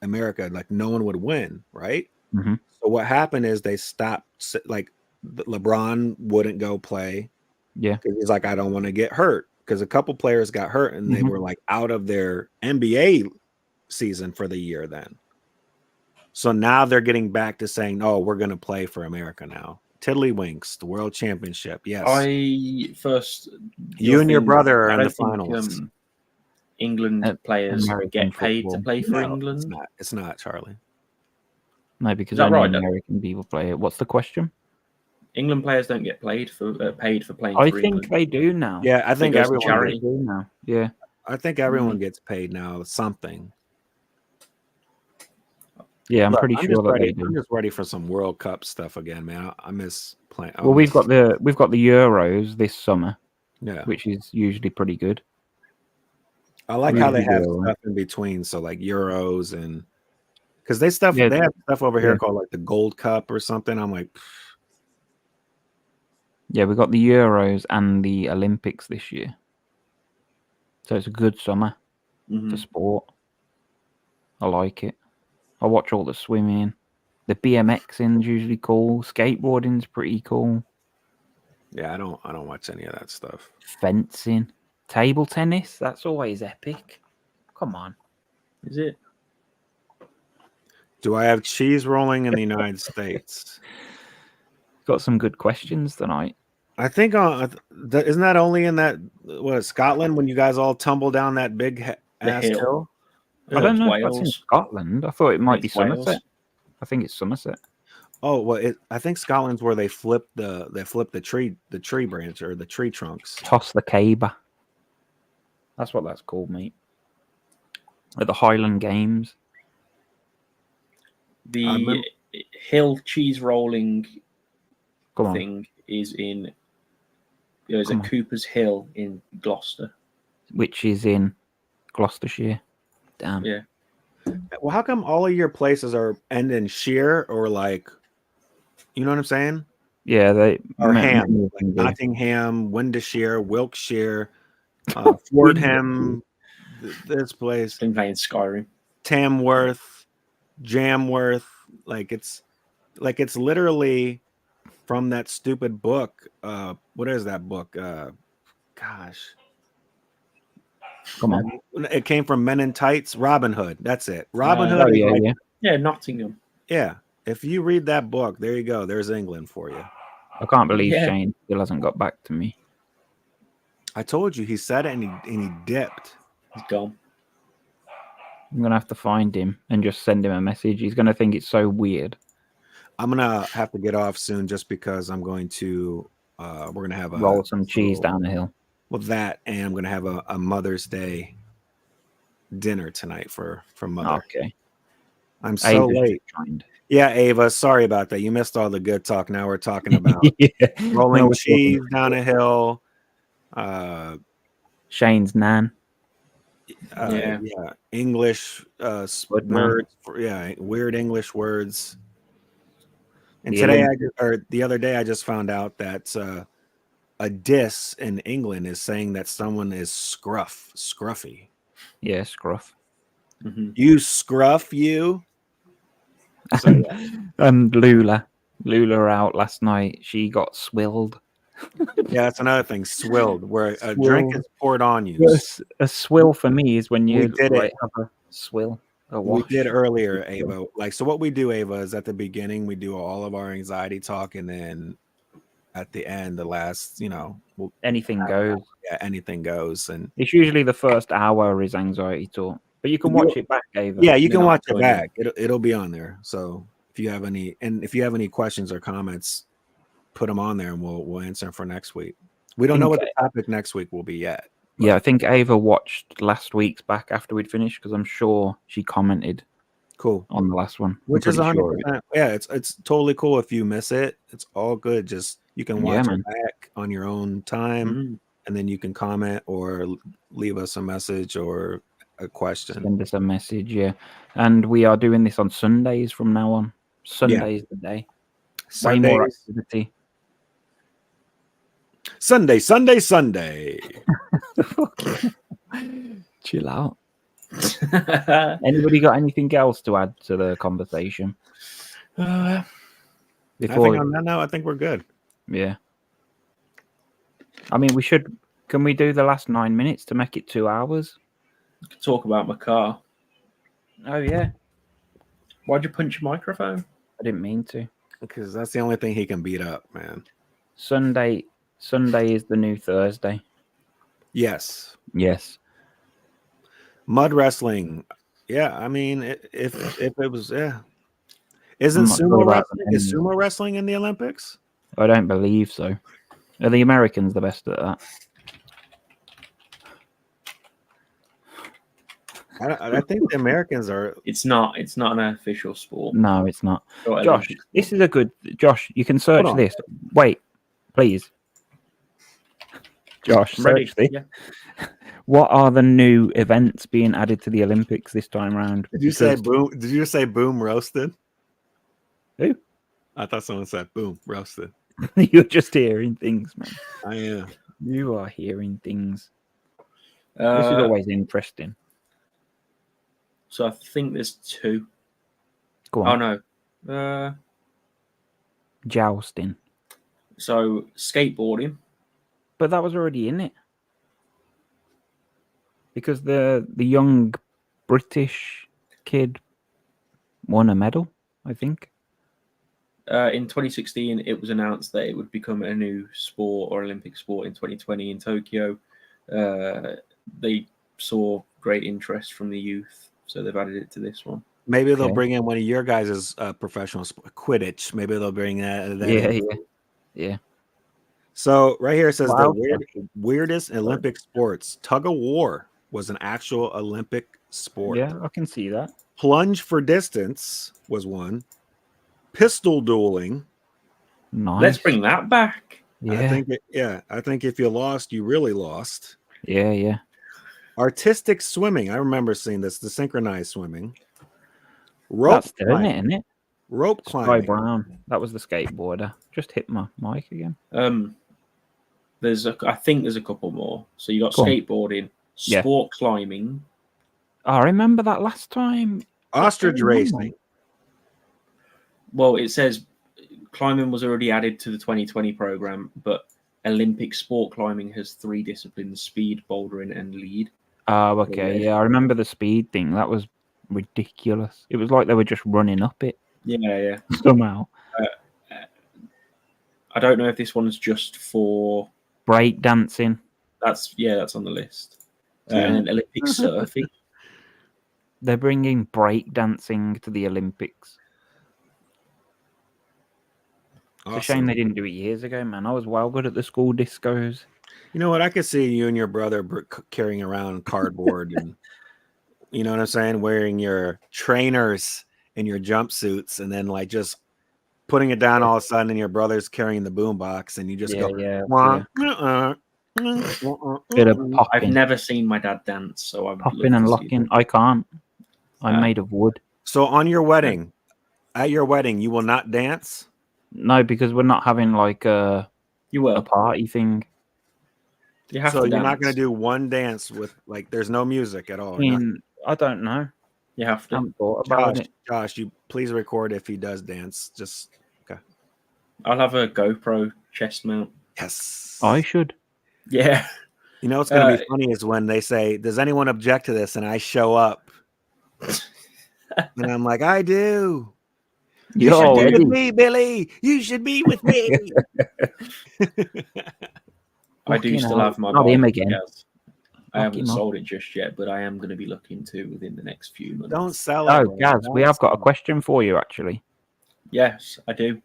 America, like no one would win, right? Mm-hmm. So what happened is they stopped. Like LeBron wouldn't go play. Yeah, because he's like, I don't want to get hurt. Because a couple players got hurt and they were like out of their NBA season for the year then. So now they're getting back to saying, "Oh, we're going to play for America now." Tiddlywinks, the World Championship. Yes, you and your brother are in the finals. England players get paid football. to play for No, England. It's not, Charlie. No, because only American people play it. What's the question? England players don't get paid for playing for England. I think they do now. Yeah, I think everyone do now. Yeah, I think everyone gets paid now something. Yeah, I'm pretty sure that they do. I'm just ready for some World Cup stuff again, man. I miss playing. Well, we've got the Euros this summer, yeah, which is usually pretty good. I like how they have stuff in between, so like Euros and because they have stuff over here called like the Gold Cup or something. I'm like, yeah, we got the Euros and the Olympics this year, so it's a good summer for sport. I like it. I watch all the swimming. The BMXing's usually cool. Skateboarding's pretty cool. Yeah, I don't watch any of that stuff. Fencing, table tennis, that's always epic. Come on. Is it? Do I have cheese rolling in the United States? Got some good questions tonight. I think isn't that only in that Scotland when you guys all tumble down that big ass hill? I don't know if that's in Scotland. I thought it might be Somerset. I think it's Somerset. Oh well, I think Scotland's where they flip the tree branch or the tree trunks. Toss the caber. That's what that's called, mate. At the Highland Games. The hill cheese rolling thing is in. There's a Cooper's Hill in Gloucester, which is in Gloucestershire. Damn. Yeah. Well, how come all of your places end in sheer or like, you know what I'm saying? Yeah, they are Ham, like Nottingham, Windshire, Wiltshire, Fordham, this place. Been playing Skyrim. Tamworth, Jamworth, like it's literally from that stupid book. What is that book? Gosh. Come on. It came from Men in Tights, Robin Hood. That's it. Robin Hood. Nottingham. Yeah. If you read that book, there you go. There's England for you. I can't believe Shane still hasn't got back to me. I told you he said it and he dipped. He's gone. I'm gonna have to find him and just send him a message. He's gonna think it's so weird. I'm gonna have to get off soon just because I'm going to we're gonna have roll some cheese down the hill. Well, that, and I'm gonna have a Mother's Day dinner tonight for Mother. Okay. I'm so late. Yeah, Ava, sorry about that. You missed all the good talk. Now we're talking about rolling cheese down a hill. Shane's nan. English words. Weird English words. And the other day, I just found out that a diss in England is saying that someone is scruffy. Yeah, scruff. Mm-hmm. You scruff you. So, yeah. And Lula out last night. She got swilled. Yeah, that's another thing. Swilled, where a drink Swilled. is poured on you. Yes, a swill for me is when We you did like it. have a swill. A We wash. did earlier, Ava. Like, so what we do, Ava, is at the beginning we do all of our anxiety talk, and then at the end, the last, Anything goes. yeah, anything goes. And It's usually the first hour is anxiety talk, but you can watch it back, Ava. yeah, you Then can I'll watch it join back. It'll be on there. So if you have any questions or comments, put them on there, and we'll answer them for next week. We don't know what the topic next week will be yet. Yeah, I think Ava watched last week's back after we'd finished because I'm sure she commented. Cool On the last one, which is 100%. Sure. Yeah, it's totally cool if you miss it. It's all good. Just you can watch it back on your own time, and then you can comment or leave us a message or a question. Send us a message, yeah. And we are doing this on Sundays from now on. Sunday's the day. Way more activity. Sunday. Chill out. Anybody got anything else to add to the conversation? I think on that note, I think we're good. Yeah. I mean, can we do the last 9 minutes to make it 2 hours? Talk about my car. Oh, yeah. Why'd you punch your microphone? I didn't mean to. Because that's the only thing he can beat up, man. Sunday is the new Thursday. Yes. Mud wrestling. Yeah, I mean, if it was, yeah. Isn't sumo wrestling in the Olympics? I don't believe so. Are the Americans the best at that? I think the Americans are. It's not an official sport. No, it's not. Josh, this is a good. Josh, you can search this. Wait, please. Josh, search this. Yeah. What are the new events being added to the Olympics this time around? Did you say boom? Did you say boom roasted? Who? I thought someone said boom roasted. You're just hearing things, man. I am. You are hearing things. This is always interesting. So I think there's 2. Go on. Oh no. Jousting. So skateboarding. But that was already in it. Because the young British kid won a medal, I think. In 2016, it was announced that it would become a new sport or Olympic sport in 2020 in Tokyo. They saw great interest from the youth, so they've added it to this one. Maybe they'll bring in one of your guys' professional Quidditch. Maybe they'll bring that. Yeah. So right here it says the weirdest Olympic sports. Tug of war was an actual Olympic sport. Yeah, I can see that. Plunge for distance was one. Pistol dueling. Nice. Let's bring that back. Yeah. I think if you lost, you really lost. Yeah. Artistic swimming. I remember seeing this. The synchronized swimming. Rope climbing. Isn't it? Rope climbing. Sky Brown. That was the skateboarder. Just hit my mic again. I think there's a couple more. So you got skateboarding, sport climbing. I remember that last time. Ostrich racing. Well, it says climbing was already added to the 2020 program, but Olympic sport climbing has 3 disciplines: speed, bouldering, and lead. Oh, okay. Yeah, I remember the speed thing. That was ridiculous. It was like they were just running up it. Yeah. Somehow. I don't know if this one's just for break dancing. That's on the list. And Olympic surfing. They're bringing break dancing to the Olympics. Awesome. It's a shame they didn't do it years ago, man. I was well good at the school discos. You know what? I could see you and your brother carrying around cardboard and, you know what I'm saying, wearing your trainers and your jumpsuits, and then like just putting it down all of a sudden, and your brother's carrying the boombox, and you just go. Bit of popping. I've never seen my dad dance, so I'm popping and locking. I can't. I'm made of wood. So on your wedding, at your wedding, you will not dance? No, because we're not having like a party thing. You have So to you're not dance. going to do one dance with like there's no music at all. I mean, I don't know. You have I to. haven't thought about it. Josh, you please record if he does dance. Just I'll have a GoPro chest mount. yes. I should. Yeah. You know what's going to be funny is when they say, "Does anyone object to this?" and I show up, and I'm like, "I do." You should be with me, Billy. You should be with me. I do still have my not bike. him again. Yes. I haven't him sold it just yet, but I am going to be looking to within the next few months. Don't sell it. Oh, Gaz, we have got a question for you, actually. Yes, I do.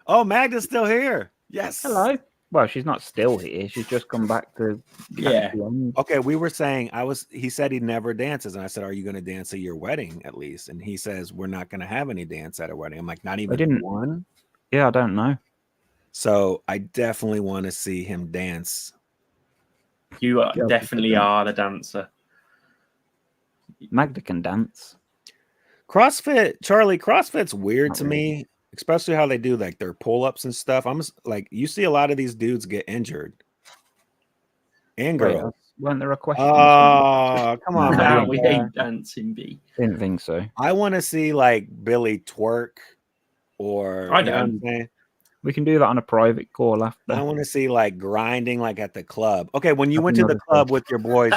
Oh, Magda's still here. Yes. Hello. Well, she's not still here. She's just come back to. Yeah. Okay, we were saying he said he never dances, and I said, "Are you going to dance at your wedding at least?" And he says, "We're not going to have any dance at a wedding." I'm like, "Not even one." Yeah, I don't know. So I definitely want to see him dance. You definitely are the dancer. Magda can dance. CrossFit's weird Not to really. me, especially how they do like their pull-ups and stuff. I'm just, like, you see a lot of these dudes get injured. And Wait, girls. weren't there a question? Oh, come on, No, man. We ain't dancing, B. Didn't think so. I want to see like Billy twerk, or I you know what I'm don't. saying? We can do that on a private call after. I want to see like grinding like at the club. Okay, when you That's went to the another club thing. with your boys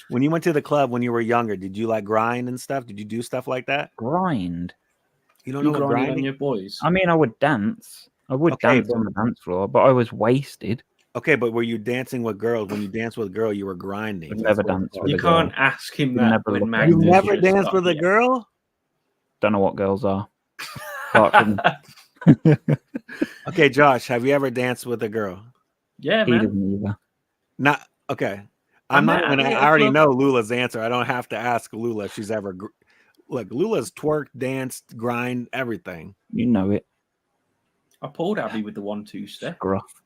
when you went to the club when you were younger, did you like grind and stuff? Did you do stuff like that? Grind. You don't You know what grinding on grinding? your boys. I mean, I would dance. I would dance on the dance floor, but I was wasted. Okay, but were you dancing with girls? When you danced with a girl, you were grinding. I'd never dance with You a girl. can't ask him You that never when look at Magda's him. You never just danced got with a here. girl? Don't know what girls are. Apart from Okay, Josh, have you ever danced with a girl? Yeah, he man. doesn't either. Not okay. I I'm not met gonna. Abby at I a already club. know Lula's answer. I don't have to ask Lula if she's ever. Look, Lula's twerked, danced, grind, everything. You know it. I pulled Abby with the 1-2 step. Gruff.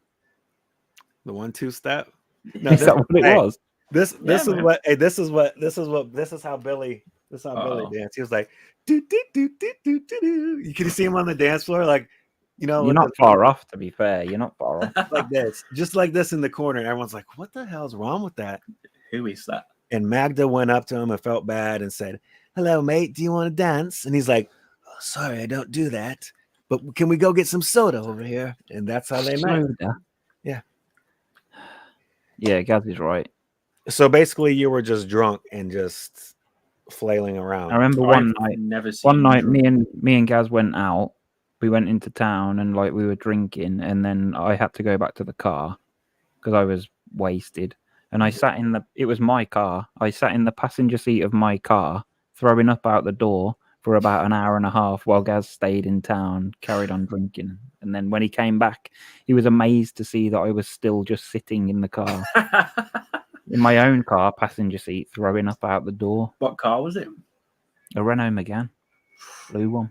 The 1-2 step. Is that what it was? This Yeah, is man. what. Hey, this is how Billy. This is how Billy danced. He was like, do, do, do, do, do, do, do. You can see him on the dance floor, like, you know, You're not far off, to be fair. You're not far off. like this, just like this in the corner. And everyone's like, "What the hell's wrong with that?" Who is that? And Magda went up to him and felt bad and said, "Hello, mate. Do you want to dance?" And he's like, "Oh, sorry, I don't do that. But can we go get some soda over here?" And that's how they met. Soda. Yeah. Yeah, Gaz is right. So basically, you were just drunk and just flailing around. I remember I've one night. never seen One night, drunk. me and Gaz went out. We went into town and like we were drinking, and then I had to go back to the car because I was wasted. And I sat in it was my car. I sat in the passenger seat of my car, throwing up out the door for about an hour and a half while Gaz stayed in town, carried on drinking. And then when he came back, he was amazed to see that I was still just sitting in the car, in my own car, passenger seat, throwing up out the door. What car was it? A Renault Megane, blue one.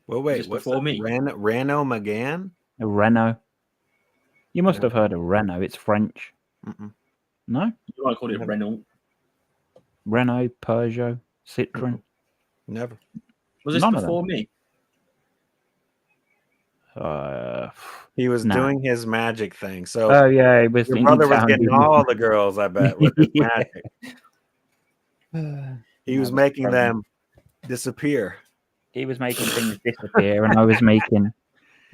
Well, wait, Just what's before that? me. Renault Megane? A Renault. You must Yeah. have heard of Renault. It's French. Mm-mm. No? You might call it Renault. Renault, Peugeot, Citroen. Never. Was this None of before me? He was Nah. doing his magic thing. So Oh yeah, it was. your in brother was town, getting didn't he? all the girls, I bet, with his Yeah. magic. He was No, making that's them disappear. He was making things disappear, and I was making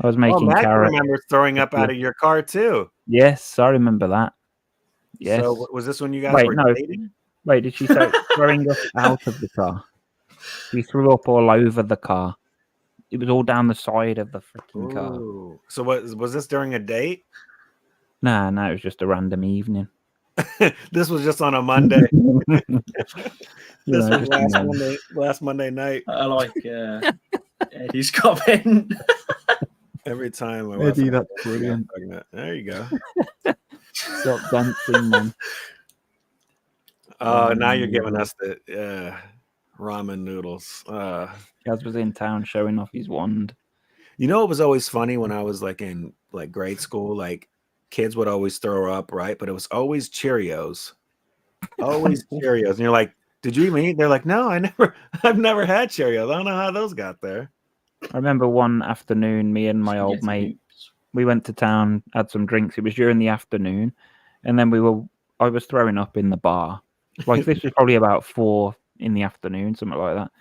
Oh, Matt carrots. remembers throwing up out of your car too. Yes, I remember that. Yes. So was this when you guys Wait, were no. dating? Wait, did she say throwing us out of the car? She threw up all over the car. It was all down the side of the freaking car. Ooh. So was this during a date? Nah, no, it was just a random evening. This was just on a Monday. You This know, was just a moment. last Monday night. I like Eddie's comment. Every time my Eddie, wife that's got brilliant. pregnant. There you go. Stop dancing, man. Oh, now you're giving us the ramen noodles. Gaz was in town showing off his wand. You know, it was always funny when I was like in like grade school, like kids would always throw up, right? But it was always Cheerios. Always Cheerios. And you're like, did you even eat? They're like, no, I've never had Cheerios. I don't know how those got there. I remember one afternoon, me and my old Spaghetti mate, hoops. We went to town, had some drinks. It was during the afternoon, and then I was throwing up in the bar. Like this was probably about 4 in the afternoon, something like that.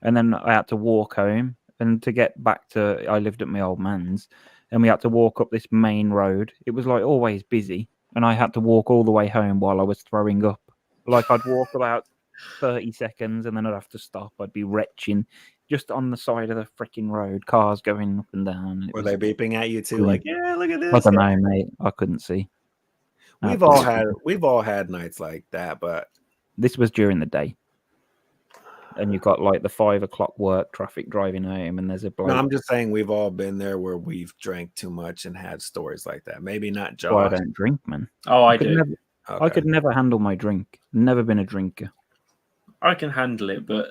And then I had to walk home, and to get back to, I lived at my old man's, and we had to walk up this main road. It was like always busy, and I had to walk all the way home while I was throwing up. Like I'd walk about 30 seconds, and then I'd have to stop. I'd be retching just on the side of the freaking road, cars going up and down. Were they beeping at you too? brilliant. Like, yeah, look at this. I don't know, mate. I couldn't see. We've all had nights like that, but this was during the day. And you've got like the 5 o'clock work traffic driving home, and there's a bloke. no, I'm just saying we've all been there where we've drank too much and had stories like that. Maybe not Josh. Why I don't drink, man. Oh, I could do. never- I could never handle my drink. Never been a drinker. I can handle it, but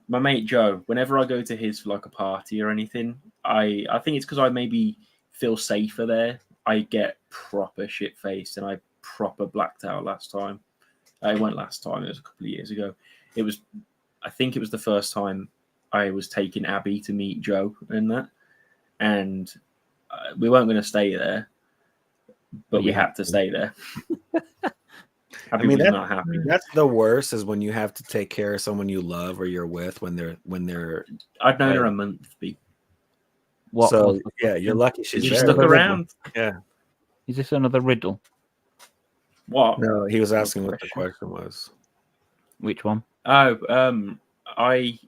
my mate Joe, whenever I go to his for like a party or anything, I think it's because I maybe feel safer there. I get proper shit faced, and I proper blacked out last time. It went last time. It was a couple of years ago. I think it was the first time I was taking Abby to meet Joe and that, and we weren't going to stay there, but we had to stay there. I mean, was not happy. That's the worst, is when you have to take care of someone you love or you're with when they're. I'd known her a month. What? So yeah, you're lucky she's She there. stuck around. Yeah. Is this another riddle? What? No, he was asking what the question was. Which one? Oh, I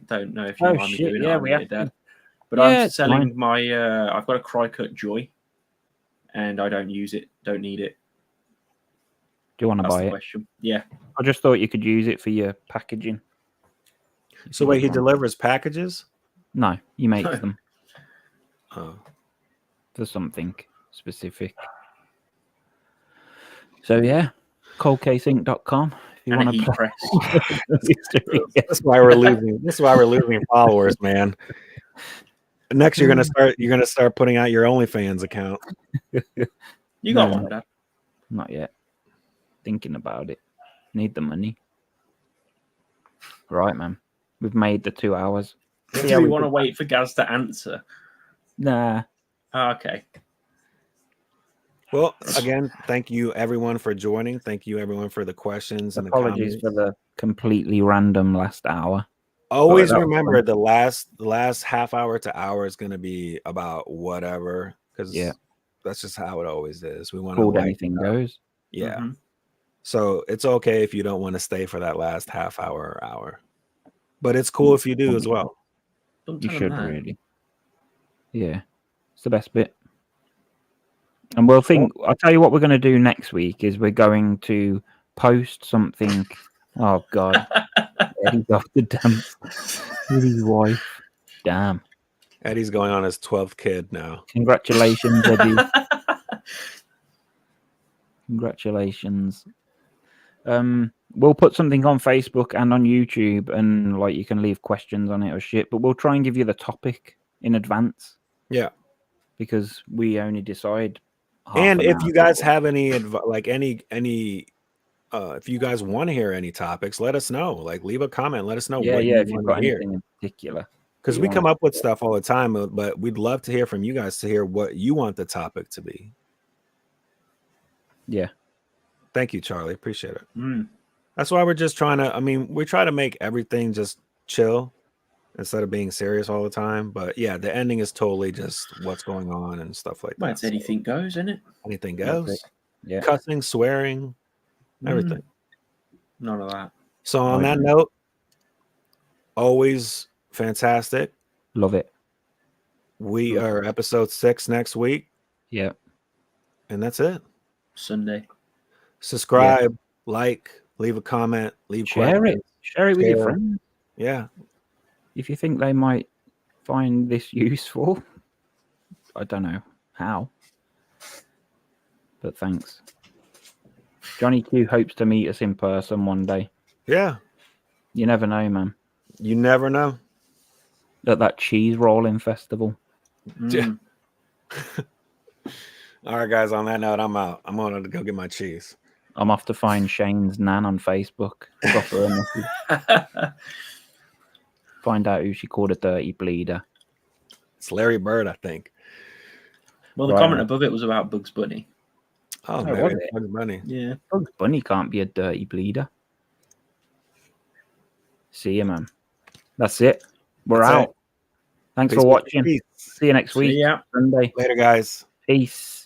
don't know if you mind me doing it. We have to. But Yeah, I'm it's selling fine. my. I've got a Crycut Joy, and I don't use it. Don't need it. Do you want to That's buy the it? question. Yeah. I just thought you could use it for your packaging. So wait, he delivers packages? No, he makes them Oh. for something specific. So yeah, coldcaseinc.com if you And a want heat to press. That's why we're losing. That's why we're losing followers, man. Next, you're gonna start putting out your OnlyFans account. You got No, one, Dad. Not yet. Thinking about it. Need the money. Right, man. We've made the 2 hours. Do we want to wait for Gaz to answer? Nah. Okay. Well, again, thank you everyone for joining. Thank you everyone for the questions and the Apologies comments. for the completely random last hour. Always that was remember fun. the last half hour to hour is going to be about whatever, because that's just how it always is. We want to Called anything goes. Yeah. Mhm. So it's okay if you don't want to stay for that last half hour or hour, but it's cool if you do as well. Don't You tell should him that. really. Yeah. It's the best bit. And we'll think, I'll tell you what we're going to do next week is we're going to post something. Oh, God. Eddie's off the dance with his wife. Damn. Eddie's going on his 12th kid now. Congratulations, Eddie. Congratulations. We'll put something on Facebook and on YouTube, and like you can leave questions on it or shit, but we'll try and give you the topic in advance. Yeah. Because we only decide. And if you guys have any if you guys want to hear any topics, let us know. Like, leave a comment. Let us know what you if you've want got to hear. anything in particular. Because we come up with stuff all the time, but we'd love to hear from you guys to hear what you want the topic to be. Yeah. Thank you, Charlie. Appreciate it. Mm. That's why we're just trying to, we try to make everything just chill instead of being serious all the time. But yeah, the ending is totally just what's going on and stuff like Well, that. it's anything goes, isn't it? Anything goes. Yeah. Cussing, swearing, everything. None of that. So on that note, always fantastic. Love it. We are episode 6 next week. Yeah. And that's it. Sunday. Subscribe, like, leave a comment, Share it. Share it with your friends. Yeah. If you think they might find this useful. I don't know how. But thanks. Johnny Q hopes to meet us in person one day. Yeah. You never know, man. You never know. At that cheese rolling festival. Yeah. All right, guys. On that note, I'm out. I'm going to go get my cheese. I'm off to find Shane's nan on Facebook. Drop her a message. Find out who she called a dirty bleeder. It's Larry Bird, I think. Well, the Right. comment above it was about Bugs Bunny. Oh, Oh, maybe was it? Bugs Bunny. Yeah. Bugs Bunny can't be a dirty bleeder. See you, man. That's it. We're That's out. it. Thanks Peace, for watching. peace. See you next See week. ya. Sunday. Later, guys. Peace.